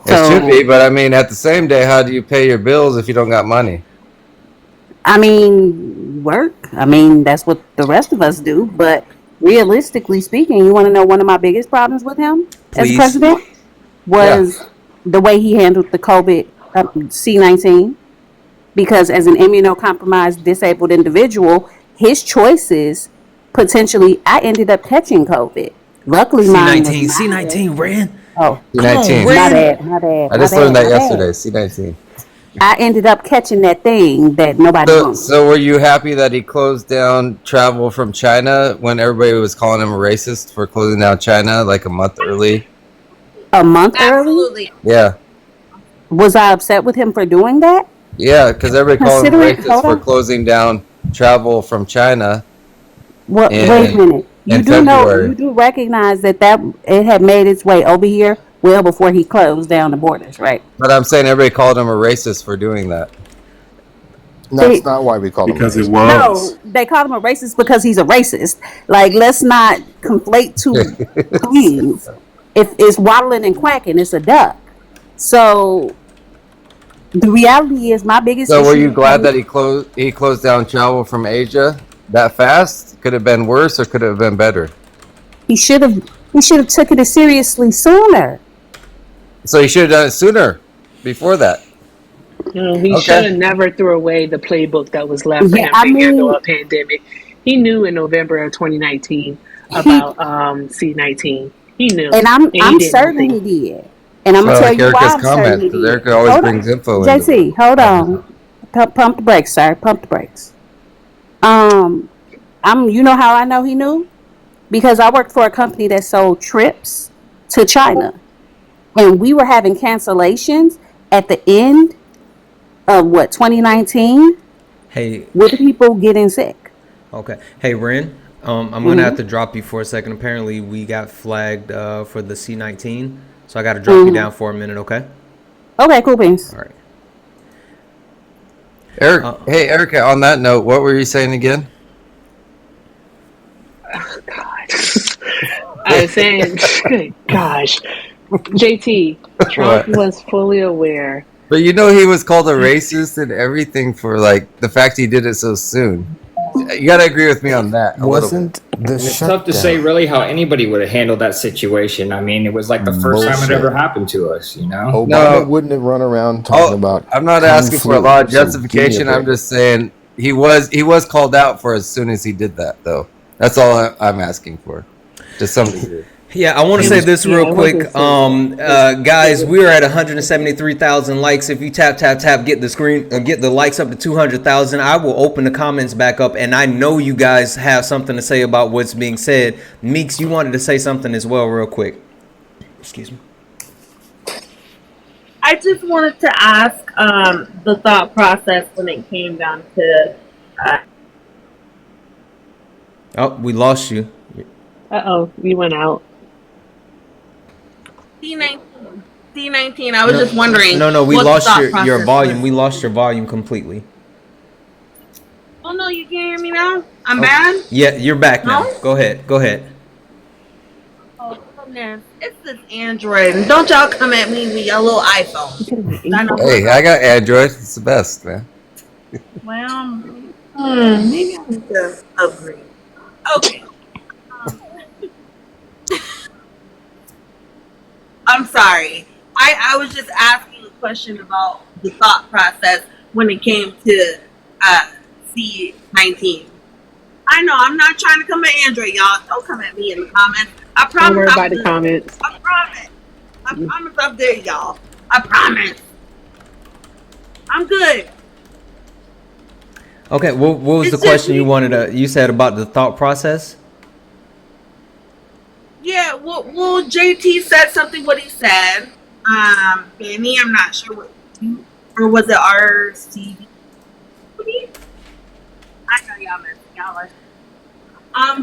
It should be, but I mean, at the same day, how do you pay your bills if you don't got money? I mean, work. I mean, that's what the rest of us do. But realistically speaking, you want to know one of my biggest problems with him as president was the way he handled the COVID C-19. Because as an immunocompromised, disabled individual, his choices potentially, I ended up catching COVID. Luckily, mine was C-19 ran. Oh, C-19. My bad. I just learned that yesterday. C-19. I ended up catching that thing that nobody wants. So were you happy that he closed down travel from China when everybody was calling him a racist for closing down China like a month early? A month Absolutely. early? Yeah. Was I upset with him for doing that? Yeah, because everybody called him Considering- racist hold for on. closing down travel from China. Well, in- wait a minute. You in do know, February. you do recognize that it had made its way over here well before he closed down the borders, right? But I'm saying everybody called him a racist for doing that. That's not why we call him Because racist. it was. No, they called him a racist because he's a racist. Like, let's not conflate two things. If it's waddling and quacking, it's a duck. So the reality is, my biggest So were issue you glad that he closed down travel from Asia that fast? Could have been worse or could have been better. he should have took it as seriously sooner. So he should have done it sooner, before that. He should have never threw away the playbook that was left for him to handle a pandemic. He knew in November of 2019 about C-19. He knew, and he I'm did certain nothing. he did. And I'm So gonna I tell like you why Erica's I'm certain comment he because did. Erica always Hold brings on, info into the JC, hold conversation. on. Pump the brakes, sir. Pump the brakes. You know how I know he knew? Because I worked for a company that sold trips to China, and we were having cancellations at the end of 2019 Hey, with people getting sick. okay. Hey, Ren. I'm gonna have Mm-hmm. to drop you for a second. Apparently, we got flagged for the C-19, so I got to drop you Mm-hmm. down for a minute. Okay. Okay, cool beans. All right. Hey, Erica. On that note, what were you saying again? I was saying, good gosh, JT, Trump What? was fully aware. But you know he was called a racist and everything for like the fact he did it so soon. You got to agree with me on that a little bit. And it's tough to say really how anybody would have handled that situation. I mean, it was like the first time it Bullshit. ever happened to us, you know? Obama wouldn't have run around talking about. I'm not Kung asking for a flu, lot of so give me a justification. I'm break. just saying he was called out for as soon as he did that, though. That's all I'm asking for, to some degree. Yeah, I want to say this real quick. Guys, we are at 173,000 likes. If you tap, get the screen, get the likes up to 200,000. I will open the comments back up, and I know you guys have something to say about what's being said. Meeks, you wanted to say something as well, real quick. Excuse me. I just wanted to ask the thought process when it came down to. Oh, we lost you. You went out. C-19. I was just wondering. No, we what the lost thought your process volume. was. We lost your volume completely. Oh no, you can't hear me now. I'm bad. Yeah, you're back now. No? Go ahead. Oh goodness, it's this Android, and don't y'all come at me with your little iPhone. I know. Hey, I got Android. It's the best, man. Well, maybe I need to upgrade. Okay. I'm sorry. I was just asking a question about the thought process when it came to C-19. I know I'm not trying to come at Android, y'all. Don't come at me in the comments. I promise. Don't worry I'm about the good. comments. I promise. I'm there, y'all. I promise. I'm good. Okay, what was the question you wanted to? You said about the thought process. Yeah, well, JT said something. What he said, Benny, I'm not sure what, or was it RC? I know y'all missed y'all are.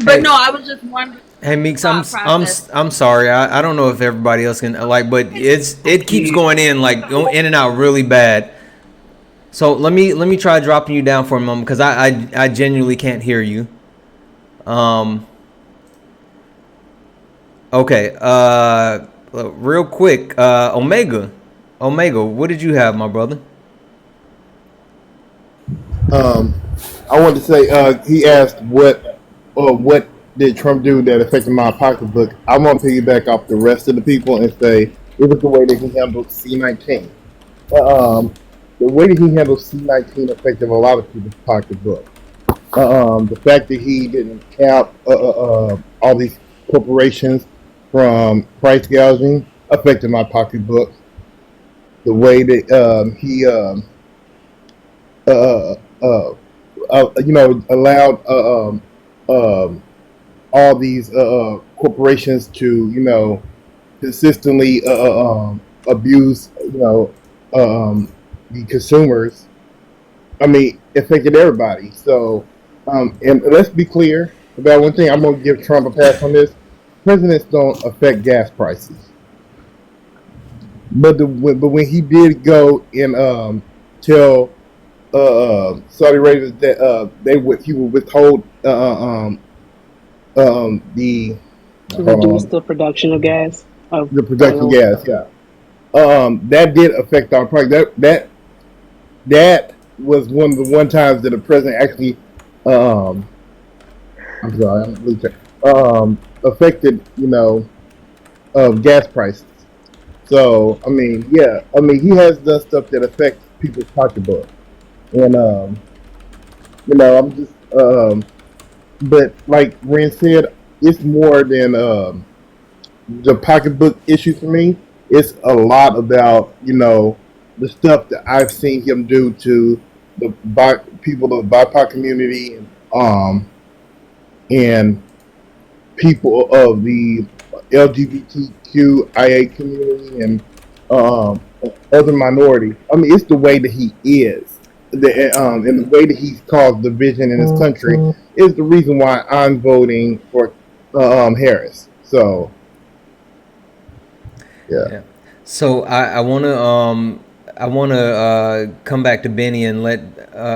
But no, I was just wondering. Hey Meeks, I'm sorry. I don't know if everybody else can but it keeps going in in and out really bad. So let me try dropping you down for a moment because I genuinely can't hear you. Okay. Real quick, Omega, what did you have, my brother? I wanted to say he asked what did Trump do that affected my pocketbook. I want to piggyback off the rest of the people and say it was the way that he handled C-19. The way that he handled C-19 affected a lot of people's pocketbook. The fact that he didn't cap all these corporations from price gouging affected my pocketbook. The way that he allowed all these corporations to consistently abuse the consumers. I mean, it affected everybody. So, and let's be clear about one thing. I'm going to give Trump a pass on this. Presidents don't affect gas prices. But when he did go and tell Saudi Arabia that he would withhold the reduce the production of gas. The production oil. gas, yeah. That did affect our price. That was one of the times that the president actually, I'm sorry, I'm losing track, affected, gas prices. So, I mean, he has done stuff that affects people's pocketbook. And I'm just but like Ren said, it's more than the pocketbook issue for me. It's a lot about the stuff that I've seen him do to the people of the BIPOC community and people of the LGBTQIA community and um, other minorities. I mean, it's the way that he is, and the way that he's caused division in his country is the reason why I'm voting for Harris. So, yeah. So I wanna come back to Benny and let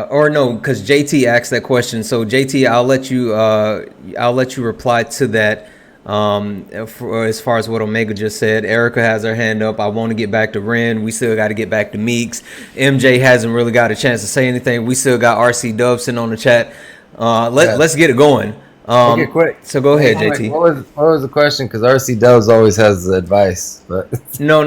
or no, because JT asked that question. So JT, I'll let you reply to that. For, as far as what Omega just said, Erica has her hand up. I want to get back to Ren. We still got to get back to Meeks. MJ hasn't really got a chance to say anything. We still got RC Dub sitting on the chat. Let's get it going. Make it quick. So go ahead, JT. What was the question? Because RC Dubs always has the advice, but No.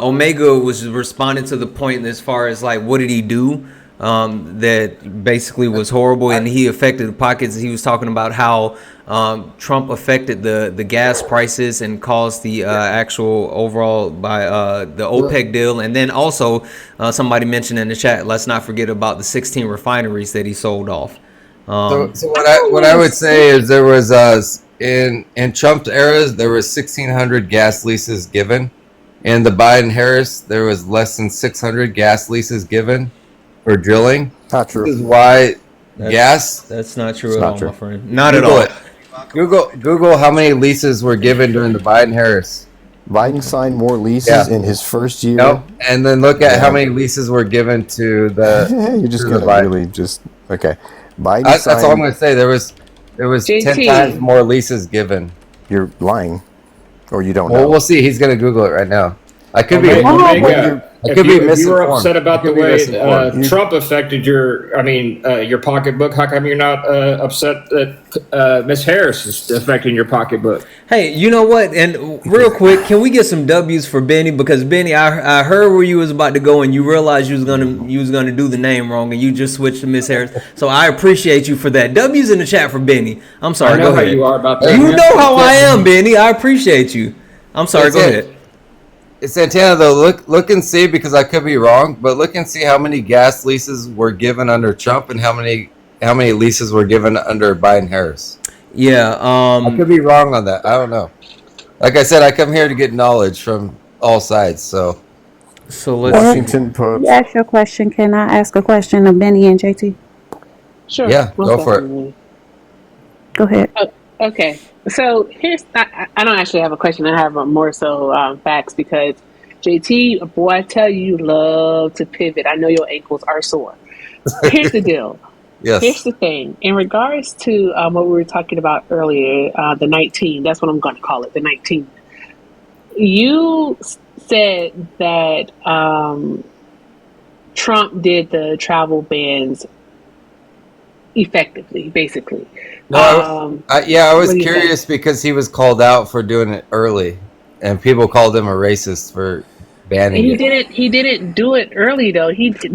Omega was responding to the point as far as like, what did he do? That basically was horrible, and he affected the pockets. He was talking about how Trump affected the gas prices and caused the actual overall by the OPEC deal, and then also somebody mentioned in the chat, let's not forget about the 16 refineries that he sold off. So what I would say is there was in Trump's eras there was 1,600 gas leases given. In the Biden-Harris there was less than 600 gas leases given for drilling. Not true. This is why gas. That's not true It's at not all, true. my friend. Not Google at all. it. Google how many leases were given during the Biden-Harris. Biden signed more leases in his first year. Nope. And then look at how many leases were given to the. You're just to the gonna Biden. really just okay. Biden That's signed, all I'm going to say. There was 10 JT. times more leases given. You're lying, or you don't Well, know. we'll see. He's going to Google it right now. I could be. Omega, I could be if you were misinformed. upset about I the could be way misinformed. Trump affected your pocketbook, how come you're not upset that Miss Harris is affecting your pocketbook? Hey, you know what? And real quick, can we get some W's for Benny? Because Benny, I heard where you was about to go, and you realized you was gonna do the name wrong, and you just switched to Miss Harris. So I appreciate you for that. W's in the chat for Benny. I'm sorry. I know Go how ahead. you are about that. You know how I am, Benny. I appreciate you. I'm sorry. Go ahead. Santana, though, look and see, because I could be wrong, but look and see how many gas leases were given under Trump and how many leases were given under Biden-Harris. Yeah, I could be wrong on that. I don't know. Like I said, I come here to get knowledge from all sides. So let's Washington Post. You ask your question. Can I ask a question of Benny and JT? Sure. Yeah, go for it. Go ahead. Okay. So I don't actually have a question. I have more so facts because JT, boy, I tell you love to pivot. I know your ankles are sore. Here's the deal. Yes. Here's the thing. In regards to what we were talking about earlier, the 19, that's what I'm going to call it, the 19. You said that Trump did the travel bans effectively, basically. No, I was what do you curious because he was called out for doing it early, and people called him a racist for banning And it. he didn't do it early though.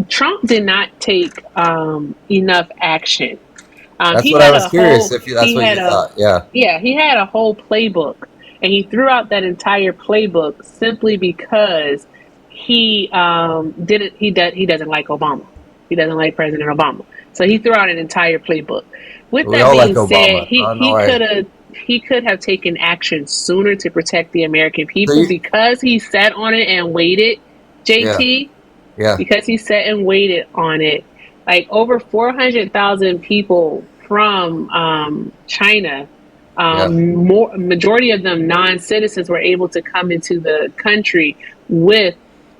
Trump did not take enough action. That's He what I had was a curious whole- if that's he what you had a- thought. Yeah. Yeah, he had a whole playbook, and he threw out that entire playbook simply because he didn't. He doesn't like Obama. He doesn't like President Obama. So he threw out an entire playbook. With We that all being like said, Obama. I don't know he could have taken action sooner to protect the American people you- because he sat on it and waited. JT, Yeah. because he sat and waited on it. Like over 400,000 people from China, majority of them non-citizens, were able to come into the country were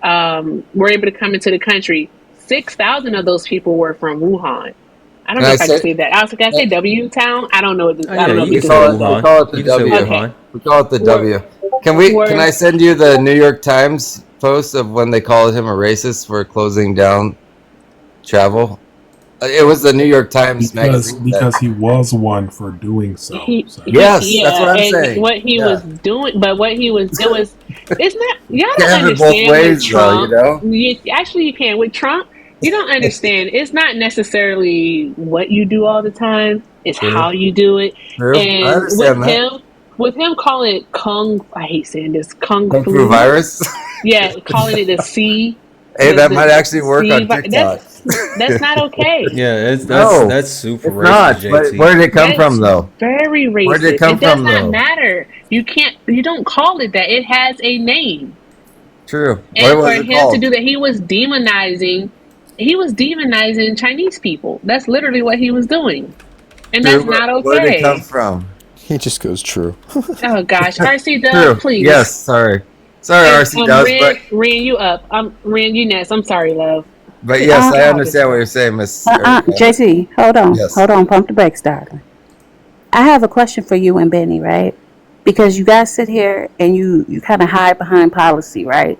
able to come into the country. 6,000 of those people were from Wuhan. I don't know if I can say that. Can I say W Town? I don't know. I don't know if We you can call say it the W. Okay. We call it the W. Can I send you the New York Times post of when they called him a racist for closing down travel? It was the New York Times magazine. Because he was one for doing so. Yes, that's Yeah, what I'm and saying. what he was doing, but what he was, it was, it's not, y'all Can't don't have it both understand with ways, though, you Trump. know? Actually, you can. With Trump, you don't understand. It's not necessarily what you do all the time, it's True. how you do it. True. I And understand that. with him calling it I hate saying this, Kung Kung Fu Flu. virus. Yeah, calling it the C. Hey, that might actually work on TikTok. That's not okay. Yeah, No, that's super it's racist, not. JT. Where did it come That's from, though? very racist. Where did it come does from, not though? matter. You don't call it that. It has a name. True. And What for was it him to called? do that, he was demonizing Chinese people. That's literally what he was doing. And True, that's but not where did it come okay. from? He just goes true. Oh gosh. RC Dub, True. please. Yes, sorry. Sorry, And, RC Dubs, Ran you up. Ran you next. I'm sorry, love. but yes, I Y'all understand what you're saying, Miss. JC, hold on. Yes. Hold on. Pump the brakes, darling. I have a question for you and Benny, right? Because you guys sit here and you kind of hide behind policy, right?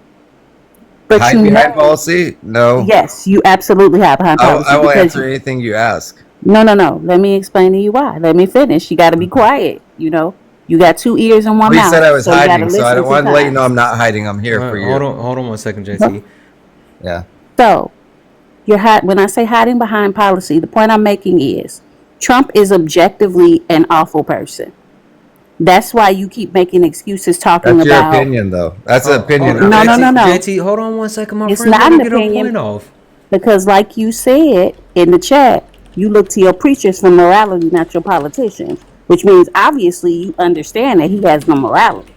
But Hide behind policy? No. Yes, you absolutely hide behind policy. I will because answer anything you ask. No. Let me explain to you why. Let me finish. You got to be quiet. You know, you got 2 ears and 1 Well, you mouth. said I was so you gotta hiding, so I listen don't want to let you know I'm sometimes. not hiding. I'm here for you. Hold on 1 second, JT. Yeah. So, when I say hiding behind policy, the point I'm making is Trump is objectively an awful person. That's why you keep making excuses talking That's your about. opinion, though. That's an opinion. Hold on, No. JT, hold on 1 second, my It's friend. not Let an her get her opinion point off. because, like you said in the chat, you look to your preachers for morality, not your politicians. Which means obviously you understand that he has no morality,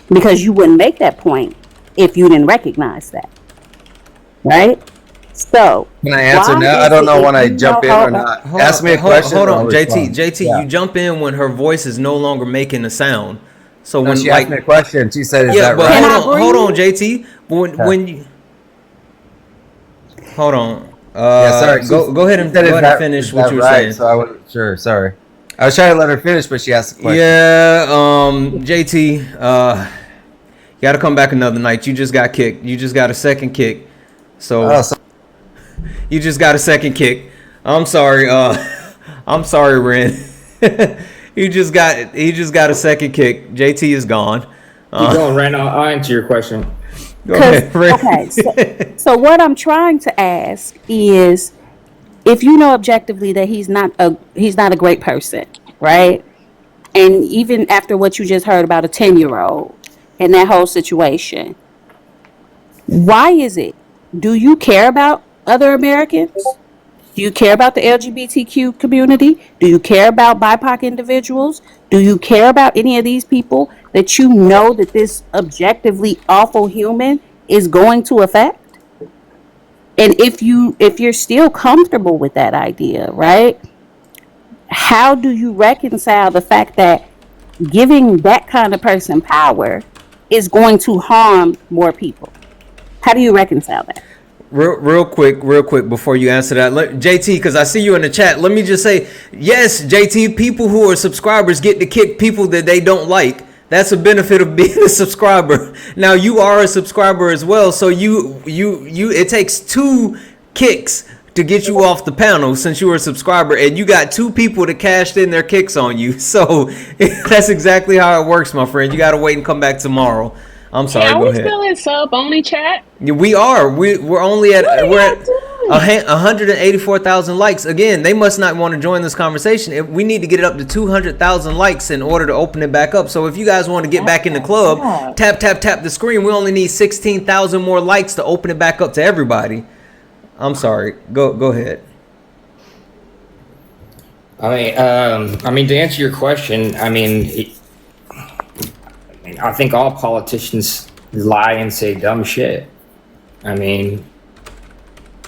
because you wouldn't make that point if you didn't recognize that, right? So Can I answer why now? I is don't it know if when I you jump in know- or not. Hold Ask on, me a question. Hold and I'll on, respond. JT, Yeah. you jump in when her voice is no longer making a sound. So No, when she asked me a question. She said, "Is that but right?" hold on, JT. When you hold on, Yeah, sorry. go ahead and She said, finish is what that you were right? saying. So I wasn't sure. Sorry. I was trying to let her finish, but she asked the question. Yeah, JT, you got to come back another night. You just got kicked. You just got a second kick. So you just got a second kick. I'm sorry. I'm sorry, Ren. he just got a second kick. JT is gone. Keep going, Ren. I'll answer your question. Go ahead, Ren. Okay, so what I'm trying to ask is, if you know objectively that he's not a great person, right? And even after what you just heard about a 10-year-old and that whole situation, why is it? Do you care about other Americans? Do you care about the LGBTQ community? Do you care about BIPOC individuals? Do you care about any of these people that you know that this objectively awful human is going to affect? And if you're still comfortable with that idea, right? How do you reconcile the fact that giving that kind of person power is going to harm more people? How do you reconcile that? Real quick, before you answer that, JT, because I see you in the chat. Let me just say, yes, JT, people who are subscribers get to kick people that they don't like. That's a benefit of being a subscriber. Now you are a subscriber as well, so you it takes 2 kicks to get you off the panel since you were a subscriber, and you got 2 people that cashed in their kicks on you. So that's exactly how it works, my friend. You got to wait and come back tomorrow. I'm sorry. Are Go we ahead. still in sub only chat? Yeah, we are. We're only at 184,000 likes. Again, they must not want to join this conversation. We need to get it up to 200,000 likes in order to open it back up. So if you guys want to get back in the club, tap the screen. We only need 16,000 more likes to open it back up to everybody. I'm sorry. Go ahead. I mean, to answer your question, I think all politicians lie and say dumb shit. I mean,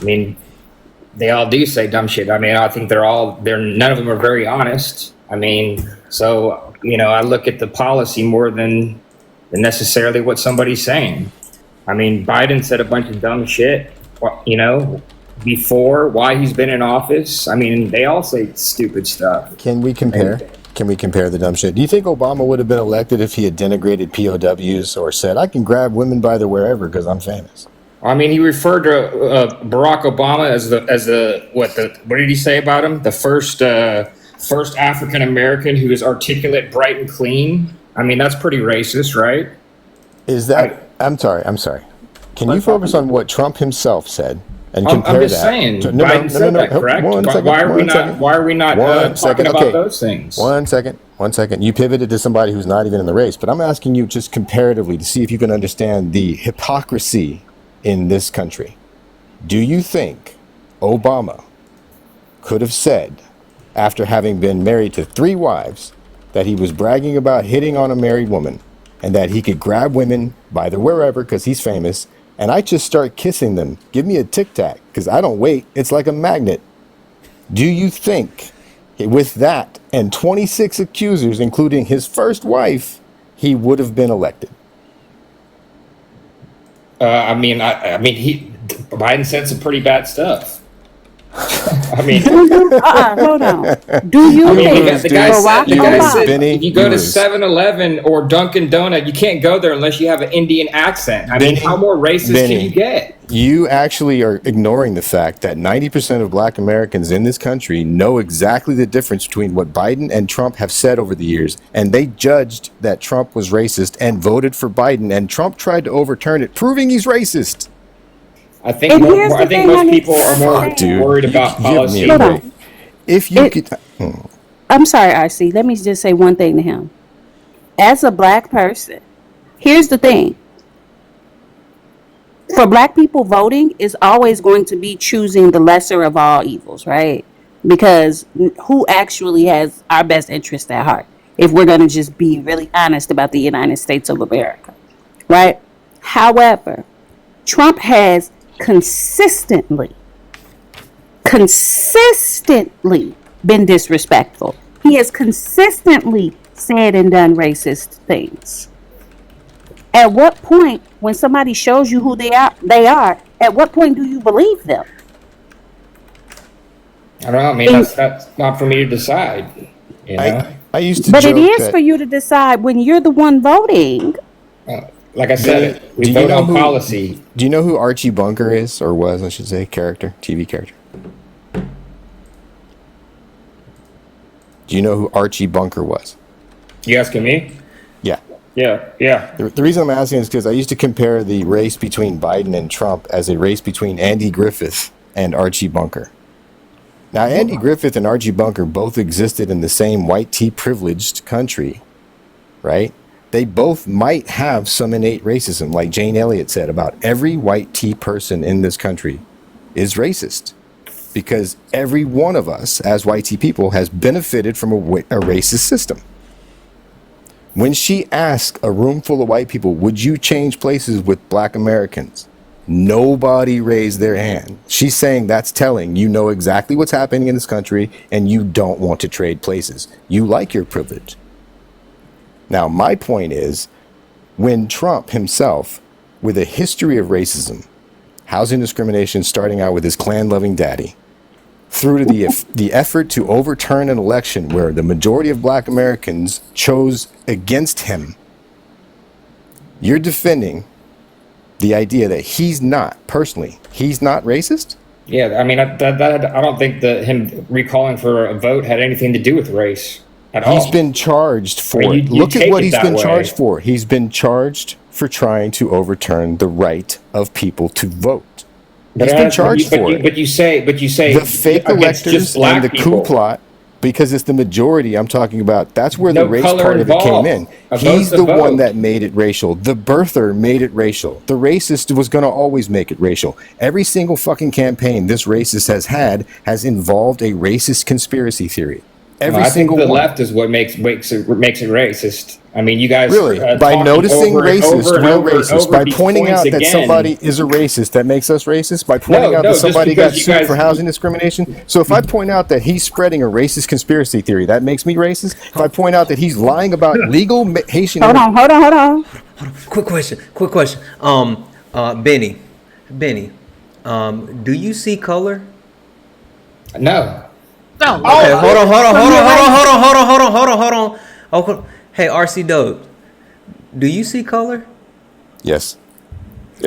they all do say dumb shit. I think none of them are very honest. So, I look at the policy more than necessarily what somebody's saying. Biden said a bunch of dumb shit, before, why he's been in office. They all say stupid stuff. Can we compare? Can we compare the dumb shit? Do you think Obama would have been elected if he had denigrated POWs or said, I can grab women by their wherever because I'm famous? I mean, he referred to Barack Obama as what did he say about him? The first African American who is articulate, bright, and clean. I mean, that's pretty racist, right? Is that? I'm sorry. Can you focus on what Trump himself said and compare I'm just that? saying, Biden said that, correct? Why are we not talking about those things? One second. You pivoted to somebody who's not even in the race, but I'm asking you just comparatively to see if you can understand the hypocrisy in this country. Do you think Obama could have said, after having been married to 3 wives, that he was bragging about hitting on a married woman and that he could grab women by the wherever because he's famous and I just start kissing them? Give me a tic tac because I don't wait. It's like a magnet. Do you think with that and 26 accusers, including his first wife, he would have been elected? Biden said some pretty bad stuff. I mean, hold on. Do you think the guy said if you go to 7-Eleven or Dunkin' Donut, you can't go there unless you have an Indian accent. I mean, how more racist can you get? You actually are ignoring the fact that 90% of black Americans in this country know exactly the difference between what Biden and Trump have said over the years, and they judged that Trump was racist and voted for Biden, and Trump tried to overturn it, proving he's racist. I think most people are more worried about policy. Hold on. If you could, I'm sorry, RC. Let me just say one thing to him. As a black person, here's the thing. For black people, voting is always going to be choosing the lesser of all evils, right? Because who actually has our best interest at heart? If we're going to just be really honest about the United States of America, right? However, Trump has consistently been disrespectful. He has consistently said and done racist things. At what point, when somebody shows you who they are, at what point do you believe them? I don't know. I mean, that's not for me to decide. You know? I used to but joke it is that, for you to decide when you're the one voting. Like I said, we vote on policy. Do you know who Archie Bunker is, or was, I should say, TV character? Do you know who Archie Bunker was? You asking me? Yeah. Yeah. The reason I'm asking is because I used to compare the race between Biden and Trump as a race between Andy Griffith and Archie Bunker. Now, Andy Griffith and Archie Bunker both existed in the same white tea privileged country, right? They both might have some innate racism, like Jane Elliott said about every white tea person in this country is racist, because every one of us as white tea people has benefited from a racist system. When she asked a room full of white people, would you change places with black Americans? Nobody raised their hand. She's saying that's telling you know exactly what's happening in this country and you don't want to trade places. You like your privilege. Now, my point is, when Trump himself, with a history of racism, housing discrimination starting out with his Klan-loving daddy, through to the effort to overturn an election where the majority of black Americans chose against him, you're defending the idea that he's not racist? Yeah, I mean, I don't think that him recalling for a vote had anything to do with race. He's been charged for it. Look at what he's been charged for. He's been charged for trying to overturn the right of people to vote. He's been charged for it. But you say the fake electors and the coup plot, because it's the majority I'm talking about. That's where the race part of it came in. He's the one that made it racial. The birther made it racial. The racist was going to always make it racial. Every single fucking campaign this racist has had has involved a racist conspiracy theory. I think the left is what makes it racist. I mean, you guys really by noticing racist, by pointing out that somebody is a racist, that makes us racist. By pointing out that somebody got sued for housing discrimination. So if I point out that he's spreading a racist conspiracy theory, that makes me racist. If I point out that he's lying about legal Haitian, hold on. Quick question. Benny, do you see color? No. Okay, hold on. Okay. Hey, RC Dope, do you see color? Yes,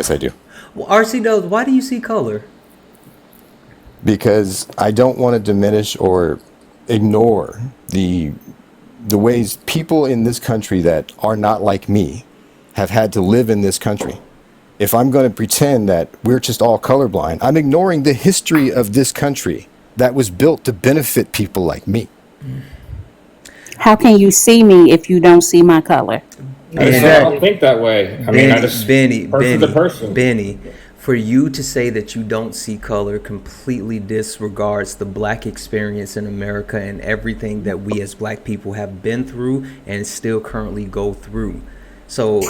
I do. Well, RC does. Why do you see color? Because I don't want to diminish or ignore the ways people in this country that are not like me have had to live in this country. If I'm going to pretend that we're just all colorblind, I'm ignoring the history of this country that was built to benefit people like me. How can you see me if you don't see my color? I don't think that way. I mean, I just person to person. Benny, for you to say that you don't see color completely disregards the black experience in America and everything that we as black people have been through and still currently go through. So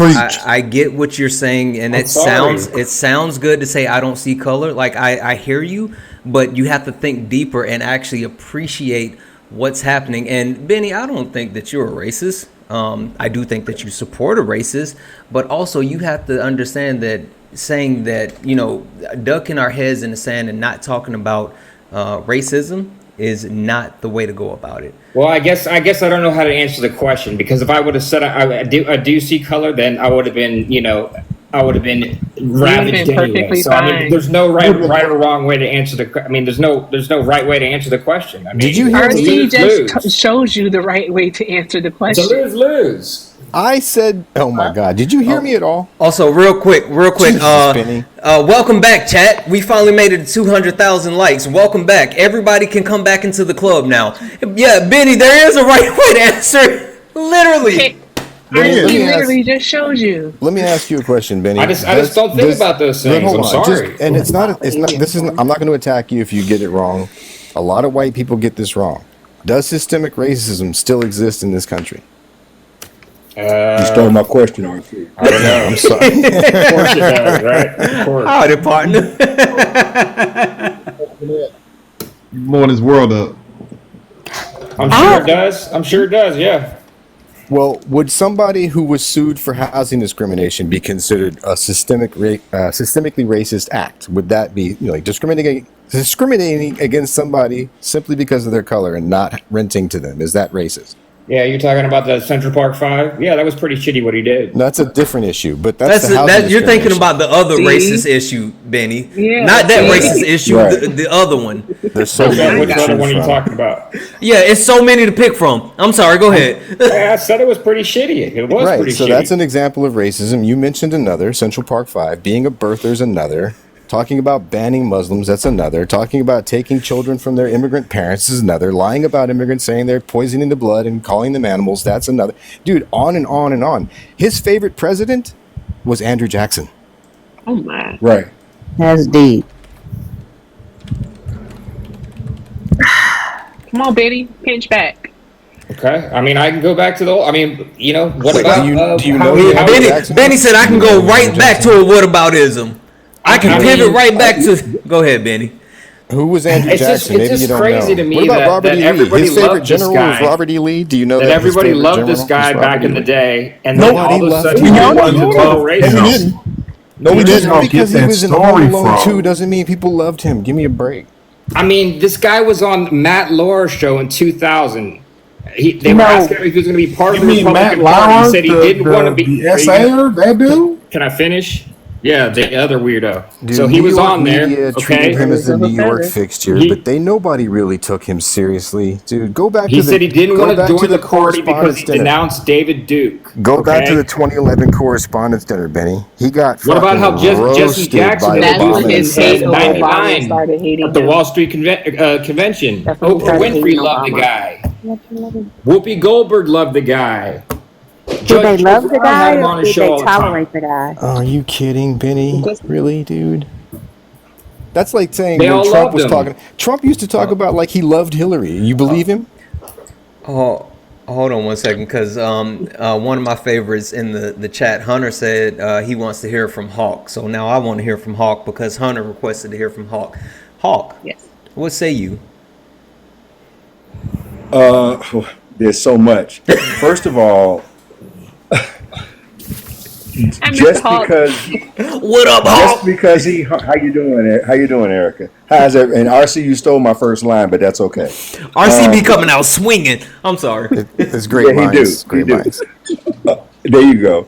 I get what you're saying, and it sounds good to say I don't see color. Like I hear you, but you have to think deeper and actually appreciate what's happening. And Benny, I don't think that you're a racist. I do think that you support a racist, but also you have to understand that saying that, you know, ducking our heads in the sand and not talking about racism is not the way to go about it. Well, I guess I don't know how to answer the question, because if I would have said I do see color, then I would have been, you know, I would have been ravaged anyway. So I mean, there's no right or wrong way to answer the. I mean, there's no right way to answer the question. I mean, did you hear RC just shows you the right way to answer the question. It's a lose. I said, oh my God, did you hear me at all? Also, real quick, welcome back, chat. We finally made it to 200,000 likes. Welcome back. Everybody can come back into the club now. Yeah, Benny, there is a right way to answer. Literally. Okay. He literally just showed you. Let me ask you a question, Benny. I just don't think about those things. I'm sorry. I'm not going to attack you if you get it wrong. A lot of white people get this wrong. Does systemic racism still exist in this country? You stole my question, RC. I don't know. I'm sorry. Of course it does, right? Of course. Howdy, partner. You're blowing this world up. I'm sure it does. I'm sure it does, yeah. Well, would somebody who was sued for housing discrimination be considered a systemically racist act? Would that be, you know, like discriminating against somebody simply because of their color and not renting to them? Is that racist? Yeah, you're talking about the Central Park 5? Yeah, that was pretty shitty what he did. That's a different issue, but that's you're thinking about the other racist issue, Benny. Yeah, not that racist issue, right. the other one. There's so many. Which other one are you talking about? Yeah, it's so many to pick from. I'm sorry, go ahead. I said it was pretty shitty. It was right, pretty so shitty. That's an example of racism. You mentioned another, Central Park 5. Being a birther's another. Talking about banning Muslims, that's another. Talking about taking children from their immigrant parents is another. Lying about immigrants, saying they're poisoning the blood and calling them animals, that's another. Dude, on and on and on. His favorite president was Andrew Jackson. Oh, my. Right. That's deep. Come on, Betty. Pinch back. Okay. I mean, I can go back to the. I mean, you know, what about? Do you know Benny said I can go right back to a whataboutism. I can pivot right back to. Go ahead, Benny. Who was Andrew Jackson? Maybe you don't crazy know. To me what about Robert E. Lee? His favorite general was Robert E. Lee. Do you know that? Everybody loved this guy back in the day, and then all of a sudden he wanted to call racist. No, we didn't. Because he was in Home Alone 2 doesn't mean people loved him. Give me a break. I mean, this guy was on Matt Lauer's show in 2000. They were asking him if he was going to be part of the Republican Party. He said he didn't want to be. The SAer, that dude? Can I finish? Yeah, the other weirdo. Dude, so he was on there. Media treated him as a New York fixture, but nobody really took him seriously. Dude, go back to He said he didn't want to join the party because he denounced David Duke. Go back to the 2011 Correspondents' Dinner, Benny. He got What about how Jesse Jackson in '99 at the Wall Street convention? Oprah Winfrey loved the guy. Whoopi Goldberg loved the guy. Do they love the guy or do they tolerate the guy? Are you kidding, Benny? Really, dude? That's like saying They when all Trump loved was him. talking. Trump used to talk about like he loved Hillary. You believe him? Oh, hold on one second, because one of my favorites in the chat, Hunter, said he wants to hear from Hawk. So now I want to hear from Hawk because Hunter requested to hear from Hawk. Hawk, yes. What say you? There's so much. First of all, just because what up, Hawk? Just because how you doing? How you doing, Erica? How's it? And RC, you stole my first line, but that's okay. RC be coming out swinging. I'm sorry. It's great minds. Great minds. There you go.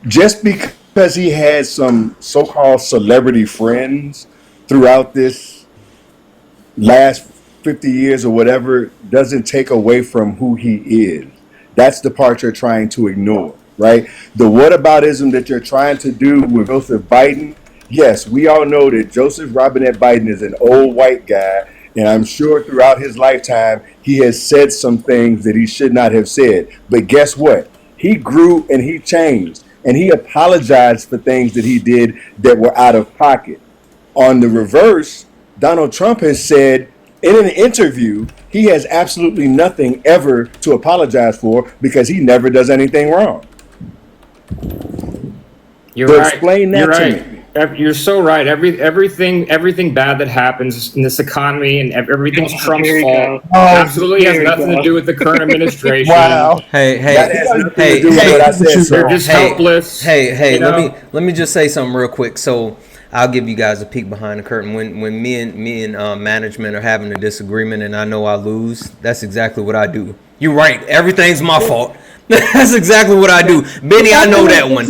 Just because because he had some so-called celebrity friends throughout this last 50 years or whatever doesn't take away from who he is. That's the part you're trying to ignore, right? The whataboutism that you're trying to do with Joseph Biden, yes, we all know that Joseph Robinette Biden is an old white guy, and I'm sure throughout his lifetime he has said some things that he should not have said. But guess what? He grew and he changed, and he apologized for things that he did that were out of pocket. On the reverse, Donald Trump has said in an interview he has absolutely nothing ever to apologize for because he never does anything wrong. You're So right. explain that You're to right. me. You're so right. Everything bad that happens in this economy and everything's Trump's Here we fault. go. Absolutely has Here we nothing go. to do with the current administration. Wow. Hey, That hey, has nothing hey, to do with hey, what I said, They're sir. just hey, helpless. hey, you know? let me just say something real quick. So I'll give you guys a peek behind the curtain. When me and management are having a disagreement and I know I lose, that's exactly what I do. You're right. Everything's my fault. That's exactly what I do. Benny, I know that one.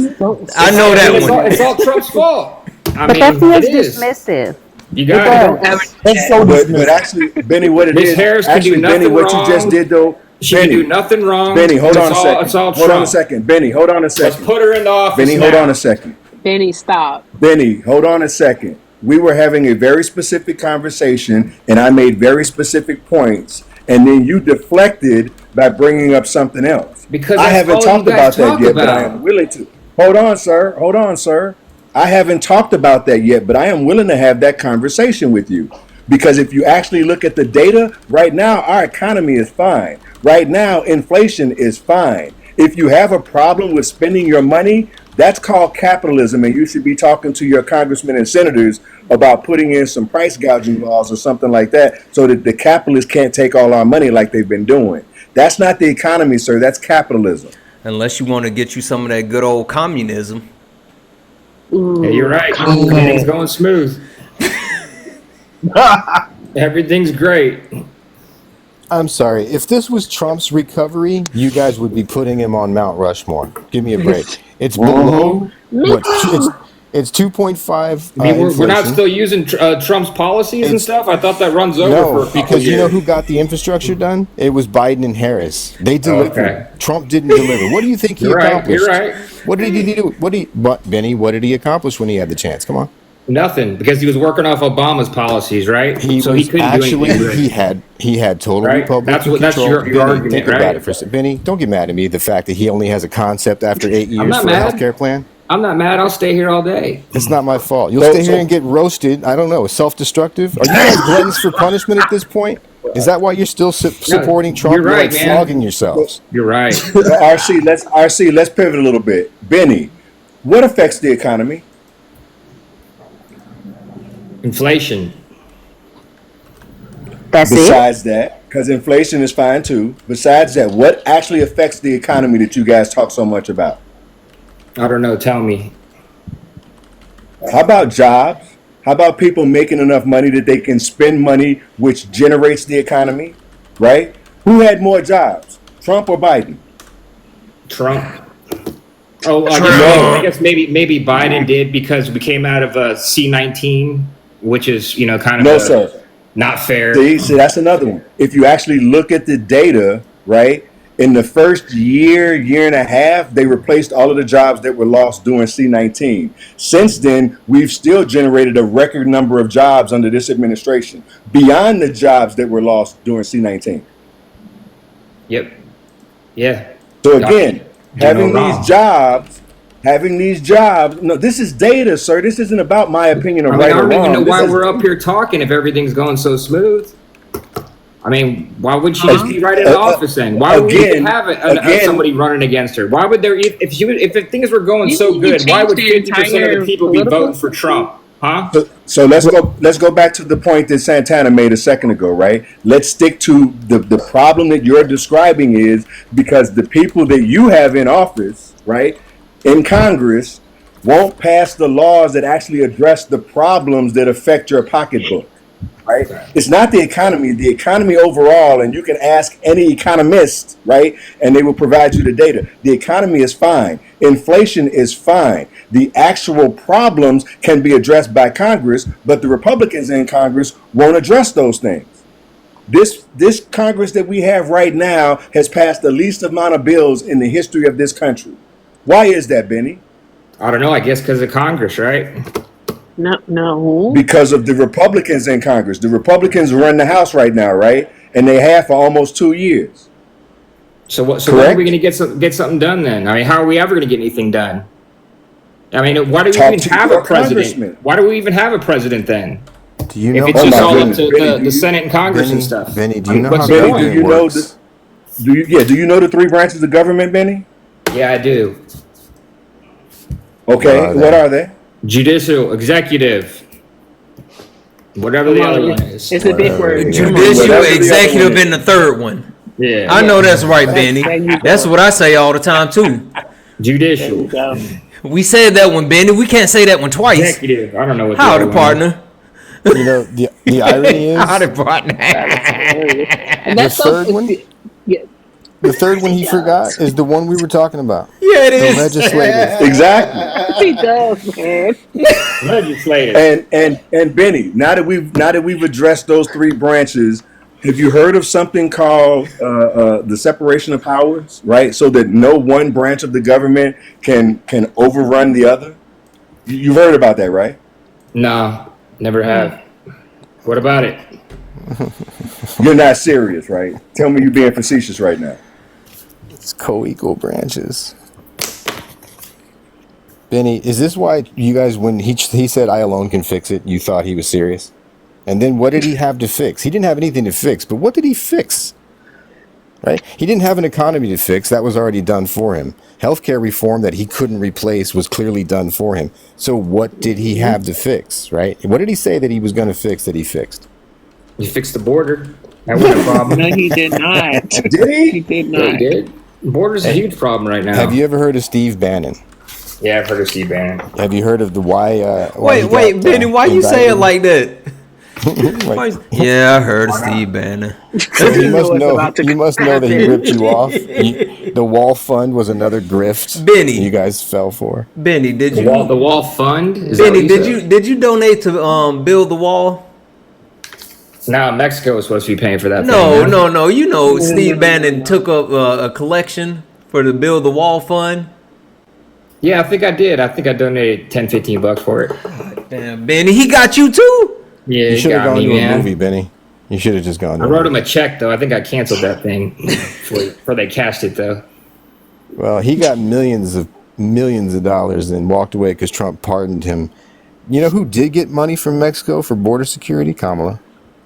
I know that one. It's all Trump's fault. I But that mean, feels it is. dismissive. You It got it. does. That's so But dismissive. actually, Benny, what it Miss is, Harris can do actually, Benny, nothing what you just wrong. did though, She can do Benny, nothing wrong. Benny, hold on a It's second. all Hold on a Trump. second. Benny, hold on a Let's second. put her in the office Benny, now. hold on a second. Benny, stop. Benny, hold on a second. We were having a very specific conversation, and I made very specific points, and then you deflected by bringing up something else. Because I that's haven't all talked you guys about that talk yet, but I about. am willing to. Hold on, sir. Hold on, sir. I haven't talked about that yet, but I am willing to have that conversation with you. Because if you actually look at the data, right now, our economy is fine. Right now, inflation is fine. If you have a problem with spending your money, that's called capitalism, and you should be talking to your congressmen and senators about putting in some price gouging laws or something like that so that the capitalists can't take all our money like they've been doing. That's not the economy, sir. That's capitalism. Unless you want to get you some of that good old communism. Yeah, you're right. Everything's going smooth. Everything's great. I'm sorry. If this was Trump's recovery, you guys would be putting him on Mount Rushmore. Give me a break. It's below what? It's 2.5. I mean, we're not inflation. still using Trump's policies and stuff. I thought that runs over for a No, couple because you know years. who got the infrastructure done? It was Biden and Harris. They delivered. Okay. Trump didn't deliver. What do you think he You're right. accomplished? You're right. What did he do? Benny? What did he accomplish when he had the chance? Come on. Nothing, because he was working off Obama's policies, right? So he was couldn't do actually anything. Right. he had total Right? Republican That's control. your Benny, argument, think right? about it for a second. Benny, don't get mad at me. The fact that he only has a concept after 8 years not for a mad. healthcare plan. I'm not mad. I'll stay here all day. It's not my fault. You'll stay here and get roasted. I don't know. Self-destructive. Are you guys gluttons for punishment at this point? Is that why you're still supporting Trump? you're right, like man. flogging yourselves. You're right. RC, let's pivot a little bit. Benny, what affects the economy? Inflation. Besides that, because inflation is fine too. Besides that, what actually affects the economy that you guys talk so much about? I don't know. Tell me. How about jobs? How about people making enough money that they can spend money, which generates the economy, right? Who had more jobs, Trump or Biden? Trump. Oh, I guess maybe Biden did because we came out of a C-19, which is kind of sir. Not fair. See, that's another one. If you actually look at the data, right, in the first year and a half, they replaced all of the jobs that were lost during C-19. Since then, we've still generated a record number of jobs under this administration, beyond the jobs that were lost during C-19. Yep. Yeah. So again, having these jobs, no, this is data, sir. This isn't about my opinion of right I or don't wrong. even know This why is- we're up here talking if everything's going so smooth. I mean, why would she just be right in the office then? Why would we even have somebody running against her? Why would there if things were going so good? Why would 50% of the people be voting for Trump? Huh? So let's go back to the point that Santana made a second ago, right? Let's stick to the problem that you're describing is because the people that you have in office, right, in Congress, won't pass the laws that actually address the problems that affect your pocketbook. right? It's not the economy. The economy overall, and you can ask any economist, right, and they will provide you the data. The economy is fine. Inflation is fine. The actual problems can be addressed by Congress, but the Republicans in Congress won't address those things. This Congress that we have right now has passed the least amount of bills in the history of this country. Why is that, Benny? I don't know. I guess because of Congress, right? No. Because of the Republicans in Congress. The Republicans run the House right now, right? And they have for almost 2 years. So what? So when are we going to get something done then? I mean, how are we ever going to get anything done? I mean, why do we even have a president? Why do we even have a president then? Do you know? If it's just all up to the Senate and Congress and stuff. Benny, do you know What's how going Benny, on? do you know the, do you know the three branches of government, Benny? Yeah, I do. Okay, what are they? Judicial, executive, whatever the other one is. It's a big word. Judicial, executive, and the third one. Yeah. I know that's right, Benny. That's what I say all the time, too. Judicial. We said that one, Benny. We can't say that one twice. Executive. I don't know what Howdy, partner. You know, the irony is... Howdy, partner. The third one? The third one he forgot is the one we were talking about. Yeah, it is. The legislative. Exactly. He does, man. Legislative. And Benny, now that we've addressed those three branches, have you heard of something called the separation of powers? Right, so that no one branch of the government can overrun the other. You've heard about that, right? No, never have. What about it? You're not serious, right? Tell me you're being facetious right now. It's co-equal branches. Benny, is this why you guys, when he said I alone can fix it, you thought he was serious? And then what did he have to fix? He didn't have anything to fix, but what did he fix? Right? He didn't have an economy to fix. That was already done for him. Healthcare reform that he couldn't replace was clearly done for him. So what did he have to fix, right? What did he say that he was going to fix that he fixed? He fixed the border. That wasn't a problem. No, he did not. Did he? He did Yeah, not. he did. Border's a huge problem right now. Have you ever heard of Steve Bannon? Yeah, I've heard of Steve Bannon. Have you heard of the why Wait, Benny, why you say it like that? Like, Yeah, I heard of Steve Bannon. so you must know that he ripped you off. The Wall Fund was another grift. Benny, you guys fell for. Benny, did you? The wall fund? Is Benny, that what you did you donate to build the wall? Now Mexico is supposed to be paying for that. No. You know, Steve Bannon took up a collection for the build the wall fund. Yeah, I think I did. I think I donated $10-15 for it. Damn, Benny, he got you too. Yeah, You he should have got gone me, to a man. movie, Benny. You should have just gone to I a wrote movie. him a check though. I think I canceled that thing before they cashed it though. Well, he got millions of dollars and walked away because Trump pardoned him. You know who did get money from Mexico for border security? Kamala.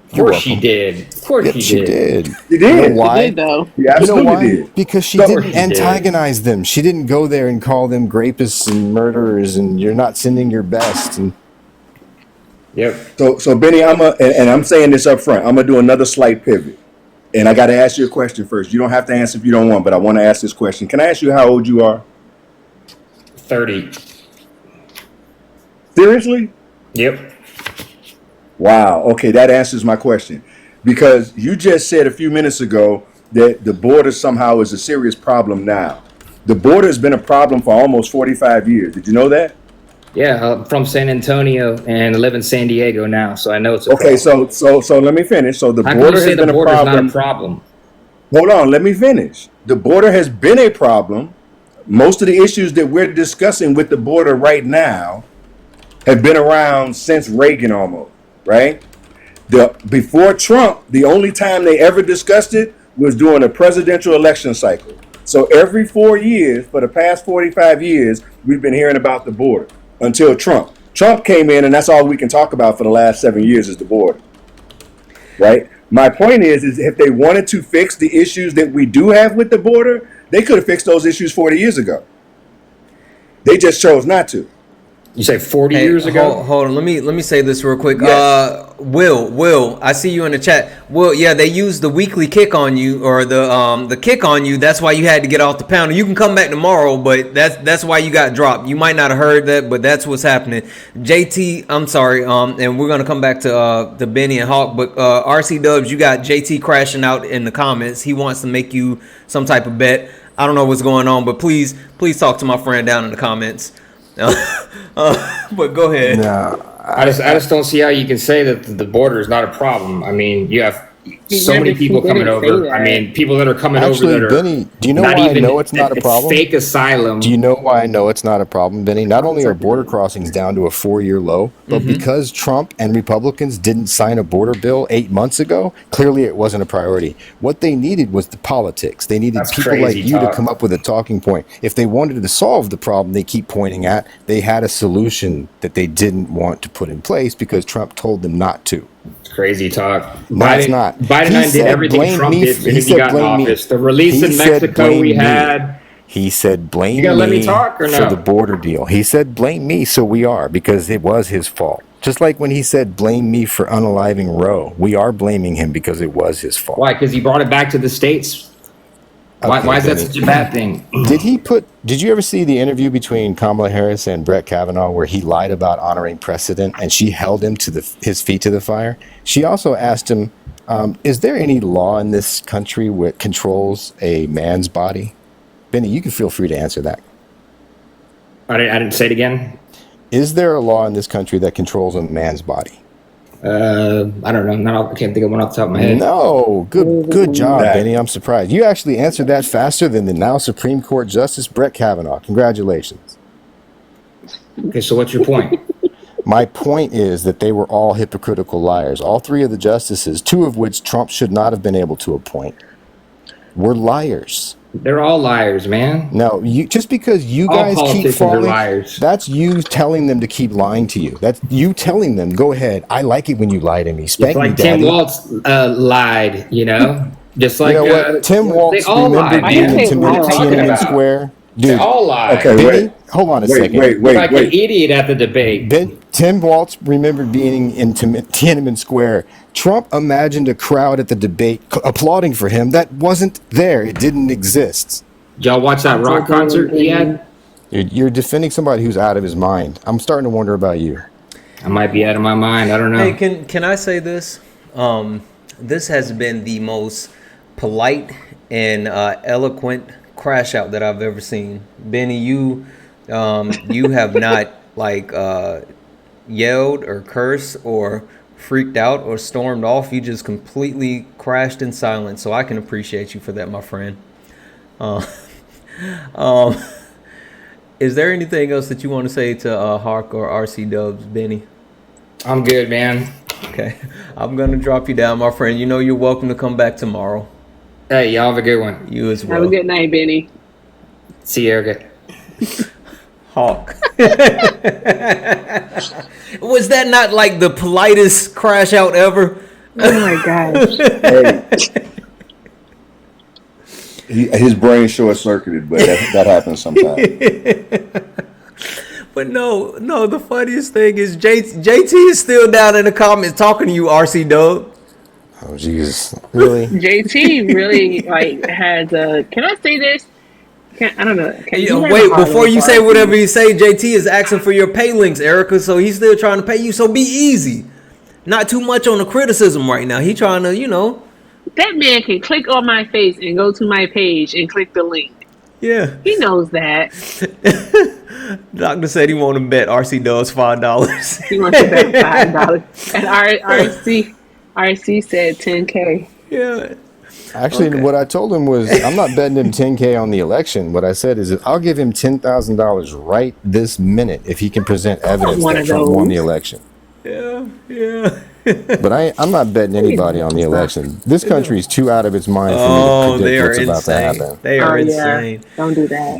Of course she did. Of course she did. You did. You know why? He did, though. You absolutely you know why? did. Because she Of course didn't she did. antagonize them. She didn't go there and call them rapists and murderers and you're not sending your best. And Yep. So Benny, I'm saying this up front. I'm gonna do another slight pivot, and I got to ask you a question first. You don't have to answer if you don't want, but I want to ask this question. Can I ask you how old you are? 30. Seriously? Yep. Wow. Okay, that answers my question. Because you just said a few minutes ago that the border somehow is a serious problem now. The border has been a problem for almost 45 years. Did you know that? Yeah, I'm from San Antonio and I live in San Diego now, so I know it's a Okay, problem. so let me finish. So the How can border you say has the been a border's not problem. a problem? Hold on, let me finish. The border has been a problem. Most of the issues that we're discussing with the border right now have been around since Reagan almost, right? Before Trump, the only time they ever discussed it was during a presidential election cycle. So every 4 years, for the past 45 years, we've been hearing about the border until Trump. Trump came in, and that's all we can talk about for the last 7 years is the border, right? My point is if they wanted to fix the issues that we do have with the border, they could have fixed those issues 40 years ago. They just chose not to. You say 40 Hey, years ago? hold on. Let me say this real quick. Yes. Will, I see you in the chat. Will, yeah, they used the weekly kick on you, or the kick on you. That's why you had to get off the panel. You can come back tomorrow, but that's why you got dropped. You might not have heard that, but that's what's happening. JT, I'm sorry. And we're gonna come back to Benny and Hawk, but RC Dubs, you got JT crashing out in the comments. He wants to make you some type of bet. I don't know what's going on, but please talk to my friend down in the comments. But go ahead. No, I just don't see how you can say that the border is not a problem. I mean, you have so many people coming over. I mean, people that are coming Actually, over that are Benny, do you know not why even, I know it's not a problem? fake asylum. Do you know why I know it's not a problem, Benny? Not only are border crossings down to a 4-year low, but because Trump and Republicans didn't sign a border bill 8 months ago, clearly it wasn't a priority. What they needed was the politics. They needed people like you to come up with a talking point. If they wanted to solve the problem they keep pointing at, they had a solution that they didn't want to put in place because Trump told them not to. Crazy talk. No, Biden, it's not. Biden did everything Trump did when he got in office. The release in Mexico we had. He said blame You gotta let me talk or for no? the border deal. He said blame me, so we are, because it was his fault. Just like when he said blame me for unaliving Roe, we are blaming him because it was his fault. Why? Because he brought it back to the states. Why is that such a bad thing? Did you ever see the interview between Kamala Harris and Brett Kavanaugh where he lied about honoring precedent and she held him to his feet to the fire? She also asked him, is there any law in this country that controls a man's body? Benny, you can feel free to answer that. I didn't say it again. Is there a law in this country that controls a man's body? I don't know. I can't think of one off the top of my head. No, good job, Benny. I'm surprised. You actually answered that faster than the now Supreme Court Justice Brett Kavanaugh. Congratulations. Okay, so what's your point? My point is that they were all hypocritical liars. All three of the justices, two of which Trump should not have been able to appoint, were liars. They're all liars, man. No, just because you All guys keep politicians are falling, liars. that's you telling them to keep lying to you. That's you telling them, go ahead. I like it when you lie to me. Spank It's like me, Daddy. Tim Walz lied, you know? Just like you know what? Tim Walz they all remembered lied, being man. in What are you talking Tiananmen about? Square. They all lied. Okay, Benny, hold on a second. Like an idiot at the debate. Tim Walz remembered being in Tiananmen Square. Trump imagined a crowd at the debate applauding for him. That wasn't there. It didn't exist. Did y'all watch that rock concert he had? You're defending somebody who's out of his mind. I'm starting to wonder about you. I might be out of my mind. I don't know. Hey, can I say this? This has been the most polite and eloquent crash out that I've ever seen. Benny, you have not yelled or cursed or freaked out or stormed off. You just completely crashed in silence. So I can appreciate you for that, my friend. Is there anything else that you want to say to Hawk or RC Dubs, Benny? I'm good, man. Okay, I'm gonna drop you down, my friend. You know you're welcome to come back tomorrow. Hey, y'all have a good one. You as well. Have a good night, Benny. See you, Erica. Hawk. Was that not like the politest crash out ever? Oh my gosh. His brain short circuited, but that happens sometimes. But no, the funniest thing is JT is still down in the comments talking to you, RC Dub. Oh Jesus, really? JT really has a. Can I say this? I don't know. Wait, before you say whatever you say, JT is asking for your pay links, Erica. So he's still trying to pay you. So be easy. Not too much on the criticism right now. He trying to, That man can click on my face and go to my page and click the link. Yeah. He knows that. Doctor said he want to bet RC Dubs $5. He wants to bet $5. And RC said $10K. Yeah. Actually, what I told him was, I'm not betting him $10K on the election. What I said is, I'll give him $10,000 right this minute if he can present evidence that Trump won the election. Yeah. But I'm not betting anybody on the election. This country is too out of its mind for me to predict what's about to happen. They are insane. Don't do that.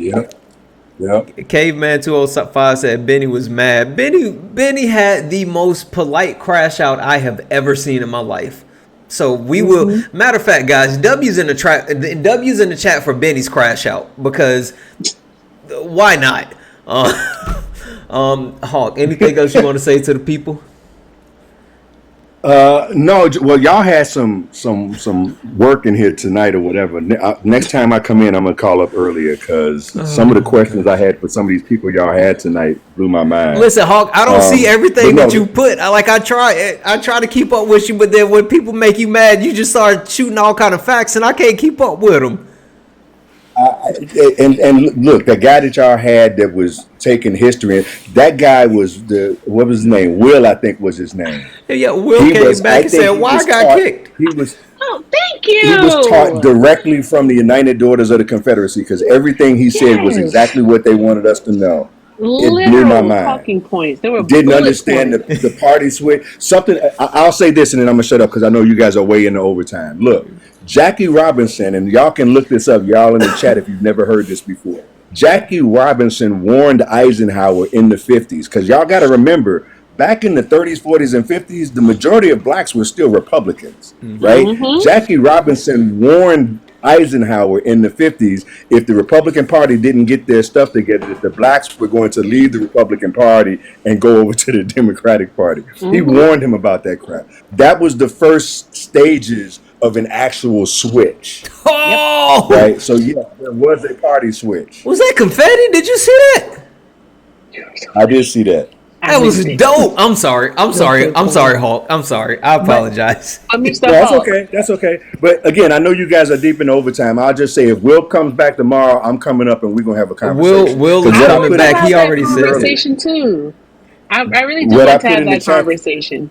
Yep. Caveman 205 said Benny was mad. Benny had the most polite crash out I have ever seen in my life. So we will. Matter of fact, guys, W's in the chat for Benny's crash out, because why not? Hawk, anything else you want to say to the people? No. Well, y'all had some work in here tonight or whatever. Next time I come in, I'm gonna call up earlier because some of the questions I had for some of these people y'all had tonight blew my mind. Listen, Hawk, I don't see everything but no, that you put. I try to keep up with you, but then when people make you mad, you just start shooting all kind of facts, and I can't keep up with them. And look, the guy that y'all had that was taking history, that guy was what was his name? Will, I think was his name. Yeah, Will came back and said, "Why I got kicked?" Oh, thank He was taught you. directly from the United Daughters of the Confederacy because everything he said was Yes. exactly what they wanted us to know. It blew my Literal mind. talking points. They were Didn't bullet understand points. the party switch. Something. I'll say this, and then I'm gonna shut up because I know you guys are way into overtime. Look, Jackie Robinson, and y'all can look this up, y'all in the chat if you've never heard this before. Jackie Robinson warned Eisenhower in the 50s because y'all got to remember, back in the 30s, 40s, and 50s, the majority of blacks were still Republicans, right? Mhm. Jackie Robinson warned Eisenhower in the 50s if the Republican Party didn't get their stuff together, that the blacks were going to leave the Republican Party and go over to the Democratic Party. He warned him about that crap. That was the first stages of an actual switch. Oh, Right? So, yeah, there was a party switch. was that confetti? Did you see that? I did see that. That was dope. I'm sorry, Hawk. I'm sorry. I apologize. That's okay. That's okay. But again, I know you guys are deep in overtime. I'll just say if Will comes back tomorrow, I'm coming up and we're gonna have a conversation. Will is coming back. He already said it. Conversation too. I really do What I want to put have in the that chat- conversation.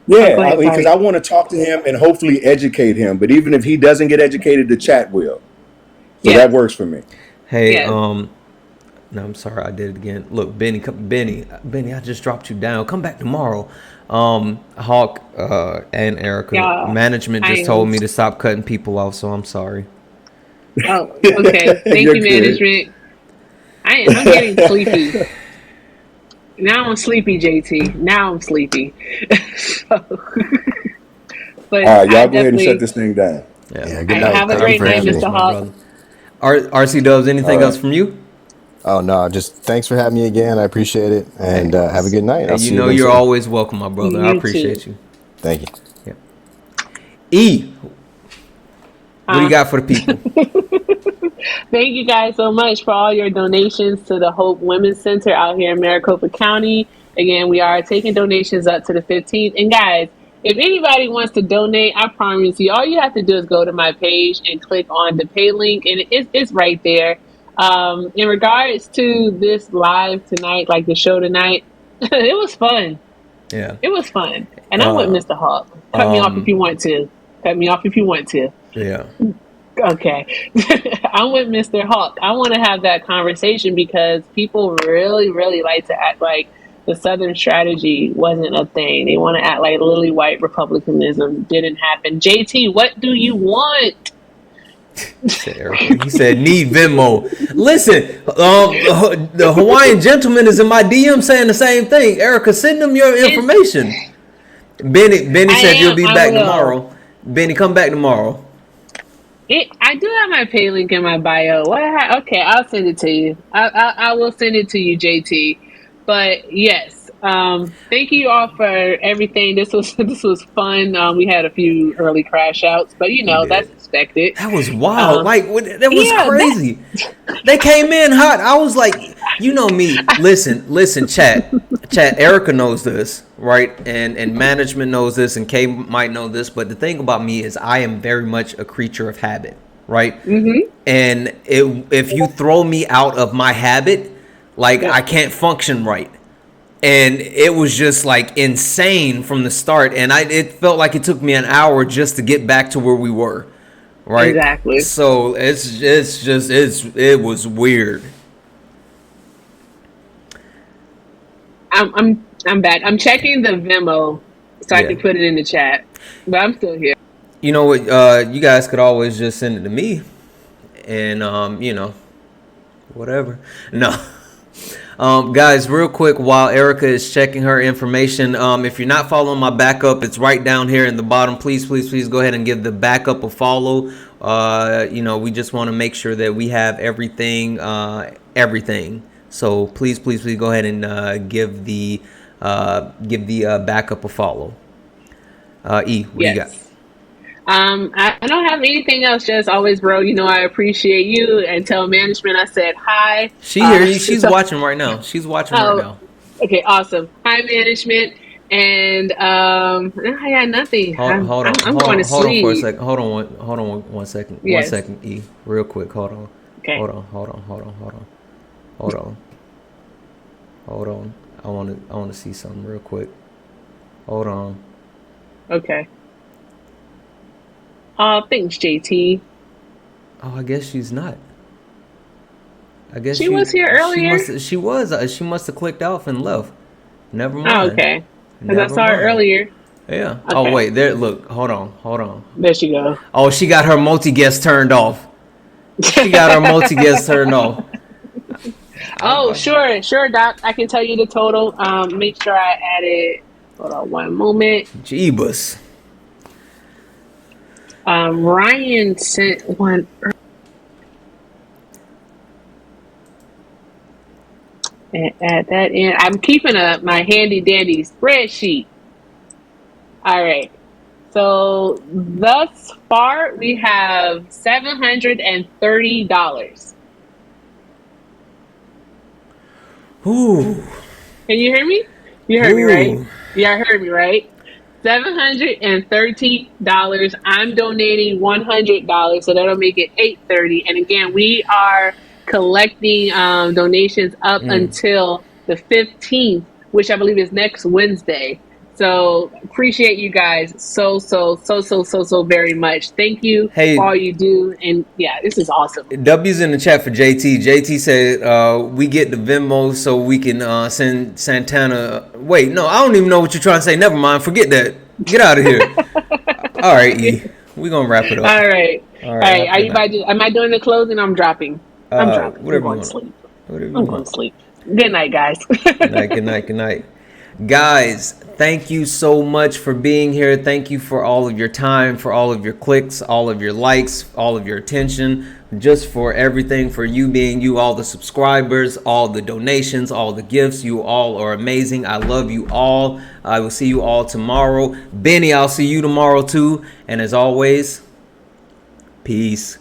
Yeah, go ahead, I mean, because sorry. I want to talk to him and hopefully educate him. But even if he doesn't get educated, the chat will. So that works for me. Hey, Yes. no, I'm sorry, I did it again. Look, Benny, I just dropped you down. Come back tomorrow. Hawk, and Erica, Yeah, management I just am. told me to stop cutting people off, so I'm sorry. Oh, okay. Thank You're you, good. management. I'm getting sleepy. Now I'm sleepy, JT. Now I'm sleepy. So, but All right, y'all I go ahead and shut definitely this thing down. Yeah, good I night. have a Thank great you for night, having me. Mr. Hawk. RC Dubs, anything else from you? Oh no, just thanks for having me again. I appreciate it, and have a good night. Hey, I'll see you you know again you're soon. always welcome, my brother. I You appreciate too. you. Thank you. E, what do you got for the people? Thank you guys so much for all your donations to the Hope Women's Center out here in Maricopa County. Again, we are taking donations up to the 15th. And guys, if anybody wants to donate, I promise you, all you have to do is go to my page and click on the pay link, and it's right there. In regards to this live tonight, like the show tonight, it was fun. Yeah. It was fun. And I'm with Mr. Hawk. Cut me off if you want to. Cut me off if you want to. Yeah. Okay. I'm with Mr. Hawk. I want to have that conversation because people really, really like to act like the Southern strategy wasn't a thing. They want to act like lily white republicanism didn't happen. JT, what do you want? He said, need Venmo. Listen, the Hawaiian gentleman is in my DM saying the same thing. Erica, send them your information. Benny said you'll be back tomorrow. Benny, come back tomorrow. I do have my pay link in my bio. Okay, I'll send it to you. I will send it to you, JT. But yes, thank you all for everything. This was fun. We had a few early crash outs, but that's expected. That was wild. That was yeah, crazy. They came in hot. I was like, you know me. Listen, chat. Erica knows this, right? And management knows this, and Kay might know this. But the thing about me is, I am very much a creature of habit, right? Mm-hmm. And if you throw me out of my habit, I can't function right. And it was just insane from the start, and it felt like it took me an hour just to get back to where we were, right? Exactly. So it was weird. I'm back. I'm checking the Venmo so I can put it in the chat, but I'm still here. You know what? You guys could always just send it to me, and whatever. No. Guys, real quick, while Erica is checking her information, if you're not following my backup, it's right down here in the bottom. Please go ahead and give the backup a follow. We just want to make sure that we have everything. So please go ahead and give the backup a follow. E, what do you got? Yes. I don't have anything else. Just always, bro. I appreciate you, and tell management I said hi. She hear you. She's watching right now. She's watching right now. Okay, awesome. Hi, management, and I got nothing. I'm going to sleep. On for a second. Hold on one second. Yes. 1 second, E, real quick. Hold on. Okay. Hold on. I want to see something real quick. Hold on. Okay. Thanks, JT. Oh, I guess she's not. I guess she was here earlier. She must have clicked off and left. Never mind. Oh, okay. Because I saw her earlier. Yeah. Okay. Oh wait, there. Look. Hold on. There she go. Oh, she got her multi-guest turned off. Oh, sure, Doc. I can tell you the total. Make sure I added. Hold on one moment. Jeebus. Ryan sent one. And add that in. I'm keeping my handy dandy spreadsheet. All right. So thus far, we have $730. Ooh. Can you hear me? You heard me, right? Yeah, heard me, right? $730. I'm donating $100, so that'll make it $830. And again, we are collecting donations up until the 15th, which I believe is next Wednesday. So appreciate you guys so very much. Thank you for all you do. And yeah, this is awesome. W's in the chat for JT. JT said we get the Venmo so we can send Santana. Wait, no, I don't even know what you're trying to say. Never mind. Forget that. Get out of here. All right, E. We're going to wrap it up. All right. Are you am I doing the closing? I'm dropping. I'm dropping. Whatever I'm going to sleep. I'm going to sleep. Good night, guys. Good night. Guys, thank you so much for being here. Thank you for all of your time, for all of your clicks, all of your likes, all of your attention, just for everything, for you being you, all the subscribers, all the donations, all the gifts. You all are amazing. I love you all. I will see you all tomorrow. Benny, I'll see you tomorrow too. And as always, peace.